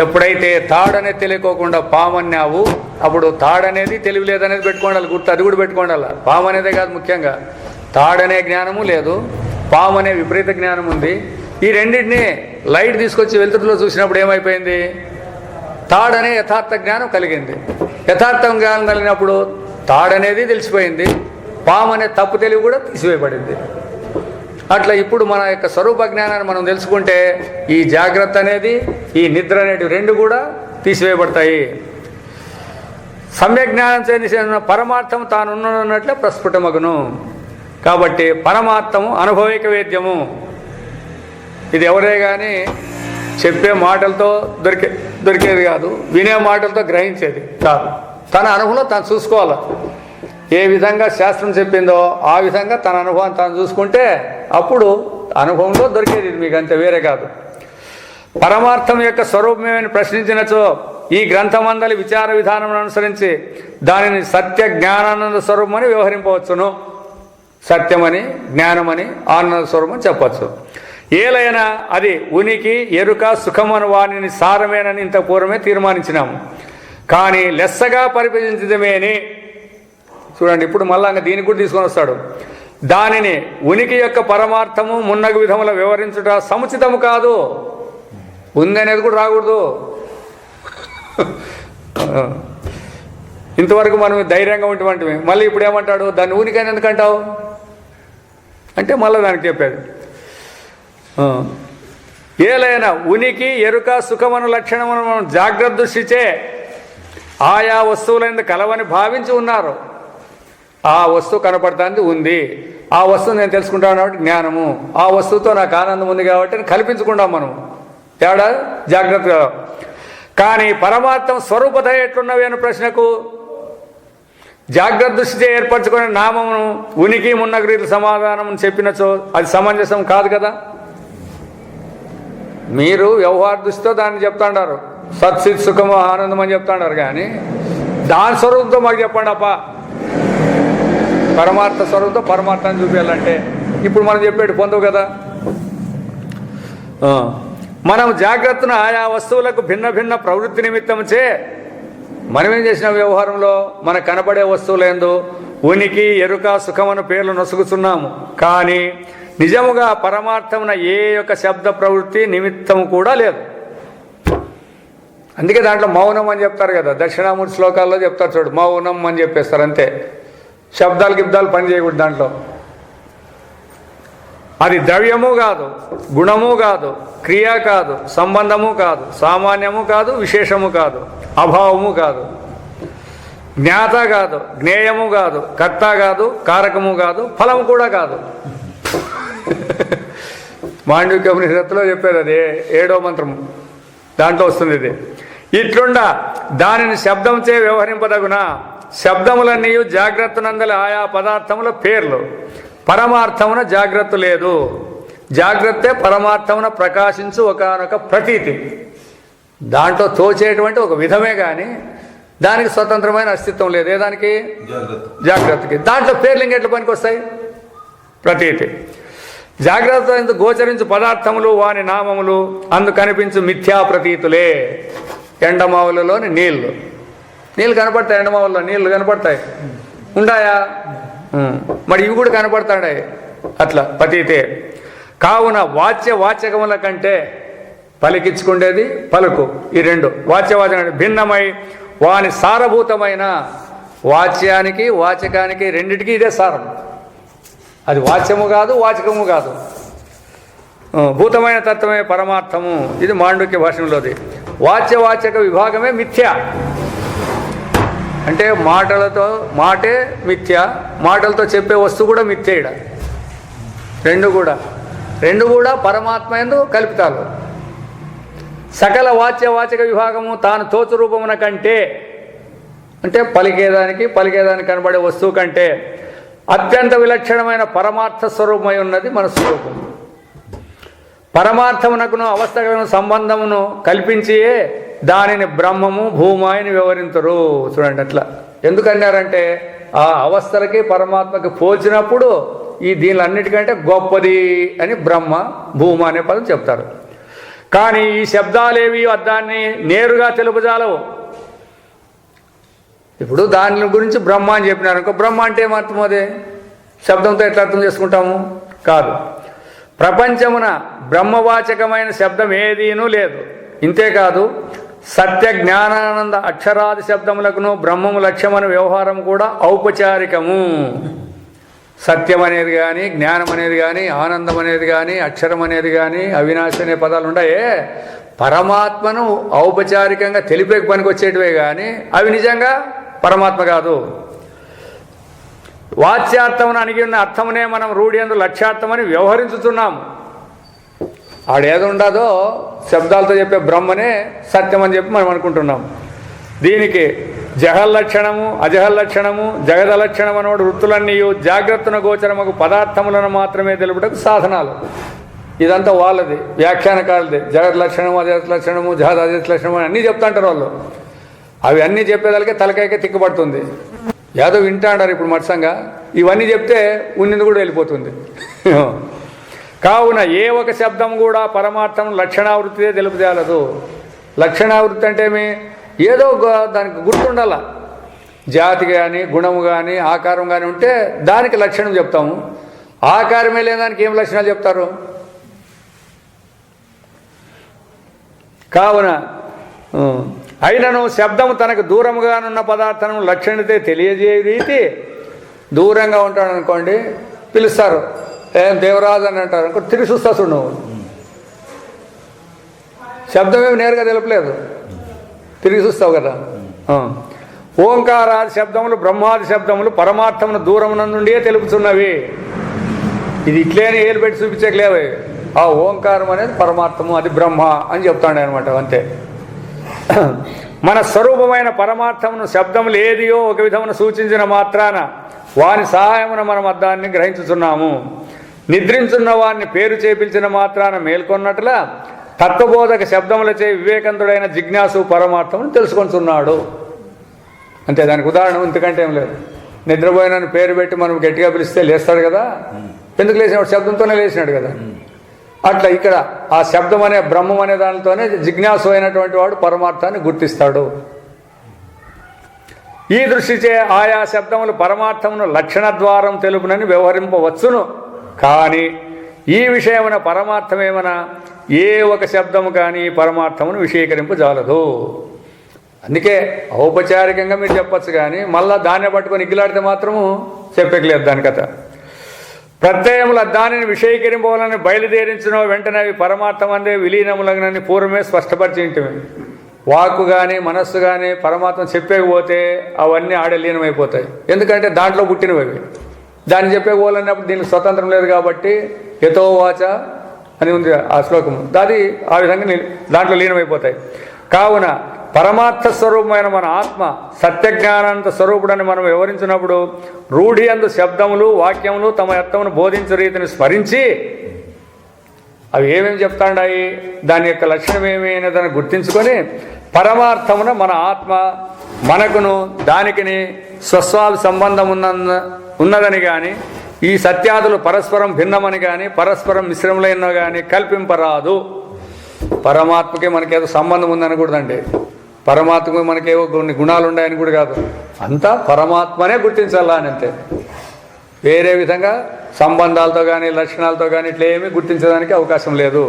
ఎప్పుడైతే తాడనే తెలియకోకుండా పామన్నావు, అప్పుడు తాడనేది తెలివి లేదనేది పెట్టుకోండాలి గుర్తు, అది కూడా పెట్టుకోండాలి. పాము అనేదే కాదు, ముఖ్యంగా తాడనే జ్ఞానము లేదు, పాము అనే విపరీత జ్ఞానం ఉంది. ఈ రెండింటినీ లైట్ తీసుకొచ్చి వెలుతురులో చూసినప్పుడు ఏమైపోయింది? తాడనే యథార్థ జ్ఞానం కలిగింది. యథార్థ జ్ఞానం కలిగినప్పుడు తాడనేది తెలిసిపోయింది, పాము అనే తప్పు తెలివి కూడా తీసివేయబడింది. అట్లా ఇప్పుడు మన యొక్క స్వరూప జ్ఞానాన్ని మనం తెలుసుకుంటే ఈ జాగ్రత్త అనేది, ఈ నిద్ర అనేటివి రెండు కూడా తీసివేయబడతాయి. సమ్యక్ జ్ఞానం చేసిన పరమార్థం తానున్నట్లే ప్రస్ఫుటమగును. కాబట్టి పరమార్థము అనుభవిక వేద్యము. ఇది ఎవరే కానీ చెప్పే మాటలతో దొరికేది కాదు, వినే మాటలతో గ్రహించేది కాదు. తన అనుభవంలో తాను చూసుకోవాలి. ఏ విధంగా శాస్త్రం చెప్పిందో ఆ విధంగా తన అనుభవాన్ని తాను చూసుకుంటే అప్పుడు అనుభవంలో దొరికేది మీకు, అంతే, వేరే కాదు. పరమార్థం యొక్క స్వరూపమేమని ప్రశ్నించినచో ఈ గ్రంథమందలి విచార విధానం అనుసరించి దానిని సత్య జ్ఞానానంద స్వరూపమని వ్యవహరింపవచ్చును. సత్యమని, జ్ఞానమని, ఆనంద స్వరూపమని చెప్పచ్చు. ఏలైనా అది ఉనికి, ఎరుక, సుఖమని వాణిని సారమేనని ఇంత పూర్వమే తీర్మానించినాము. కానీ లెస్సగా పరిపజించడమేని, చూడండి ఇప్పుడు మళ్ళా దీనికి కూడా తీసుకొని వస్తాడు. దానిని ఉనికి యొక్క పరమార్థము మున్నగు విధముల వివరించుట సముచితము కాదు. ఉంది అనేది కూడా రాకూడదు. ఇంతవరకు మనం ధైర్యంగా ఉంటే మళ్ళీ ఇప్పుడు ఏమంటాడు? దాన్ని ఉనికి అని ఎందుకంటావు అంటే మళ్ళీ దానికి చెప్పాడు. ఏలైనా ఉనికి, ఎరుక, సుఖమను లక్షణమును మనం జాగ్రత్త దృష్టిచే ఆయా వస్తువులందు కలవని భావించి ఉన్నారు. ఆ వస్తువు కనపడుతుంది, ఉంది, ఆ వస్తువు నేను తెలుసుకుంటాను కాబట్టి జ్ఞానము, ఆ వస్తువుతో నాకు ఆనందం ఉంది కాబట్టి కల్పించుకుంటాం మనం. తేడా జాగ్రత్తగా. కానీ పరమార్థం స్వరూపత ఎట్లున్నవి అనే ప్రశ్నకు జాగ్రత్త దృష్టితో ఏర్పరచుకునే నామమును ఉనికి మున్నగు రీతి సమాధానం చెప్పినచో అది సమంజసం కాదు కదా. మీరు వ్యవహార దృష్టితో దాన్ని చెప్తాండారు, సత్సిత్ సుఖము ఆనందం అని చెప్తాండారు. కానీ దాని స్వరూపంతో మాకు చెప్పండి అప్ప. పరమార్థ స్వరూపంతో పరమార్థాన్ని చూపించాలంటే ఇప్పుడు మనం చెప్పేది పొందవు కదా. మనం జాగ్రత్తను ఆయా వస్తువులకు భిన్న భిన్న ప్రవృత్తి నిమిత్తం చే మనమేం చేసిన వ్యవహారంలో మనకు కనబడే వస్తువులందు ఉనికి, ఎరుక, సుఖమను పేర్లు నొసుగుతున్నాము. కానీ నిజముగా పరమార్థమున ఏ యొక్క శబ్ద ప్రవృత్తి నిమిత్తము కూడా లేదు. అందుకే దాంట్లో మౌనం అని చెప్తారు కదా, దక్షిణామూర్తి శ్లోకాల్లో చెప్తారు చూడు, మౌనం అని చెప్పేస్తారు అంతే. శబ్దాలు గిబ్దాలు పని చేయకూడదు దాంట్లో. అది ద్రవ్యము కాదు, గుణము కాదు, క్రియ కాదు, సంబంధము కాదు, సామాన్యము కాదు, విశేషము కాదు, అభావము కాదు, జ్ఞాత కాదు, జ్ఞేయము కాదు, కర్త కాదు, కారకము కాదు, ఫలము కూడా కాదు. మాండవికోపనిషత్తులో చెప్పారు, అది 7వ మంత్రము, దాంట్లో వస్తుంది ఇది. ఇట్లుండా దానిని శబ్దంచే వ్యవహరింపదగున. శబ్దములన్నీ జాగ్రత్తనందలి ఆయా పదార్థముల పేర్లు, పరమార్థమున జాగ్రత్త లేదు. జాగ్రత్తే పరమార్థమున ప్రకాశించు ఒకనొక ప్రతీతి. దాంట్లో తోచేటువంటి ఒక విధమే కానీ దానికి స్వతంత్రమైన అస్తిత్వం లేదు. ఏ దానికి? జాగ్రత్తకి. దాంట్లో పేర్లు ఇంకెట్ల పనికి వస్తాయి? ప్రతీతి. జాగ్రత్త ఎందుకు గోచరించు పదార్థములు వాని నామములు అందు కనిపించు మిథ్యా ప్రతీతులే. ఎండమావులలోని నీళ్లు కనపడతాయి, ఎండమావుల్లో నీళ్లు కనపడతాయి, ఉండాయా? మరి ఇవి కూడా కనపడతాయి. అట్లా ప్రతీతే. కావున వాచ్యముల కంటే పలికించుకుండేది పలుకు, ఈ రెండు వాచ్యవాచన భిన్నమై వాని సారభూతమైన వాచ్యానికి వాచకానికి రెండిటికి ఇదే సారం. అది వాచ్యము కాదు, వాచకము కాదు, భూతమైన తత్వమే పరమార్థము. ఇది మాండూక్య భాషలోది. వాచ్యవాచక విభాగమే మిథ్య. అంటే మాటే మిథ్య, మాటలతో చెప్పే వస్తువు కూడా మిథ్య. ఈడ రెండు కూడా పరమాత్మ యందు కల్పితాలు. సకల వాచ్యవాచక విభాగము తాను తోచు రూపమున కంటే, అంటే పలికేదానికి కనబడే వస్తువు కంటే అత్యంత విలక్షణమైన పరమార్థ స్వరూపమై ఉన్నది మన స్వరూపం. పరమార్థమునకును అవస్థలను సంబంధమును కల్పించియే దానిని బ్రహ్మము భూమాయిని వివరించరు. చూడండి అట్లా ఎందుకన్నారంటే ఆ అవస్థలకి పరమాత్మకి పోల్చినప్పుడు ఈ దీనిలన్నిటికంటే గొప్పది అని బ్రహ్మ భూమ అనే పదం చెప్తారు. కానీ ఈ శబ్దాలేవి దాన్ని నేరుగా తెలుపజాలవు. ఇప్పుడు దాని గురించి బ్రహ్మ అని చెప్పినారు అనుకో, బ్రహ్మ అంటే ఏమర్థం? అదే శబ్దంతో ఎట్లా అర్థం చేసుకుంటాము? కాదు. ప్రపంచమున బ్రహ్మవాచకమైన శబ్దం ఏదీనూ లేదు. ఇంతేకాదు సత్య జ్ఞానానంద అక్షరాది శబ్దములకును బ్రహ్మము లక్ష్యమని వ్యవహారం కూడా ఔపచారికము. సత్యం అనేది కానీ, జ్ఞానం అనేది కానీ, ఆనందం అనేది కానీ, అక్షరం అనేది కానీ, అవినాశి అనే పదాలు ఉన్నాయే, పరమాత్మను ఔపచారికంగా తెలిపే పనికి వచ్చేటివే కానీ అవి నిజంగా పరమాత్మ కాదు. వాచ్యార్థమును అణిగి ఉన్న అర్థమునే మనం రూఢియందు లక్ష్యార్థమని వ్యవహరించుతున్నాం. ఆడేది ఉండదో శబ్దాలతో చెప్పే బ్రహ్మనే సత్యం అని చెప్పి మనం అనుకుంటున్నాం. దీనికి జహల్లక్షణము, అజహల్లక్షణము, జగదలక్షణం అనేవాడు వృత్తులన్నీ జాగ్రత్తన గోచరముకు పదార్థములను మాత్రమే తెలుపుటకు సాధనాలు. ఇదంతా వాళ్ళది, వ్యాఖ్యానకారులది. జగత్ లక్షణము, అజగత్ లక్షణము, జగద్ అజత్ లక్షణము అని అన్నీ చెప్తాంటారు వాళ్ళు. అవి అన్నీ చెప్పేదానికే తలకాయకే తిక్కబడుతుంది. ఏదో వింటాడారు ఇప్పుడు మత్సంగా. ఇవన్నీ చెప్తే ఉన్నింది కూడా వెళ్ళిపోతుంది. కావున ఏ ఒక శబ్దం కూడా పరమార్థం లక్షణావృత్తిదే తెలుపుదేలదు. లక్షణావృత్తి అంటే ఏదో దానికి గుర్తుండాల. జాతి కానీ, గుణము కానీ, ఆకారం కానీ ఉంటే దానికి లక్షణం చెప్తాము. ఆకారమే లేని దానికి ఏం లక్షణాలు చెప్తారు? కావున అయినను శబ్దము తనకు దూరముగానున్న పదార్థం లక్షణతే తెలియజేయ రీతి దూరంగా ఉంటాడు అనుకోండి, పిలుస్తారు, ఏం దేవరాజు అని అంటారు అనుకో, తిరిగి చూస్తాడు నువ్వు. శబ్దమేమి నేరుగా తెలుపలేదు, తిరిగి చూస్తావు కదా. ఓంకారాది శబ్దములు, బ్రహ్మాది శబ్దములు పరమార్థమును దూరమున నుండియే తెలుపుతున్నవి. ఇది ఇట్లేని ఏలు పెట్టి చూపించకలేవు. ఆ ఓంకారం అనేది పరమార్థము, అది బ్రహ్మ అని చెప్తాడు అనమాట. అంతే. మన స్వరూపమైన పరమార్థమును శబ్దములు ఏదియో ఒక విధమున సూచించిన మాత్రాన వాని సహాయమున మనం అర్థాన్ని గ్రహించుతున్నాము. నిద్రించున్న వారిని పేరు చేపించిన మాత్రాన మేల్కొన్నట్లా తత్వబోధక శబ్దములచే వివేకంతుడైన జిజ్ఞాసు పరమార్థమును తెలుసుకొంటున్నాడు. అంతే. దానికి ఉదాహరణ ఇంతకంటే ఏం లేదు. నిద్రపోయినని పేరు పెట్టి మనం గట్టిగా పిలిస్తే లేస్తాడు కదా. ఎందుకు లేచినాడు? శబ్దంతోనే లేచినాడు కదా. అట్లా ఇక్కడ ఆ శబ్దం అనే బ్రహ్మం అనే దానితోనే జిజ్ఞాసు అయినటువంటి వాడు పరమార్థాన్ని గుర్తిస్తాడు. ఈ దృష్టిచే ఆయా శబ్దములు పరమార్థమును లక్షణ ద్వారం తెలుపునని వ్యవహరింపవచ్చును. కానీ ఈ విషయమున పరమార్థమేమనా ఏ ఒక శబ్దము కానీ పరమార్థమును విషయీకరింపజాలదు. అందుకే ఔపచారికంగా మీరు చెప్పచ్చు, కానీ మళ్ళా దాన్ని పట్టుకొని ఇగ్గిలాడితే మాత్రము చెప్పలేదు దాని కథ. ప్రత్యయముల దానిని విషయీకరింపవాలని బయలుదేరించిన వెంటనే అవి పరమార్థమందే విలీనములగనని పూర్వమే స్పష్టపరిచింటివి. వాక్కు కానీ మనస్సు కానీ పరమాత్మ చెప్పేకపోతే అవన్నీ ఆడే లీనమైపోతాయి. ఎందుకంటే దాంట్లో పుట్టినవి అవి. దాన్ని చెప్పేకపోవాలన్నప్పుడు దీనికి స్వతంత్రం లేదు కాబట్టి యతో వాచ అని ఉంది ఆ శ్లోకము, అది ఆ విధంగా దాంట్లో లీనమైపోతాయి. కావున పరమార్థ స్వరూపమైన మన ఆత్మ సత్యజ్ఞానాంత స్వరూపుడని మనం వివరించినప్పుడు రూఢి అందు శబ్దములు వాక్యములు తమ అర్థమును బోధించే రీతిని స్మరించి అవి ఏమేమి చెప్తాండాయి, దాని యొక్క లక్షణం ఏమి అనేదాన్ని గుర్తించుకొని పరమార్థమున మన ఆత్మ మనకును దానికిని స్వస్వాభి సంబంధం ఉన్నదని కానీ ఈ సత్యాదులు పరస్పరం భిన్నమని కానీ పరస్పరం మిశ్రములైన కానీ కల్పింపరాదు. పరమాత్మకి మనకేదో సంబంధం ఉందని కూడదండి, పరమాత్మకి మనకేవో కొన్ని గుణాలు ఉన్నాయని కూడా కాదు, అంతా పరమాత్మనే గుర్తించాలా అని అంతే. వేరే విధంగా సంబంధాలతో కానీ లక్షణాలతో కానీ ఇట్లా ఏమీ గుర్తించడానికి అవకాశం లేదు.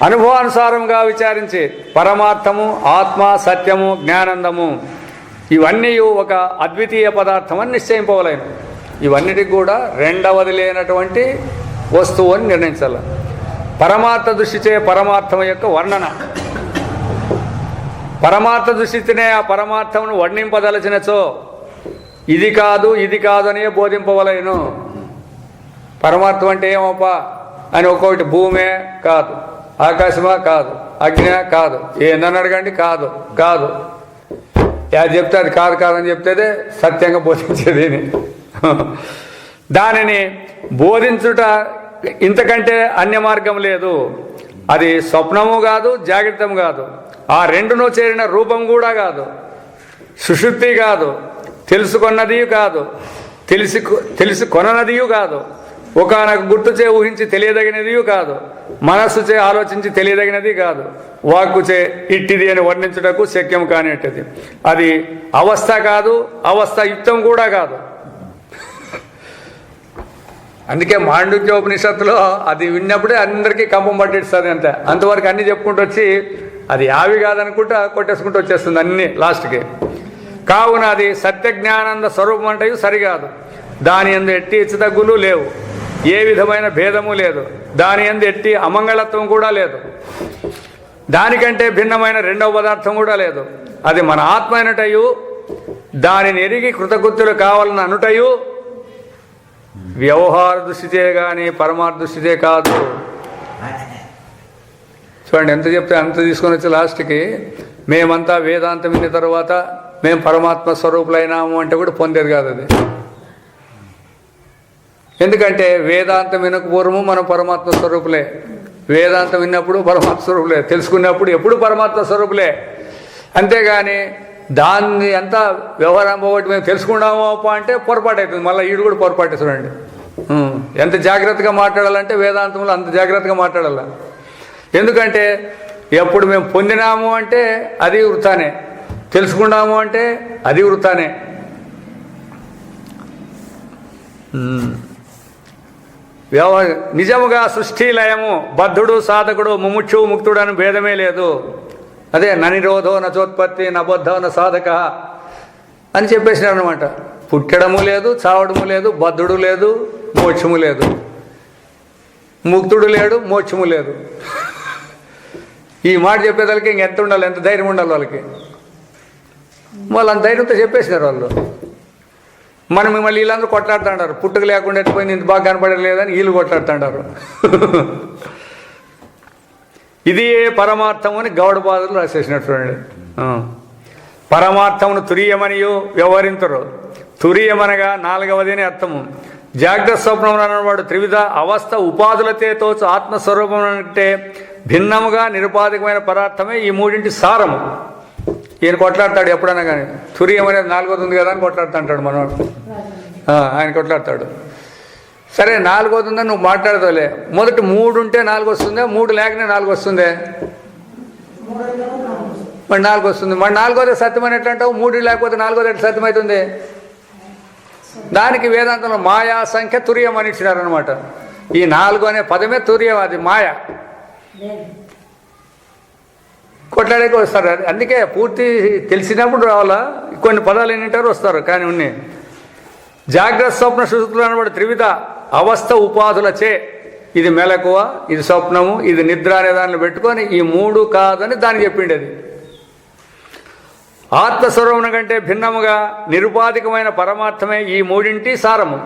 అనుభవానుసారంగా విచారించి పరమార్థము ఆత్మ సత్యము జ్ఞానందము ఇవన్నీ ఒక అద్వితీయ పదార్థం అని నిశ్చయింపవలేను. ఇవన్నిటికి కూడా రెండవది లేనటువంటి వస్తువు అని నిర్ణయించాలి. పరమార్థ దృష్టిచే పరమార్థం యొక్క వర్ణన, పరమార్థ దృష్టితోనే ఆ పరమార్థమును వర్ణింపదలచినచో ఇది కాదు ఇది కాదు అనే బోధింపవలేను. పరమార్థం అంటే ఏమోపా అని ఒక్కొక్కటి భూమే కాదు, ఆకాశమా కాదు, అగ్ని కాదు, ఏందని అడగండి కాదు కాదు, అది చెప్తే అది కాదు కాదని చెప్తేదే సత్యంగా బోధించేది. దానిని బోధించుట ఇంతకంటే అన్య మార్గం లేదు. అది స్వప్నము కాదు, జాగ్రత్తము కాదు, ఆ రెండును చేరిన రూపం కూడా కాదు, సుషుప్తి కాదు, తెలుసుకొన్నది కాదు, తెలుసుకొననది కాదు, ఒకనొక గుర్తుచే ఊహించి తెలియదగినది కాదు, మనస్సుచే ఆలోచించి తెలియదగినది కాదు, వాక్కుచే ఇట్టిది అని వర్ణించుటకు శక్యం కానిది. అది అవస్థ కాదు, అవస్థ యుక్తం కూడా కాదు. అందుకే మాండుక్యోపనిషత్తులో అది విన్నప్పుడే అందరికీ కంపం పట్టేస్తుంది అంతే. అంతవరకు అన్నీ చెప్పుకుంటూ వచ్చి అది ఆవి కాదనుకుంటా కొట్టేసుకుంటూ వచ్చేస్తుంది అన్నీ లాస్ట్కి. కావున అది సత్యజ్ఞానంద స్వరూపం అంటే సరికాదు. దాని యందు ఎట్టి హెచ్చుతగ్గులు లేవు, ఏ విధమైన భేదము లేదు, దాని యందు ఎట్టి అమంగళత్వం కూడా లేదు, దానికంటే భిన్నమైన రెండవ పదార్థం కూడా లేదు. అది మన ఆత్మ అయినటయు దానిని ఎరిగి కృతకృత్యులు కావాలని అనుటయు వ్యవహార దృష్టితే కానీ పరమార్థ దృష్టితే కాదు. చూడండి ఎంత చెప్తే అంత తీసుకొని వచ్చి లాస్ట్కి మేమంతా వేదాంతం విన్న తర్వాత మేము పరమాత్మ స్వరూపులైనాము అంటే కూడా పొందేది కాదు అది. ఎందుకంటే వేదాంతం వినక పూర్వము మనం పరమాత్మ స్వరూపులే, వేదాంతం విన్నప్పుడు పరమాత్మ స్వరూపులే, తెలుసుకున్నప్పుడు ఎప్పుడు పరమాత్మ స్వరూపులే. అంతేగాని దాన్ని అంతా వ్యవహారం పోగొట్టి మేము తెలుసుకున్నాము అంటే పొరపాటు అవుతుంది. మళ్ళీ ఈడు కూడా పొరపాటు చూడండి. ఎంత జాగ్రత్తగా మాట్లాడాలంటే వేదాంతంలో అంత జాగ్రత్తగా మాట్లాడాల. ఎందుకంటే ఎప్పుడు మేము పొందినాము అంటే అది వృతానే, తెలుసుకున్నాము అంటే అది వృతానే. నిజముగా సృష్టి లయము బద్ధుడు సాధకుడు ముముక్షు ముక్తుడు అని భేదమే లేదు. అదే ననిరోధో నచోత్పత్తి నబద్ధ న సాధక అని చెప్పేసినారు అనమాట. పుట్టడము లేదు, చావడము లేదు, బద్ధుడు లేదు, మోక్షము లేదు, ముక్తుడు లేడు, మోక్షము లేదు. ఈ మాట చెప్పేదానికి ఇంకెంత ఉండాలి, ఎంత ధైర్యం ఉండాలి వాళ్ళకి. వాళ్ళు అంత ధైర్యంతో చెప్పేసినారు వాళ్ళు. మనం మిమ్మల్ని వీళ్ళందరూ కొట్లాడుతుంటారు, పుట్టుక లేకుండా ఎట్టిపోయింది ఇంత బాగా కనపడలేదని వీళ్ళు కొట్లాడుతుంటారు. ఇది ఏ పరమార్థం అని గౌడపాదులు రాసేసినట్టు చూడండి. పరమార్థమును తురీయమనియు వ్యవహరించరు. తురీయమనగా నాలుగవది అని అర్థము. జాగ్రత్త స్వప్నం అన్నవాడు త్రివిధ అవస్థ ఉపాధులతే తోచు ఆత్మస్వరూపం అంటే భిన్నముగా నిరుపాధికమైన పదార్థమే ఈ మూడింటి సారము. ఈయన కొట్లాడతాడు ఎప్పుడైనా కానీ, తురీయం అనేది నాలుగోది ఉంది కదా అని కొట్లాడుతుంటాడు మనవాడు. ఆయన కొట్లాడతాడు. సరే నాలుగోది ఉందని నువ్వు మాట్లాడతావులే, మొదటి మూడు ఉంటే నాలుగు వస్తుందే, మూడు లేకనే నాలుగు వస్తుందే, మరి నాలుగు వస్తుంది. మరి నాలుగోదే సత్యమని ఎట్లా అంటావు? మూడు లేకపోతే నాలుగోది ఎట్లా సత్యమవుతుంది? దానికి వేదాంతంలో మాయా సంఖ్య తుర్యం అని ఇచ్చినారనమాట. ఈ నాలుగు అనే పదమే తుర్యం, అది మాయ. కొట్లాడేకి వస్తారు. అందుకే పూర్తి తెలిసినప్పుడు రావాలా, కొన్ని పదాలు ఏంటారు వస్తారు. కానీ ఉన్నాయి జాగ్రత్త స్వప్న సుషుప్తులు అనబడి త్రివిధ అవస్థ ఉపాధులచే ఇది మెలకువ, ఇది స్వప్నము, ఇది నిద్ర అనే దాన్ని పెట్టుకొని ఈ మూడు కాదని దాన్ని చెప్పిండేది. ఆత్మస్వరూపం కంటే భిన్నముగా నిరుపాధికమైన పరమార్థమే ఈ మూడింటి సారము.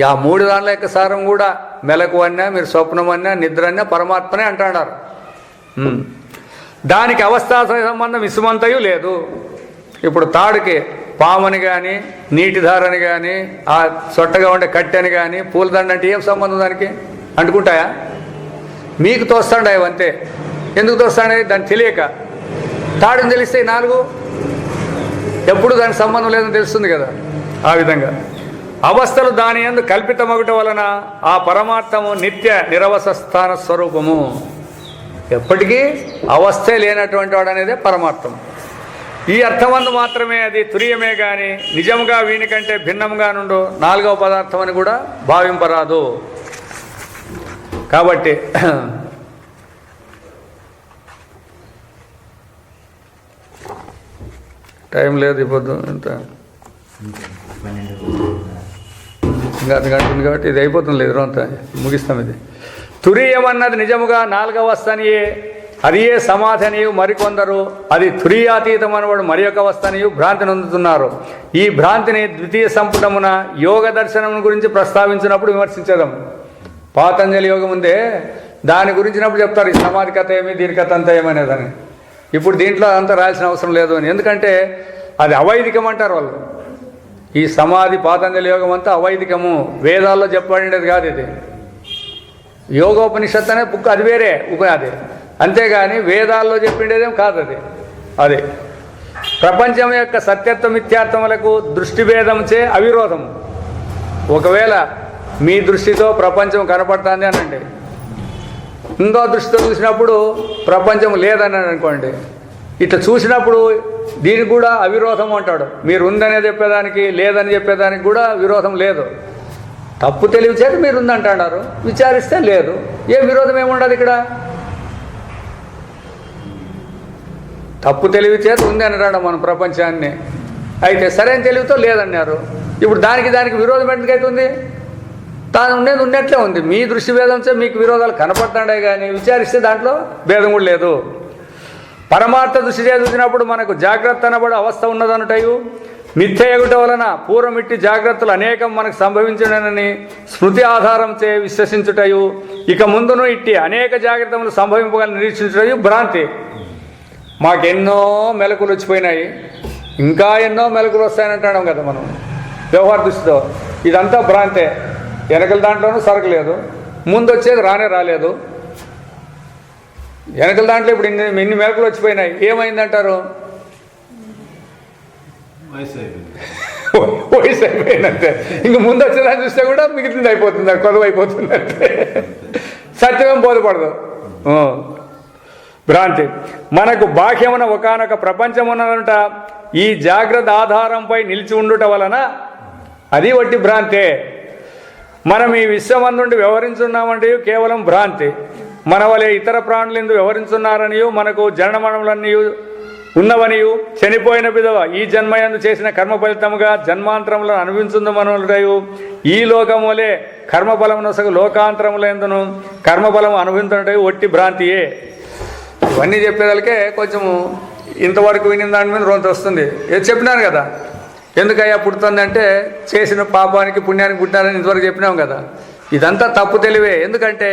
ఆ మూడు దానిల యొక్క సారం కూడా మెలకువ అన్నా, మీరు స్వప్నం అన్నా, నిద్ర అన్నా పరమాత్మనే అంటున్నారు. దానికి అవస్థా సంబంధం ఇసుమంతయు లేదు. ఇప్పుడు తాడుకి పామని కానీ, నీటి ధారని కానీ, ఆ సొట్టగా ఉండే కట్టెని కానీ, పూలదండ అంటే ఏం సంబంధం దానికి? అంటుకుంటాయా? మీకు తోస్తాండే అంతే. ఎందుకు తోస్తాండే? దాన్ని తెలియక. తాడుని తెలిస్తే ఈ నాలుగు ఎప్పుడు దానికి సంబంధం లేదని తెలుస్తుంది కదా. ఆ విధంగా అవస్థలు దాని యందు కల్పితమగుట వలన ఆ పరమార్థము నిత్య నిరవస స్థాన స్వరూపము. ఎప్పటికీ అవస్థే లేనటువంటి వాడు అనేదే పరమార్థం. ఈ అర్థమందు మాత్రమే అది తురియమే కానీ నిజంగా వీనికంటే భిన్నంగా నుండు నాలుగవ పదార్థం అని కూడా భావింపరాదు. కాబట్టి టైం లేదు ఇప్పుడు, ఇంత ఇంకా అది గంట ఉంది కాబట్టి ఇది అయిపోతుంది. లేదు అంతా ముగిస్తాం. ఇది తురీయమన్నది నిజముగా నాలుగవ వస్తనియే, అది ఏ సమాధి అనియు మరికొందరు అది తురీయాతీతం అనవాడు మరి యొక్క వస్తనియు భ్రాంతి నొందుతున్నారు. ఈ భ్రాంతిని ద్వితీయ సంపుటమున యోగ దర్శనం గురించి ప్రస్తావించినప్పుడు విమర్శించదాం. పాతంజలి యోగం ఉందే, దాని గురించినప్పుడు చెప్తారు ఈ సమాధి కథ ఏమి, దీని కథ అంతా ఏమనేదని. ఇప్పుడు దీంట్లో అంతా రాయాల్సిన అవసరం లేదు అని. ఎందుకంటే అది అవైదికం అంటారు వాళ్ళు. ఈ సమాధి పాతంజలి యోగం అంతా అవైదికము, వేదాల్లో చెప్పబడినది కాదు. ఇది యోగోపనిషత్తు అనే బుక్, అది వేరే అది. అంతేగాని వేదాల్లో చెప్పిండేదేం కాదు అది. అదే ప్రపంచం యొక్క సత్యత్వ మిథ్యాత్వములకు దృష్టి భేదంచే అవిరోధం. ఒకవేళ మీ దృష్టితో ప్రపంచం కనపడుతుంది అనండి, ఇంకో దృష్టితో చూసినప్పుడు ప్రపంచం లేదని అనుకోండి. ఇట్లా చూసినప్పుడు దీనికి కూడా అవిరోధం అంటాడు. మీరు ఉందనే చెప్పేదానికి లేదని చెప్పేదానికి కూడా విరోధం లేదు. తప్పు తెలివి చేతి మీరు ఉందంటున్నారు, విచారిస్తే లేదు. ఏ విరోధం ఏముండదు ఇక్కడ. తప్పు తెలివి చేతి ఉంది అన్నాడు మనం ప్రపంచాన్ని. అయితే సరైన తెలివితో లేదన్నారు. ఇప్పుడు దానికి విరోధం ఎందుకైతుంది? తాను ఉండేది ఉన్నట్లే ఉంది. మీ దృష్టి భేదంతో మీకు విరోధాలు కనపడుతుండే కానీ విచారిస్తే దాంట్లో భేదం కూడా లేదు. పరమార్థ దృష్టి చూసినప్పుడు మనకు జాగ్రత్త అనబడు అవస్థ ఉన్నదనుటయు, మిథ్య ఎగుట వలన పూర్వమిట్టి జాగ్రత్తలు అనేకం మనకు సంభవించునని స్మృతి ఆధారంచే విశ్వసించుటయు, ఇక ముందును ఇట్టి అనేక జాగ్రత్తలు సంభవింపగల నిరీక్షించుటయు భ్రాంతి. మాకెన్నో మెలకులు వచ్చిపోయినాయి, ఇంకా ఎన్నో మెలకులు వస్తాయని కదా మనం వ్యవహార దృష్టితో. ఇదంతా భ్రాంతే. వెనకల దాంట్లోనూ సరకలేదు, ముందు వచ్చేది రాలేదు. వెనకల దాంట్లో ఇప్పుడు ఇన్ని మెలకులు వచ్చిపోయినాయి, ఏమైందంటారు? వయసు అయిపోయిందంటే. ఇంక ముందు వచ్చేదాన్ని చూస్తే కూడా మిగిలింది అయిపోతుంది, కొదవ అయిపోతుంది అంటే సత్యమేం బోధపడదు. భ్రాంతి. మనకు బాహ్యమున ఒకానొక ప్రపంచమునంట ఈ జాగ్రత్త ఆధారంపై నిలిచి ఉండుట వలన అది వట్టి భ్రాంతే. మనం ఈ విశ్వమందుండి వ్యవహరించున్నామంటే కేవలం భ్రాంతి. మన వలె ఇతర ప్రాణులందు వ్యవహరించున్నారనియు, మనకు జనన మరణములన్నీ ఉన్నవనియు, చనిపోయిన విధవ ఈ జన్మయందు చేసిన కర్మ ఫలితముగా జన్మాంతరములను అనుభవించుందమనుటయు, ఈ లోకం వలె కర్మఫలమునొసగు లోకాంతరములందును కర్మఫలము అనుభవించుటయు ఒట్టి భ్రాంతియే. ఇవన్నీ చెప్పేదానికే కొంచెము ఇంతవరకు విని దాని మీద రొంత వస్తుంది. ఏది చెప్పినాను కదా, ఎందుకయ్యా పుడుతుందంటే చేసిన పాపానికి పుణ్యానికి పుట్టారని ఇంతవరకు చెప్పినాం కదా. ఇదంతా తప్పు తెలివే. ఎందుకంటే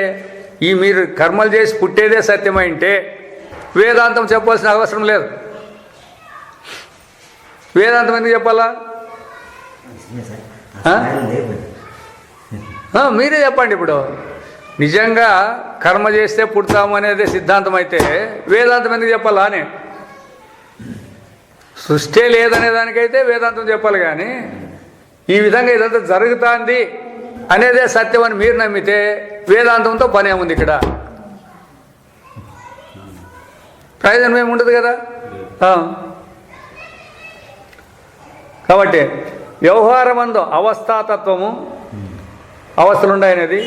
ఈ మీరు కర్మలు చేసి పుట్టేదే సత్యమైంటే వేదాంతం చెప్పాల్సిన అవసరం లేదు. వేదాంతం ఎందుకు చెప్పాలా? మీరే చెప్పండి. ఇప్పుడు నిజంగా కర్మ చేస్తే పుడతాము అనేది సిద్ధాంతం అయితే వేదాంతం ఎందుకు చెప్పాలా అని? సృష్టి లేదనే దానికైతే వేదాంతం చెప్పాలి. కానీ ఈ విధంగా ఇదంతా జరుగుతుంది అనేదే సత్యం అని మీరు నమ్మితే వేదాంతంతో పని ఏముంది ఇక్కడ? ప్రయోజనం ఏమి ఉండదు కదా. కాబట్టి వ్యవహారమందు అవస్థాతత్వము, అవస్థలుండాయనేది,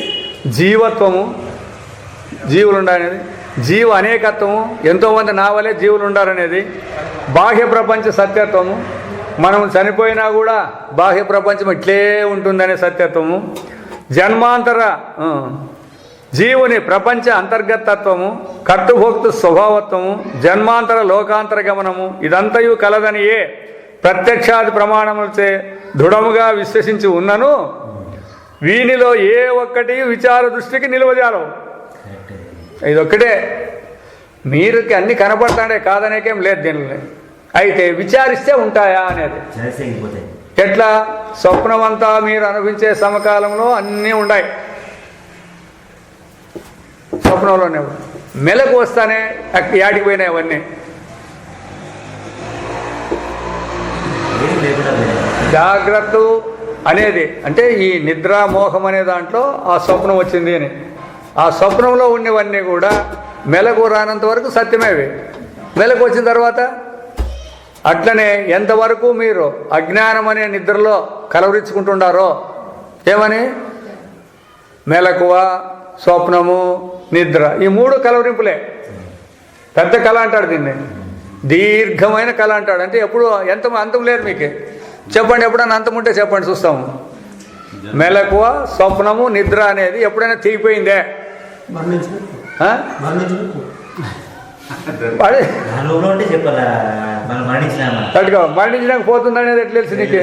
జీవత్వము, జీవులుండాయనేది, జీవ అనేకత్వము, ఎంతోమంది నా వలే జీవులు ఉండాలనేది, బాహ్య ప్రపంచ సత్యత్వము, మనం చనిపోయినా కూడా బాహ్య ప్రపంచం ఇట్లే ఉంటుందనే సత్యత్వము, జన్మాంతర జీవుని ప్రపంచ అంతర్గతత్వము, కర్తృభోక్తృ స్వభావత్వము, జన్మాంతర లోకాంతర గమనము ఇదంతయు కలదనియే ప్రత్యక్షాది ప్రమాణములచే దృఢముగా విశ్వసించి ఉన్నను వీనిలో ఏ ఒక్కటి విచార దృష్టికి నిలువజాలవు. ఇదొక్కటే మీరు అన్ని కనపడతాడే కాదనేకేం లేదు దీనిలో. అయితే విచారిస్తే ఉంటాయా అనేది ఎట్లా? స్వప్నమంతా మీరు అనుభవించే సమకాలంలో అన్నీ ఉన్నాయి, స్వప్నంలోనే. మెలకు వస్తానే యాడికి పోయినాయి అవన్నీ. జాగ్రత్త అనేది అంటే ఈ నిద్రామోహం అనే దాంట్లో ఆ స్వప్నం వచ్చింది అని. ఆ స్వప్నంలో ఉన్నవన్నీ కూడా మెలకు రానంత వరకు సత్యమేవి. మెలకు వచ్చిన తర్వాత అట్లనే ఎంతవరకు మీరు అజ్ఞానం అనే నిద్రలో కలవరించుకుంటున్నారో, ఏమని మెలకువ, స్వప్నము, నిద్ర, ఈ మూడు కలవరింపులే. పెద్ద కళ అంటాడు దీన్ని, దీర్ఘమైన కళ అంటాడు. అంటే ఎప్పుడు అంతం లేదు మీకు. చెప్పండి, ఎప్పుడైనా అంతం ఉంటే చెప్పండి చూస్తాము. మెలకువ, స్వప్నము, నిద్ర అనేది ఎప్పుడైనా తెగిపోయిందే? మరణించడానికి పోతుంది అనేది ఎట్లా తెలుసు నీకు?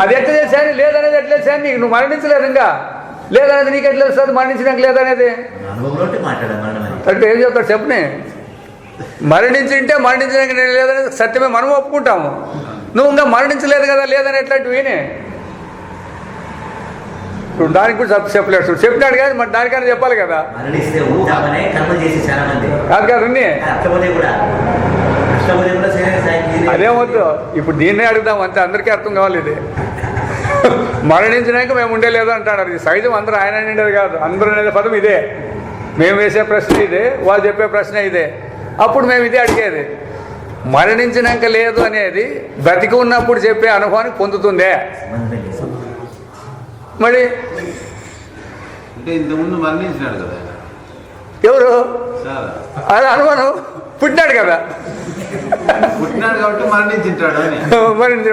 అది ఎట్లా తెలిసాను లేదనేది ఎట్లా తెలిసాను నీకు? నువ్వు మరణించలేదు ఇంకా, లేదనేది నీకు ఎట్లా తెలుస్తుంది మరణించడానికి లేదనేది? అంటే ఏం చెప్తాడు చెప్పని? మరణించింటే మరణించడానికి లేదనేది సత్యమే, మనం ఒప్పుకుంటాము. నువ్వు ఇంకా మరణించలేదు కదా లేదని ఎట్లాంటివినే ఇప్పుడు దానికి కూడా చెప్పలేడు. చెప్పినాడు కానీ మరి దానికన్నా చెప్పాలి కదా. కాదు కాదు అదేమొద్దు, ఇప్పుడు దీన్నే అడుగుదాం అంతే, అందరికీ అర్థం కావాలి. ఇది మరణించినాక మేము ఉండేలేదు అంటాడు. అది సహజం, అందరూ ఆయన ఉండేది కాదు. అందరూ అనేది పదం ఇదే, మేము వేసే ప్రశ్న ఇదే, వాళ్ళు చెప్పే ప్రశ్న ఇదే. అప్పుడు మేము ఇదే అడిగేది. మరణించినాక లేదు అనేది బ్రతికి ఉన్నప్పుడు చెప్పే అనుభవానికి పొందుతుందే మరి. అంటే ఇంతకుముందు మరణించినాడు కదా ఎవరు? అది అనుమానం. పుట్టినాడు కదా, పుట్టినాడు కాబట్టి మరణించింటాడు అని.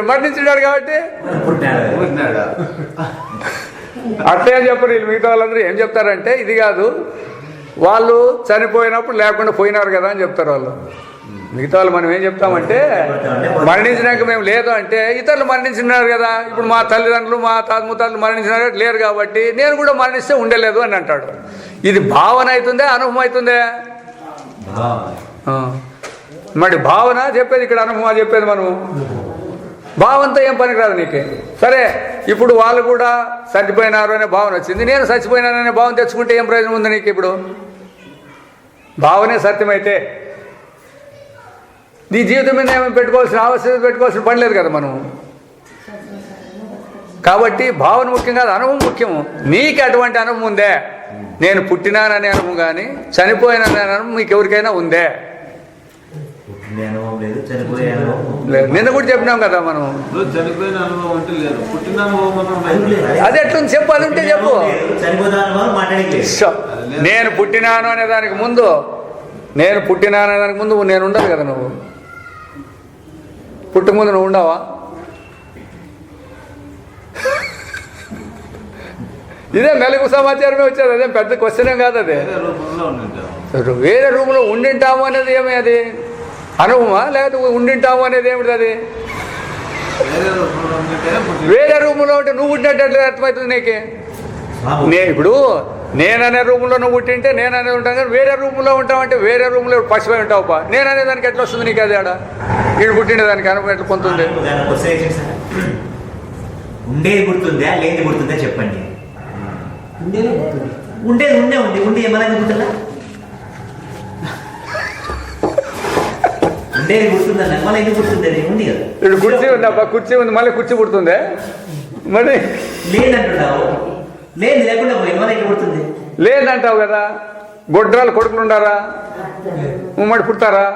మరణించినాడు కాబట్టి పుట్టినాడు. అట్లా ఏం చెప్పరు వీళ్ళు. మిగతా వాళ్ళందరూ ఏం చెప్తారంటే ఇది కాదు, వాళ్ళు చనిపోయినప్పుడు లేకుండా పోయినారు కదా అని చెప్తారు వాళ్ళు. మిగతా వాళ్ళు మనం ఏం చెప్తామంటే మరణించినాక మేము లేదు అంటే ఇతరులు మరణించినారు కదా, ఇప్పుడు మా తల్లిదండ్రులు మా ముత్తాతలు మరణించినారు లేరు కాబట్టి నేను కూడా మరణిస్తే ఉండలేదు అని అంటాడు. ఇది భావన అవుతుందే అనుభవం అవుతుందే? మరి భావన చెప్పేది ఇక్కడ, అనుభవం చెప్పేది మనము. భావంతో ఏం పనికిరాదు నీకే. సరే ఇప్పుడు వాళ్ళు కూడా చచ్చిపోయినారు అనే భావన వచ్చింది, నేను చచ్చిపోయినాననే భావన తెచ్చుకుంటే ఏం ప్రయోజనం ఉంది నీకు? ఇప్పుడు భావనే సత్యమైతే నీ జీవితం మీద ఏమైనా పెట్టుకోవాల్సిన ఆవశ్యకత పెట్టుకోవాల్సిన పని లేదు కదా మనం. కాబట్టి భావన ముఖ్యం కాదు, అనుభవం ముఖ్యము. నీకు అటువంటి అనుభవం ఉందే? నేను పుట్టినాననే అనుభవం కానీ చనిపోయిననే అనుభవం మీకు ఎవరికైనా ఉందే? లేదు. నిన్న కూడా చెప్పినాం కదా మనం. చనిపోయిన అనుభవం అంటే లేదు, పుట్టిన అనుభవం అది ఎట్లుంది చెప్పు, అది ఉంటే చెప్పు. నేను పుట్టినాను అనే దానికి ముందు, నేను పుట్టినాను అనే దానికి ముందు నేను ఉండాలి కదా. నువ్వు పుట్టు ముందు నువ్వు ఉండవా? ఇదే మెలకు సమాచారమే వచ్చేది, అదే పెద్ద క్వశ్చన్ కాదు. అదే వేరే రూమ్లో ఉండింటాము అనేది ఏమి? అది అనుభవమా లేకపోతే ఉండింటాము అనేది ఏమిటి? అది వేరే రూమ్లో ఉంటే నువ్వు ఉండినట్టు అర్థమవుతుంది నీకే. ఇప్పుడు నేననే రూమ్లో నువ్వు పుట్టింటే నేననే ఉంటాను, కానీ వేరే రూమ్లో ఉంటావంటే వేరే రూమ్లో పసిపోయి ఉంటావుపా. నేననే దానికి ఎట్లా వస్తుంది నీకు? అది ఆడ వీడు పుట్టిన దానికి అనుభవం ఎట్లా పొందుతుంది? ఉండేది గుర్తుందా లేని గుర్తుందా చెప్పండి. ఉండేది ఉండే ఏమైనా గుర్తుందా? ఉండేది గుర్తుందా? మళ్ళీ ఎందుకు గుర్తుంది? ఉంది కదా, ఇప్పుడు కుర్చీ ఉందా? కుర్చీ ఉంది, మళ్ళీ కుర్చీ పుడుతుందే. మరి లేదంటున్నావు, లేదు లేకుండా పోయింది, మళ్ళీ ఎక్కడ పుడుతుంది? లేదంటావు కదా. గొడ్రాలు కొడుకులు ఉండారా? ఉమ్మడి పుడతారా?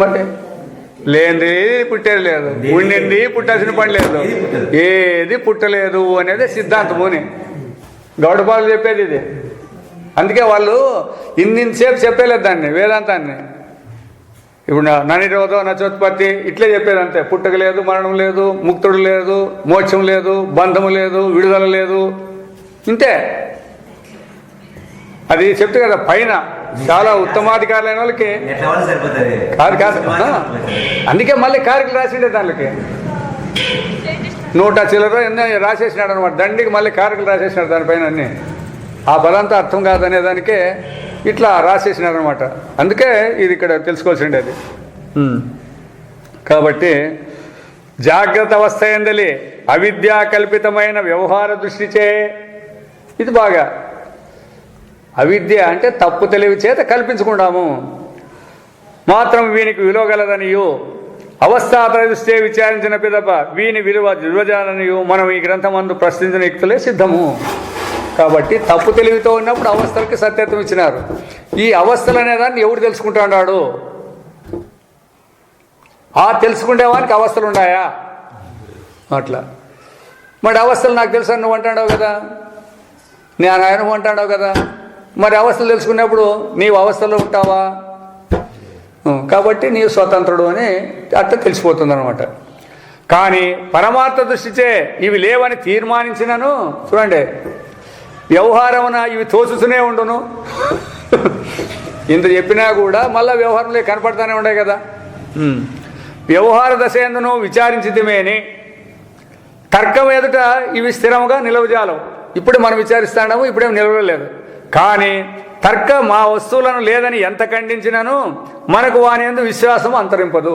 మరి లేనిది పుట్టేది లేదు, ఉండింది పుట్టాల్సిన పని లేదు, ఏది పుట్టలేదు అనేది సిద్ధాంతముని గౌడపాలు చెప్పేది ఇది. అందుకే వాళ్ళు ఇన్నిసేపు చెప్పేలేదు దాన్ని, వేదాంతాన్ని. ఇప్పుడు ననిరోధో నచోత్పత్తి ఇట్లే చెప్పేది అంతే. పుట్టుక లేదు, మరణం లేదు, ముక్తుడు లేదు, మోక్షం లేదు, బంధము లేదు, విడుదల లేదు, ఇంతే. అది చెప్తే కదా పైన చాలా ఉత్తమాధికారులైన వాళ్ళకి కాదు. అందుకే మళ్ళీ కారికలు రాసిండే దానికి 100 చిల్లర ఎన్నో రాసేసినాడు అనమాట. దండికి మళ్ళీ కారికలు రాసేసినాడు దానిపైన అన్ని. ఆ పదంతా అర్థం కాదనే దానికే ఇట్లా రాసేసినాడు అనమాట. అందుకే ఇది ఇక్కడ తెలుసుకోవాల్సిండేది. కాబట్టి జాగ్రత్త అవస్థ ఎందలి అవిద్యా కల్పితమైన వ్యవహార దృష్టిచే, ఇది బాగా అవిద్య అంటే తప్పు తెలివి చేత కల్పించుకుంటాము మాత్రం వీనికి విలువ గలదనియు అవస్థాతర దృష్టే విచారించిన పిదప వీని విలువ నిర్వజాలనియు మనం ఈ గ్రంథమందు ప్రశ్నించిన యుక్తులే సిద్ధము. కాబట్టి తప్పు తెలివితో ఉన్నప్పుడు అవస్థలకి సత్యత్వం ఇచ్చినారు. ఈ అవస్థలు అనేదాన్ని ఎవడు తెలుసుకుంటాడు? ఆ తెలుసుకునే వానికి అవస్థలు ఉన్నాయా? అట్లా మరి అవస్థలు నాకు తెలుసు అని నువ్వు అంటాడావు కదా, నేను ఆయన అంటాడావు కదా, మరి అవస్థలు తెలుసుకున్నప్పుడు నీవు అవస్థలో ఉంటావా? కాబట్టి నీవు స్వతంత్రుడు అని అట్లా తెలిసిపోతుంది అనమాట. కానీ పరమార్థ దృష్టిచే ఇవి లేవని తీర్మానించినను చూడండి, వ్యవహారమున ఇవి తోచుతూనే ఉండును. ఇంత చెప్పినా కూడా మళ్ళీ వ్యవహారంలో కనపడతానే ఉండే కదా. వ్యవహార దశ ఎందును విచారించితమేని తర్కం ఎదుట ఇవి స్థిరముగా నిలవజాలవు. ఇప్పుడు మనం విచారిస్తాము, ఇప్పుడేం నిలవలేదు. కానీ తర్క మా వస్తువులను లేదని ఎంత ఖండించినను మనకు వాని యందు విశ్వాసం అంతరింపదు.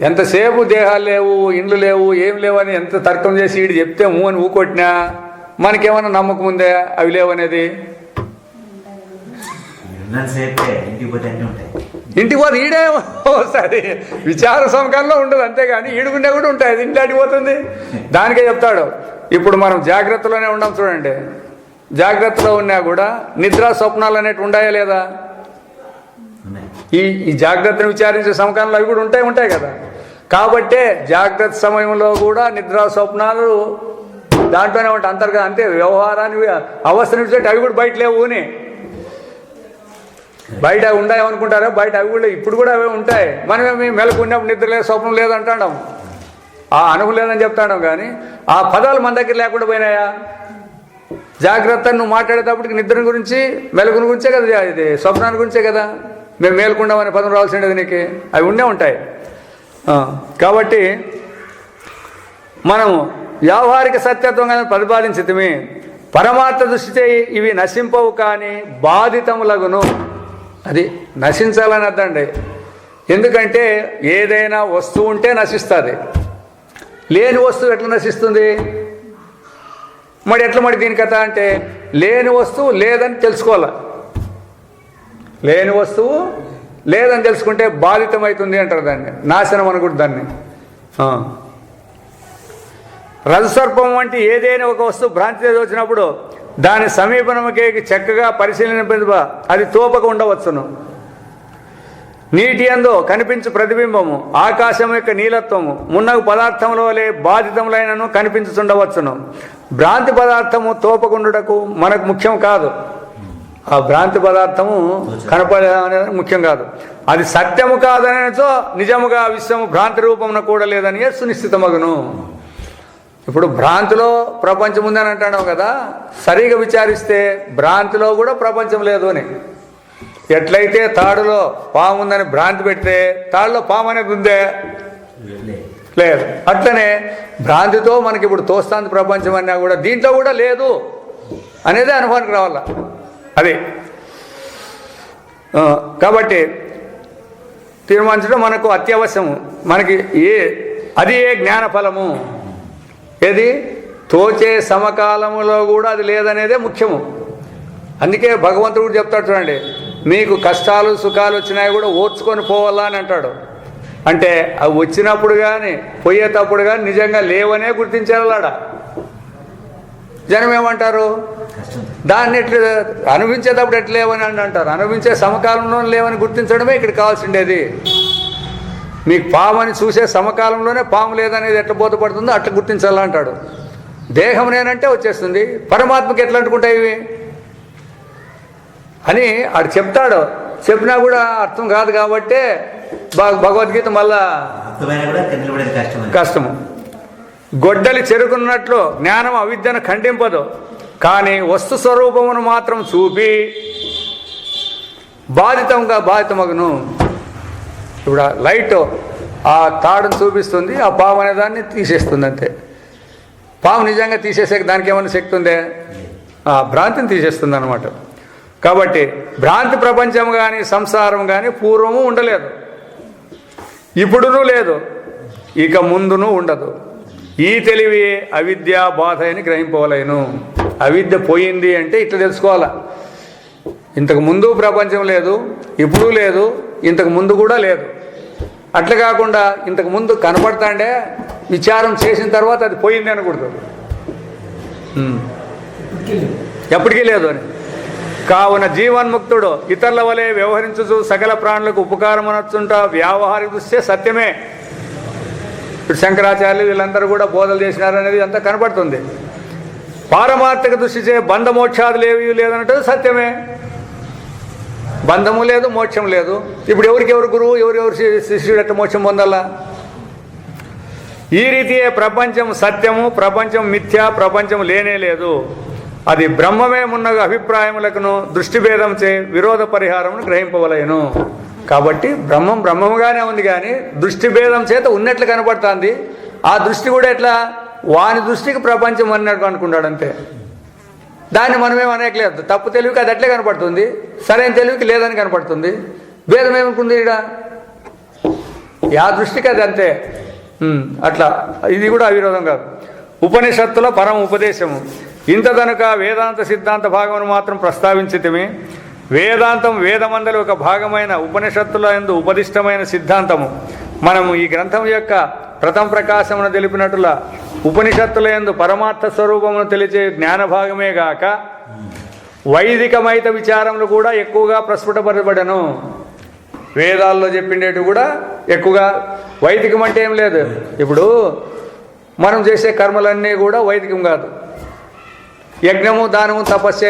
ఎంతసేపు దేహాలు లేవు, ఇండ్లు లేవు, ఏం లేవు అని ఎంత తర్కం చేసి ఈడు చెప్తే అని ఊకొట్టినా మనకేమన్నా నమ్మకం ఉందే అవి లేవనేది? ఇంటికి పోతే ఈడే వస్తుంది, విచార సమకాలంలో ఉండదు, అంతేగాని ఈడుగుండే కూడా ఉంటాయి. అది ఇంట్లాంటి పోతుంది. దానికే చెప్తాడు. ఇప్పుడు మనం జాగ్రత్తలోనే ఉన్నాం చూడండి. జాగ్రత్తలో ఉన్నా కూడా నిద్ర స్వప్నాలు అనేవి ఉన్నాయా లేదా? ఈ జాగ్రత్తను విచారించే సమకాలంలో అవి కూడా ఉంటాయి కదా. కాబట్టే జాగ్రత్త సమయంలో కూడా నిద్ర స్వప్నాలు దాంట్లోనే ఉంటాయి అంతర్గా. అంతే వ్యవహారాన్ని అవస్థను విడిచేటి అవి కూడా బయట లేవు అని బయట ఉన్నాయనుకుంటారా? బయట అవి కూడా ఇప్పుడు కూడా అవే ఉంటాయి. మనమేమి మెలకు ఉన్నప్పుడు నిద్ర లేదు, స్వప్నం లేదు అంటాం, ఆ అనుభవం లేదని చెప్తాం. కానీ ఆ పదాలు మన దగ్గర లేకుండా పోయినాయా? జాగ్రత్త నువ్వు మాట్లాడేటప్పటికి నిద్ర గురించి మెలకుని గురించే కదా, ఇది స్వప్నాన్ని గురించే కదా. మేము మేలుకుండామనే పదం రావాల్సిండేది నీకు, అవి ఉండే ఉంటాయి. కాబట్టి మనము వ్యావహారిక సత్యత్వంగా ప్రతిపాదించితిమి. పరమార్థ దృష్టితే ఇవి నశింపవు కానీ బాధితములగును. అది నశించాలని అర్థండి. ఎందుకంటే ఏదైనా వస్తువు ఉంటే నశిస్తుంది, లేని వస్తువు ఎట్లా నశిస్తుంది? మరి ఎట్లా మరి దీని కథ అంటే లేని వస్తువు లేదని తెలుసుకోవాలి. లేని వస్తువు లేదని తెలుసుకుంటే బాధితమవుతుంది అంటారు దాన్ని, నాశనం అనకూడదు దాన్ని. రజసర్పం వంటి ఏదైనా ఒక వస్తువు భ్రాంతి వచ్చినప్పుడు దాని సమీపనముకే చక్కగా పరిశీలన అది తోపక ఉండవచ్చును. నీటి యందు కనిపించు ప్రతిబింబము ఆకాశం యొక్క నీలత్వము మున్నగు పదార్థముల వలె బాధితములైనను కనిపించుతుండవచ్చును. భ్రాంతి పదార్థము తోపకుండుటకు మనకు ముఖ్యం కాదు. ఆ భ్రాంతి పదార్థము కనపడే అనేది ముఖ్యం కాదు. అది సత్యము కాదనచో నిజముగా విశ్వము భ్రాంతి రూపమున కూడా లేదని సునిశ్చితమగును. ఇప్పుడు భ్రాంతిలో ప్రపంచం ఉందని అంటున్నాం కదా, సరిగా విచారిస్తే భ్రాంతిలో కూడా ప్రపంచం లేదు అని. ఎట్లయితే తాడులో పాము ఉందని భ్రాంతి పెడితే తాడులో పాము అనేది ఉందే? లేదు. అట్లనే భ్రాంతితో మనకి ఇప్పుడు తోస్తాంది ప్రపంచం అన్నా కూడా దీంట్లో కూడా లేదు అనేదే అనుభవానికి రావాల. అది కాబట్టి తీర్మానించడం మనకు అత్యవశ్యము. మనకి అది ఏ జ్ఞానఫలము. ఏది తోచే సమకాలములో కూడా అది లేదనేదే ముఖ్యము. అందుకే భగవంతుడు కూడా చెప్తాడు చూడండి, మీకు కష్టాలు సుఖాలు వచ్చినాయి కూడా ఓర్చుకొని పోవాలా అని అంటాడు. అంటే అవి వచ్చినప్పుడు కానీ పోయేటప్పుడు కానీ నిజంగా లేవనే గుర్తించాలాడ. జనం ఏమంటారు? దాన్ని ఎట్లా అనుభవించేటప్పుడు ఎట్లా లేవని అంటారు. అనుభవించే సమకాలంలో లేవని గుర్తించడమే ఇక్కడ కావాల్సిండేది. మీకు పామని చూసే సమకాలంలోనే పాము లేదనేది ఎట్లా బోధపడుతుందో అట్లా గుర్తించాలా అంటాడు. దేహం నేనంటే వచ్చేస్తుంది, పరమాత్మకి ఎట్లా అంటుకుంటాయి ఇవి అని ఆడు చెప్తాడు. చెప్పినా కూడా అర్థం కాదు కాబట్టే భగవద్గీత మళ్ళా అర్థమైనా కూడా నిలబడేది కష్టము. గొడ్డలి చెరుకున్నట్లు జ్ఞానం అవిద్యను ఖండింపదు, కానీ వస్తు స్వరూపమును మాత్రం చూపి బాధితమగును. ఇప్పుడు లైట్ ఆ తాడును చూపిస్తుంది, ఆ పాము అనే దాన్ని తీసేస్తుంది అంతే. పాము నిజంగా తీసేసే దానికి ఏమైనా శక్తి ఉందే? ఆ భ్రాంతిని తీసేస్తుంది అన్నమాట. కాబట్టి భ్రాంతి ప్రపంచం కానీ సంసారం కానీ పూర్వము ఉండలేదు, ఇప్పుడునూ లేదు, ఇక ముందును ఉండదు. ఈ తెలివి అవిద్య బాధ అని గ్రహింపవలేను. అవిద్య పోయింది అంటే ఇట్లా తెలుసుకోవాలా, ఇంతకు ముందు ప్రపంచం లేదు, ఇప్పుడు లేదు, ఇంతకు ముందు కూడా లేదు. అట్లా కాకుండా ఇంతకు ముందు కనపడతాండే విచారం చేసిన తర్వాత అది పోయింది అనకూడదు, ఎప్పటికీ లేదు అని. కావున జీవన్ముక్తుడు ఇతరుల వలె వ్యవహరించుచు సకల ప్రాణులకు ఉపకారం అనొచ్చుంటా వ్యావహారిక దృష్ట్యే సత్యమే. ఇప్పుడు శంకరాచార్యులు వీళ్ళందరూ కూడా బోధలు చేసినారనేది అంతా కనపడుతుంది. పారమార్థిక దృష్టిచే బంధమోక్షాదులు ఏవి లేదన్నట్టు సత్యమే. బంధము లేదు, మోక్షం లేదు. ఇప్పుడు ఎవరికెవరు గురువు, ఎవరెవరు శిష్యుడు అట్ట మోక్షం పొందాలా? ఈ రీతియే ప్రపంచం సత్యము, ప్రపంచం మిథ్యా, ప్రపంచం లేనే లేదు. అది బ్రహ్మమే మున్న అభిప్రాయములకును దృష్టిభేదంచే విరోధ పరిహారమును గ్రహింపవలేను. కాబట్టి బ్రహ్మముగానే ఉంది, కానీ దృష్టిభేదం చేత ఉన్నట్లు కనపడుతుంది. ఆ దృష్టి కూడా ఎట్లా, వాని దృష్టికి ప్రపంచం అన్నట్టు అనుకున్నాడు అంతే. దాన్ని మనమేం అనేకలేదు. తప్పు తెలివికి అది అట్లే కనపడుతుంది, సరైన తెలివికి లేదని కనపడుతుంది. భేదం ఏమనుకుంది ఇక్కడ, ఆ దృష్టికి అది అంతే. అట్లా ఇది కూడా అవిరోధం కాదు. ఉపనిషత్తుల పరమ ఉపదేశము ఇంత కనుక వేదాంత సిద్ధాంత భాగమును మాత్రం ప్రస్తావించితిమి. వేదాంతం వేదమందలి ఒక భాగమైన ఉపనిషత్తుల యందు ఉపదిష్టమైన సిద్ధాంతము. మనము ఈ గ్రంథం యొక్క ప్రథమ ప్రకాశమును తెలిపినట్ల ఉపనిషత్తుల యందు పరమార్థ స్వరూపమును తెలిచే జ్ఞాన భాగమే గాక వైదికమైత విచారములు కూడా ఎక్కువగా ప్రస్ఫుటపరచబడను. వేదాల్లో చెప్పిండేటివి కూడా ఎక్కువగా, వైదికం అంటే ఏం లేదు. ఇప్పుడు మనం చేసే కర్మలన్నీ కూడా వైదికం కాదు. యజ్ఞము దానము తపస్సు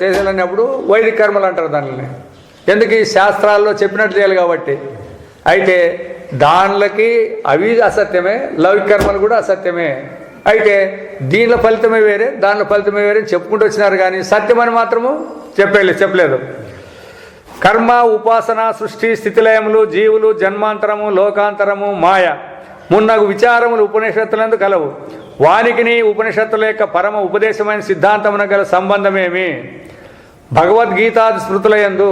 చేసేటప్పుడు వైదిక కర్మలు అంటారు దానిని. ఎందుకు? ఈ శాస్త్రాల్లో చెప్పినట్టు చేయాలి కాబట్టి. అయితే దానిలకి అవి అసత్యమే, లౌకిక కర్మలు కూడా అసత్యమే. అయితే దీనిలో ఫలితమే వేరే, దానిలో ఫలితమే వేరే చెప్పుకుంటూ వచ్చినారు, కానీ సత్యమని మాత్రము చెప్పలేదు. కర్మ, ఉపాసన, సృష్టి, స్థితిలయములు, జీవులు, జన్మాంతరము, లోకాంతరము, మాయ మున్నగు విచారములు ఉపనిషత్తులందు కలవు. వానికిని ఉపనిషత్తుల యొక్క పరమ ఉపదేశమైన సిద్ధాంతమున గల సంబంధమేమి? భగవద్గీతాది స్మృతులయందు,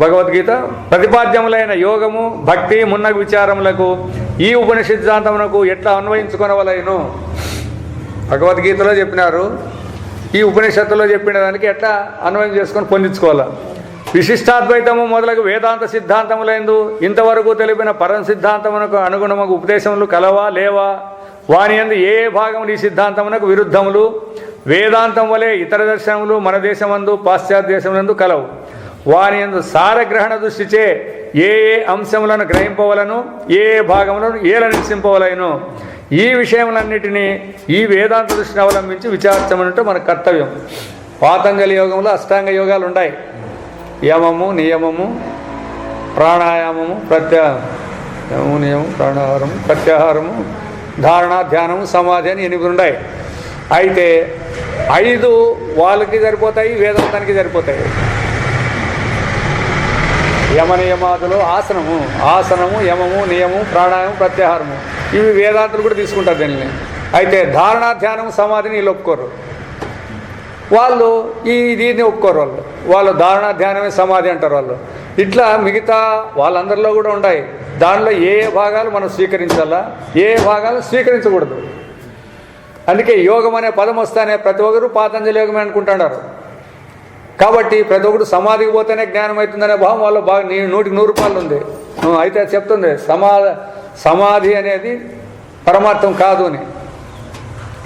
భగవద్గీత ప్రతిపాద్యములైన యోగము, భక్తి మున్నగు విచారములకు ఈ ఉపనిషత్ సిద్ధాంతమునకు ఎట్లా అన్వయించుకొనవలెను? భగవద్గీతలో చెప్పినారు, ఈ ఉపనిషత్తులో చెప్పిన దానికి ఎట్లా అన్వయం చేసుకొని పొందించుకోవాలా? విశిష్టాద్వైతము మొదలగు వేదాంత సిద్ధాంతములందు ఇంతవరకు తెలిపిన పరం సిద్ధాంతమునకు అనుగుణముకు ఉపదేశములు కలవా లేవా? వాని యందు ఏ భాగములు ఈ సిద్ధాంతమునకు విరుద్ధములు? వేదాంతం వలె ఇతర దర్శనములు మన దేశమందు పాశ్చాత్య దేశములందు కలవు. వాని యందు సారగ్రహణ దృష్టిచే ఏ అంశములను గ్రహింపవలను, ఏ భాగములను ఏల నిశ్చింపవలను, ఈ విషయములన్నిటినీ ఈ వేదాంత దృష్టిని అవలంబించి విచారించమనంటే మన కర్తవ్యం. పాతంజలి యోగంలో అష్టాంగ యోగాలు ఉన్నాయి. యమము, నియమము, ప్రాణాయామము, యమము, నియమము, ప్రాణాహారము, ప్రత్యాహారము, ధారణ, ధ్యానము, సమాధి అని 8 ఉన్నాయి. అయితే 5 వాళ్ళకి సరిపోతాయి, వేదాంతానికి సరిపోతాయి. యమ నియమాదులు ఆసనము, యమము, నియమము, ప్రాణాయామం, ప్రత్యాహారము, ఇవి వేదాంతులు కూడా తీసుకుంటారు దీనిని. అయితే ధారణ, ధ్యానము, సమాధిని వీళ్ళు ఒప్పుకోరు. వాళ్ళు దీన్ని ఒప్పుకోరు. వాళ్ళు ధారణ, ధ్యానమే సమాధి అంటారు వాళ్ళు. ఇట్లా మిగతా వాళ్ళందరిలో కూడా ఉన్నాయి. దానిలో ఏ భాగాలు మనం స్వీకరించాలా, ఏ భాగాలు స్వీకరించకూడదు. అందుకే యోగం అనే పదం వస్తానే ప్రతి ఒక్కరు పాతంజలి యోగమే అనుకుంటున్నారు. కాబట్టి ప్రతి ఒక్కరు సమాధికి పోతేనే జ్ఞానం అవుతుందనే భావం వాళ్ళు బాగా 100కి 100 ఉంది. అయితే చెప్తుంది సమాధి అనేది పరమార్థం కాదు అని.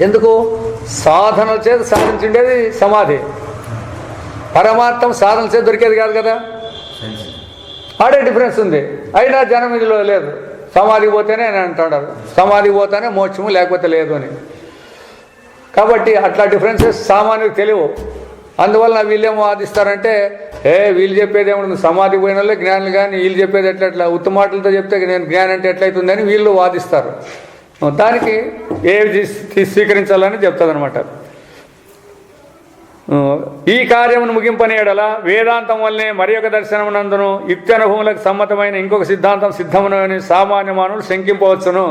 ఎందుకు? సాధనల చేత సాధించుండేది సమాధి, పరమార్థం సాధన చేత దొరికేది కాదు కదా. ఆడే డిఫరెన్స్ ఉంది. అయినా జనం ఇదిలో లేదు. సమాధికి పోతేనే అని అంటున్నారు, సమాధికి పోతేనే మోక్షము లేకపోతే లేదు అని. కాబట్టి అట్లా డిఫరెన్సెస్ సామాన్యులకు తెలియవు. అందువల్ల వీళ్ళేం వాదిస్తారంటే వీళ్ళు చెప్పేది ఏమన్నా సమాధికి పోయిన వాళ్ళే జ్ఞానులు, కానీ వీళ్ళు చెప్పేది ఎట్లా ఉత్తమ మాటలతో చెప్తే నేను జ్ఞానం అంటే ఎట్లయితుందని వీళ్ళు వాదిస్తారు. దానికి ఏవి స్వీకరించాలని చెప్తుందనమాట. ఈ కార్యమును ముగింపని ఎడల వేదాంతం వల్లనే మరి ఒక దర్శనమునందును యుక్త్యనుభవములకు సమ్మతమైన ఇంకొక సిద్ధాంతం సిద్ధమునని సామాన్య మానవులు శంకింపవచ్చును.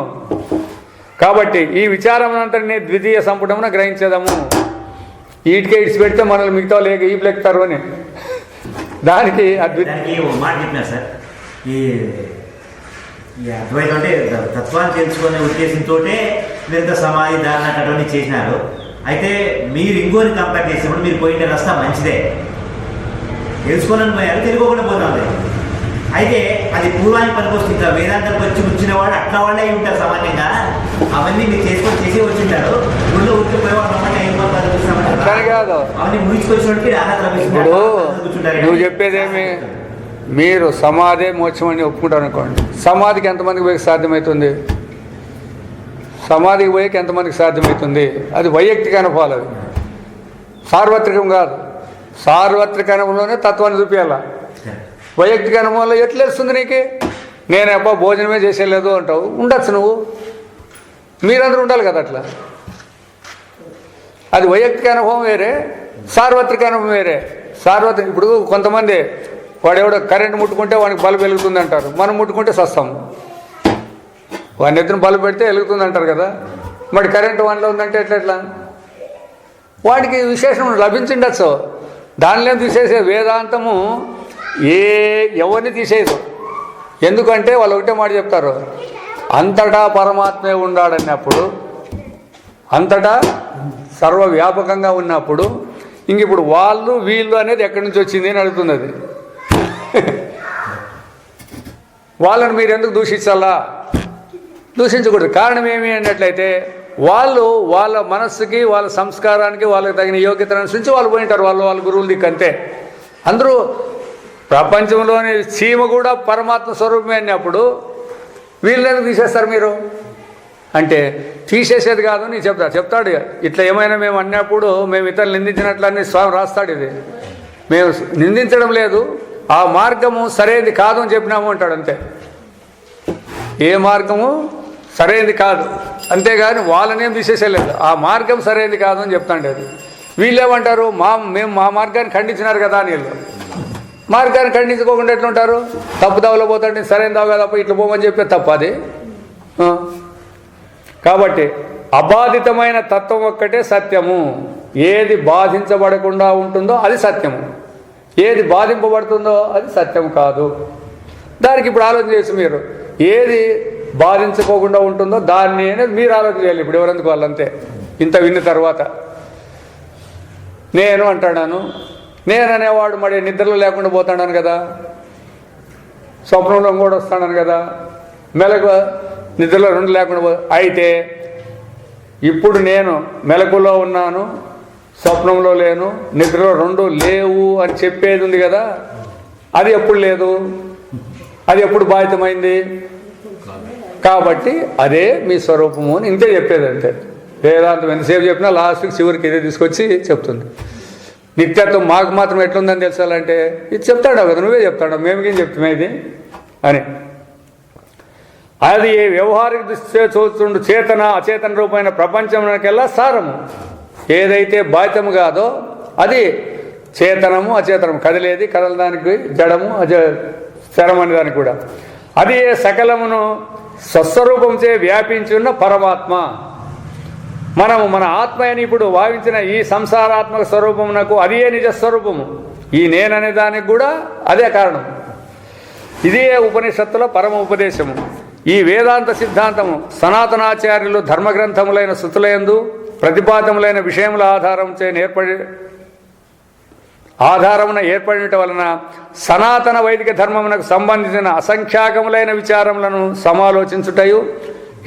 కాబట్టి ఈ విచారమునంతటిని ద్వితీయ సంపుటమున గ్రహించేదము. ఈటికే ఇడిచి పెడితే మనల్ని మిగతా లేక ఈ లెక్తారు అని దానికి మాట చెప్పినా సార్. ఈ అద్వైతం అంటే తత్వాన్ని తెలుసుకునే ఉద్దేశంతో మీరు సమాధి ధారణ అటువంటి చేసినారు. అయితే మీరు ఇంకోని కంపేర్ చేసినప్పుడు మీరు పోయిన రస్తా మంచిదే, తెలుసుకోవాలని పోయారు, తెలుసుకోకుండా పోతుంది. అయితే అది పూర్వానికి పనికొస్తుంది. ఇంకా వేదాంతానికి వచ్చి వచ్చిన వాడు అట్లా వాళ్ళే ఉంటారు సామాన్యంగా. అవన్నీ మీరు చేసి వచ్చింటారు. గుళ్ళు ఉట్టిపోయేవాడు అవన్నీ ముగించుకొచ్చినోడికి అర్హత ఇప్పుడు నువ్వు చెప్పేదేమి, మీరు సమాధే మోక్షం అని ఒప్పుకుంటారు అనుకోండి, సమాధికి ఎంతమందికి పోయి సాధ్యమవుతుంది? సమాధికి పోయేకి ఎంతమందికి సాధ్యమవుతుంది? అది వైయక్తిక అనుభవాలు, అవి సార్వత్రికం కాదు. సార్వత్రిక అనుభవంలోనే తత్వాన్ని చూపించాల. వైయక్తిక అనుభవంలో ఎట్లా వస్తుంది నీకు? నేను అబ్బా భోజనమే చేసేలేదు అంటావు, ఉండొచ్చు నువ్వు, మీరందరూ ఉండాలి కదా అట్లా. అది వైయక్తిక అనుభవం వేరే, సార్వత్రిక అనుభవం వేరే. ఇప్పుడు కొంతమంది వాడెవడో కరెంట్ ముట్టుకుంటే వాడికి బల్బు వెలుగుతుంది అంటారు, మనం ముట్టుకుంటే సస్తాము. వాడిని ఎత్తున బల్బు పెడితే వెలుగుతుంది అంటారు కదా, మరి కరెంటు వాడిలో ఉందంటే ఎట్లా? వాడికి విశేషం లభించిండొచ్చు, దానిలో తీసేసే వేదాంతము ఎవరిని తీసేయదు. ఎందుకంటే వాళ్ళు ఒకటే మాట చెప్తారు, అంతటా పరమాత్మే ఉన్నాడన్నప్పుడు, అంతటా సర్వవ్యాపకంగా ఉన్నప్పుడు ఇంక ఇప్పుడు వాళ్ళు వీళ్ళు అనేది ఎక్కడి నుంచి వచ్చింది అని అడుగుతుంది. అది వాళ్ళని మీరు ఎందుకు దూషించాలా? దూషించకూడదు. కారణం ఏమి అన్నట్లయితే వాళ్ళు వాళ్ళ మనస్సుకి, వాళ్ళ సంస్కారానికి, వాళ్ళకి తగిన యోగ్యతను అనుసరించి వాళ్ళు పోయింటారు, వాళ్ళ గురువుల దిక్కు అంతే. అందరూ ప్రపంచంలోని చీమ కూడా పరమాత్మ స్వరూపమే అన్నప్పుడు వీళ్ళని తీసేస్తారు మీరు అంటే? తీసేసేది కాదు అని చెప్తాడు. ఇట్లా ఏమైనా మేము అన్నప్పుడు మేము ఇతరులు నిందించినట్లన్నీ స్వామి రాస్తాడు. ఇది మేము నిందించడం లేదు, ఆ మార్గము సరైనది కాదు అని చెప్పినాము అంటాడు అంతే. ఏ మార్గము సరైనది కాదు, అంతేగాని వాళ్ళనేం తీసేసేయలేదు. ఆ మార్గం సరైనది కాదు అని చెప్తాండి. అది వీళ్ళేమంటారు, మేము మా మార్గాన్ని ఖండించినారు కదా అని. వీళ్ళు మార్గాన్ని ఖండించుకోకుండా ఎట్లుంటారు? తప్పు దావలో పోతాడు, సరైన దావ తప్ప ఇట్లా పోమని చెప్పే తప్ప అది. కాబట్టి అబాధితమైన తత్వం ఒక్కటే సత్యము. ఏది బాధించబడకుండా ఉంటుందో అది సత్యము, ఏది బాధింపబడుతుందో అది సత్యం కాదు. దానికి ఇప్పుడు ఆలోచన చేసి మీరు ఏది బాధించుకోకుండా ఉంటుందో దాన్ని అనేది మీరు ఆలోచన చేయాలి. ఇప్పుడు ఎవరెందుకు వాళ్ళంతే. ఇంత విన్న తర్వాత నేను అంటాను, నేను అనేవాడు మరి నిద్రలో లేకుండా పోతాడాను కదా, స్వప్నంలో కూడా వస్తాడాను కదా, మెలకు నిద్రలో రెండు లేకుండా అయితే ఇప్పుడు నేను మెలకులో ఉన్నాను, స్వప్నంలో లేను, నిద్రలో రెండు లేవు అని చెప్పేది ఉంది కదా, అది ఎప్పుడు లేదు, అది ఎప్పుడు బాధితమైంది? కాబట్టి అదే మీ స్వరూపము అని ఇంతే చెప్పేది. అంతే వేదాంతం ఎంతసేపు చెప్పినా లాస్ట్కి చివరికి ఇదే తీసుకొచ్చి చెప్తుంది. నిత్యత్వం మాకు మాత్రం ఎట్లుందని తెలుసాలంటే ఇది చెప్తాడు కదా, నువ్వే చెప్తాడు, మేమేం చెప్తామే ఇది అని. అది వ్యవహారిక దృష్టి చూస్తుండు చేతన అచేతన రూపమైన ప్రపంచంలోకెల్లా సారము. ఏదైతే బాధ్యము కాదో అది చేతనము అచేతనము, కదిలేది కదలదానికి జడము స్థిరం అనే దానికి కూడా. అది సకలమును స్వస్వరూపంచే వ్యాపించి ఉన్న పరమాత్మ. మనము మన ఆత్మ అని ఇప్పుడు భావించిన ఈ సంసారాత్మక స్వరూపమునకు అదే నిజస్వరూపము. ఈ నేననే దానికి కూడా అదే కారణం. ఇదే ఉపనిషత్తుల పరమ ఉపదేశము. ఈ వేదాంత సిద్ధాంతము సనాతనాచార్యులు ధర్మగ్రంథములైన శృతులయందు ప్రతిపాదములైన విషయముల ఆధారమున ఏర్పడిన వలన సనాతన వైదిక ధర్మమునకు సంబంధించిన అసంఖ్యాకములైన విచారములను సమాలోచించుటయు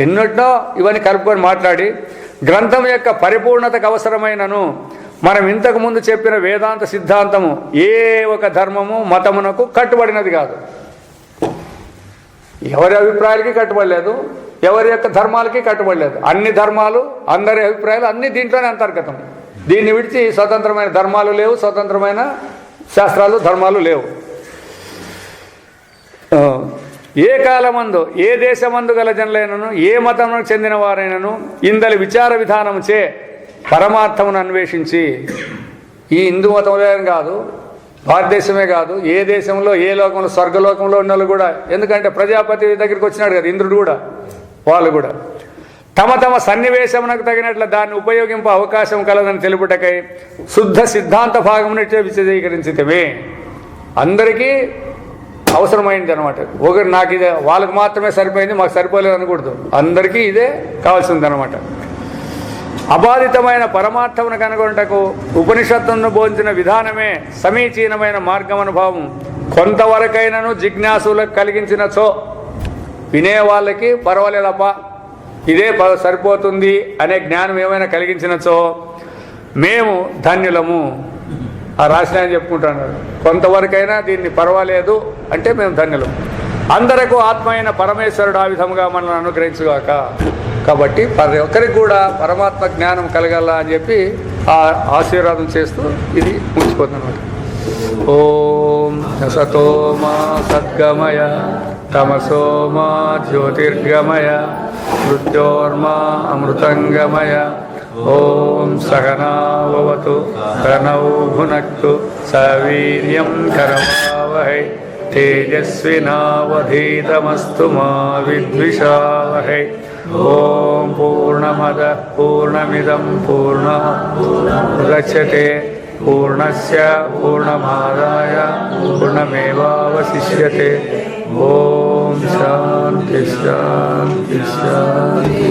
ఎన్నో ఇవన్నీ కలుపుకొని మాట్లాడి గ్రంథం యొక్క పరిపూర్ణతకు అవసరమైనను మనం ఇంతకు ముందు చెప్పిన వేదాంత సిద్ధాంతము ఏ ఒక ధర్మము మతమునకు కట్టుబడినది కాదు. ఎవరి అభిప్రాయాలకి కట్టుబడలేదు, ఎవరి యొక్క ధర్మాలకి కట్టుబడలేదు. అన్ని ధర్మాలు అందరి అభిప్రాయాలు అన్ని దీంట్లోనే అంతర్గతం. దీన్ని విడిచి స్వతంత్రమైన ధర్మాలు లేవు, స్వతంత్రమైన శాస్త్రాలు ధర్మాలు లేవు. ఏ కాలమందు ఏ దేశమందు గల జనులైనను ఏ మతమునకు చెందిన వారైనను ఇందలి విచార విధానము చే పరమార్థమును అన్వేషించి, ఈ హిందూ మతంలో కాదు, భారతదేశమే కాదు, ఏ దేశంలో ఏ లోకంలో స్వర్గలోకంలో ఉన్న వాళ్ళు కూడా, ఎందుకంటే ప్రజాపతి దగ్గరికి వచ్చినాడు కదా ఇంద్రుడు కూడా, వాళ్ళు కూడా తమ తమ సన్నివేశమునకు తగినట్లు దాన్ని ఉపయోగింప అవకాశం కలదని తెలుపుటకై శుద్ధ సిద్ధాంత భాగమునిచ్చే విశదీకరించితమే. అందరికీ అవసరమైంది అనమాట. ఒకరు నాకు ఇదే, వాళ్ళకు మాత్రమే సరిపోయింది, మాకు సరిపోలేదు అనకూడదు, అందరికీ ఇదే కావాల్సింది అనమాట. అబాధితమైన పరమార్థమును కనుగొనటకు ఉపనిషత్తును బోధించిన విధానమే సమీచీనమైన మార్గమనుభవం కొంతవరకైనను జిజ్ఞాసులకు కలిగించినచో, వినే వాళ్ళకి పర్వాలేదప్ప ఇదే సరిపోతుంది అనే జ్ఞానం ఏమైనా కలిగించినచో మేము ధన్యులము. ఆ రాసిన ఆయన చెప్పుకుంటున్నాడు, కొంతవరకైనా దీన్ని పర్వాలేదు అంటే మేము ధన్యులం. అందరకు ఆత్మ అయిన పరమేశ్వరుడు ఆ విధముగా మనల్ని అనుగ్రహించుగాక. కాబట్టి ప్రతి ఒక్కరికి కూడా పరమాత్మ జ్ఞానం కలగాల అని చెప్పి ఆ ఆశీర్వాదం చేస్తూ ఇది ముగిసిపోతుంది అన్నమాట. ఓం సతో మా సద్గమయ తమసో మా జ్యోతిర్గమయ మృత్యోర్మా అమృతంగమయ. ఓం సహనావతు సహనౌ భునక్తు సవీర్యం కరవావహై తేజస్వినావధీతమస్తు మా విద్విషావహై. ఓం పూర్ణమద పూర్ణమిదం పూర్ణాత్ పూర్ణముదచ్యతే పూర్ణస్య పూర్ణమాదాయ పూర్ణమేవావశిష్యతే. ఓం శాంతి శాంతి శాంతి.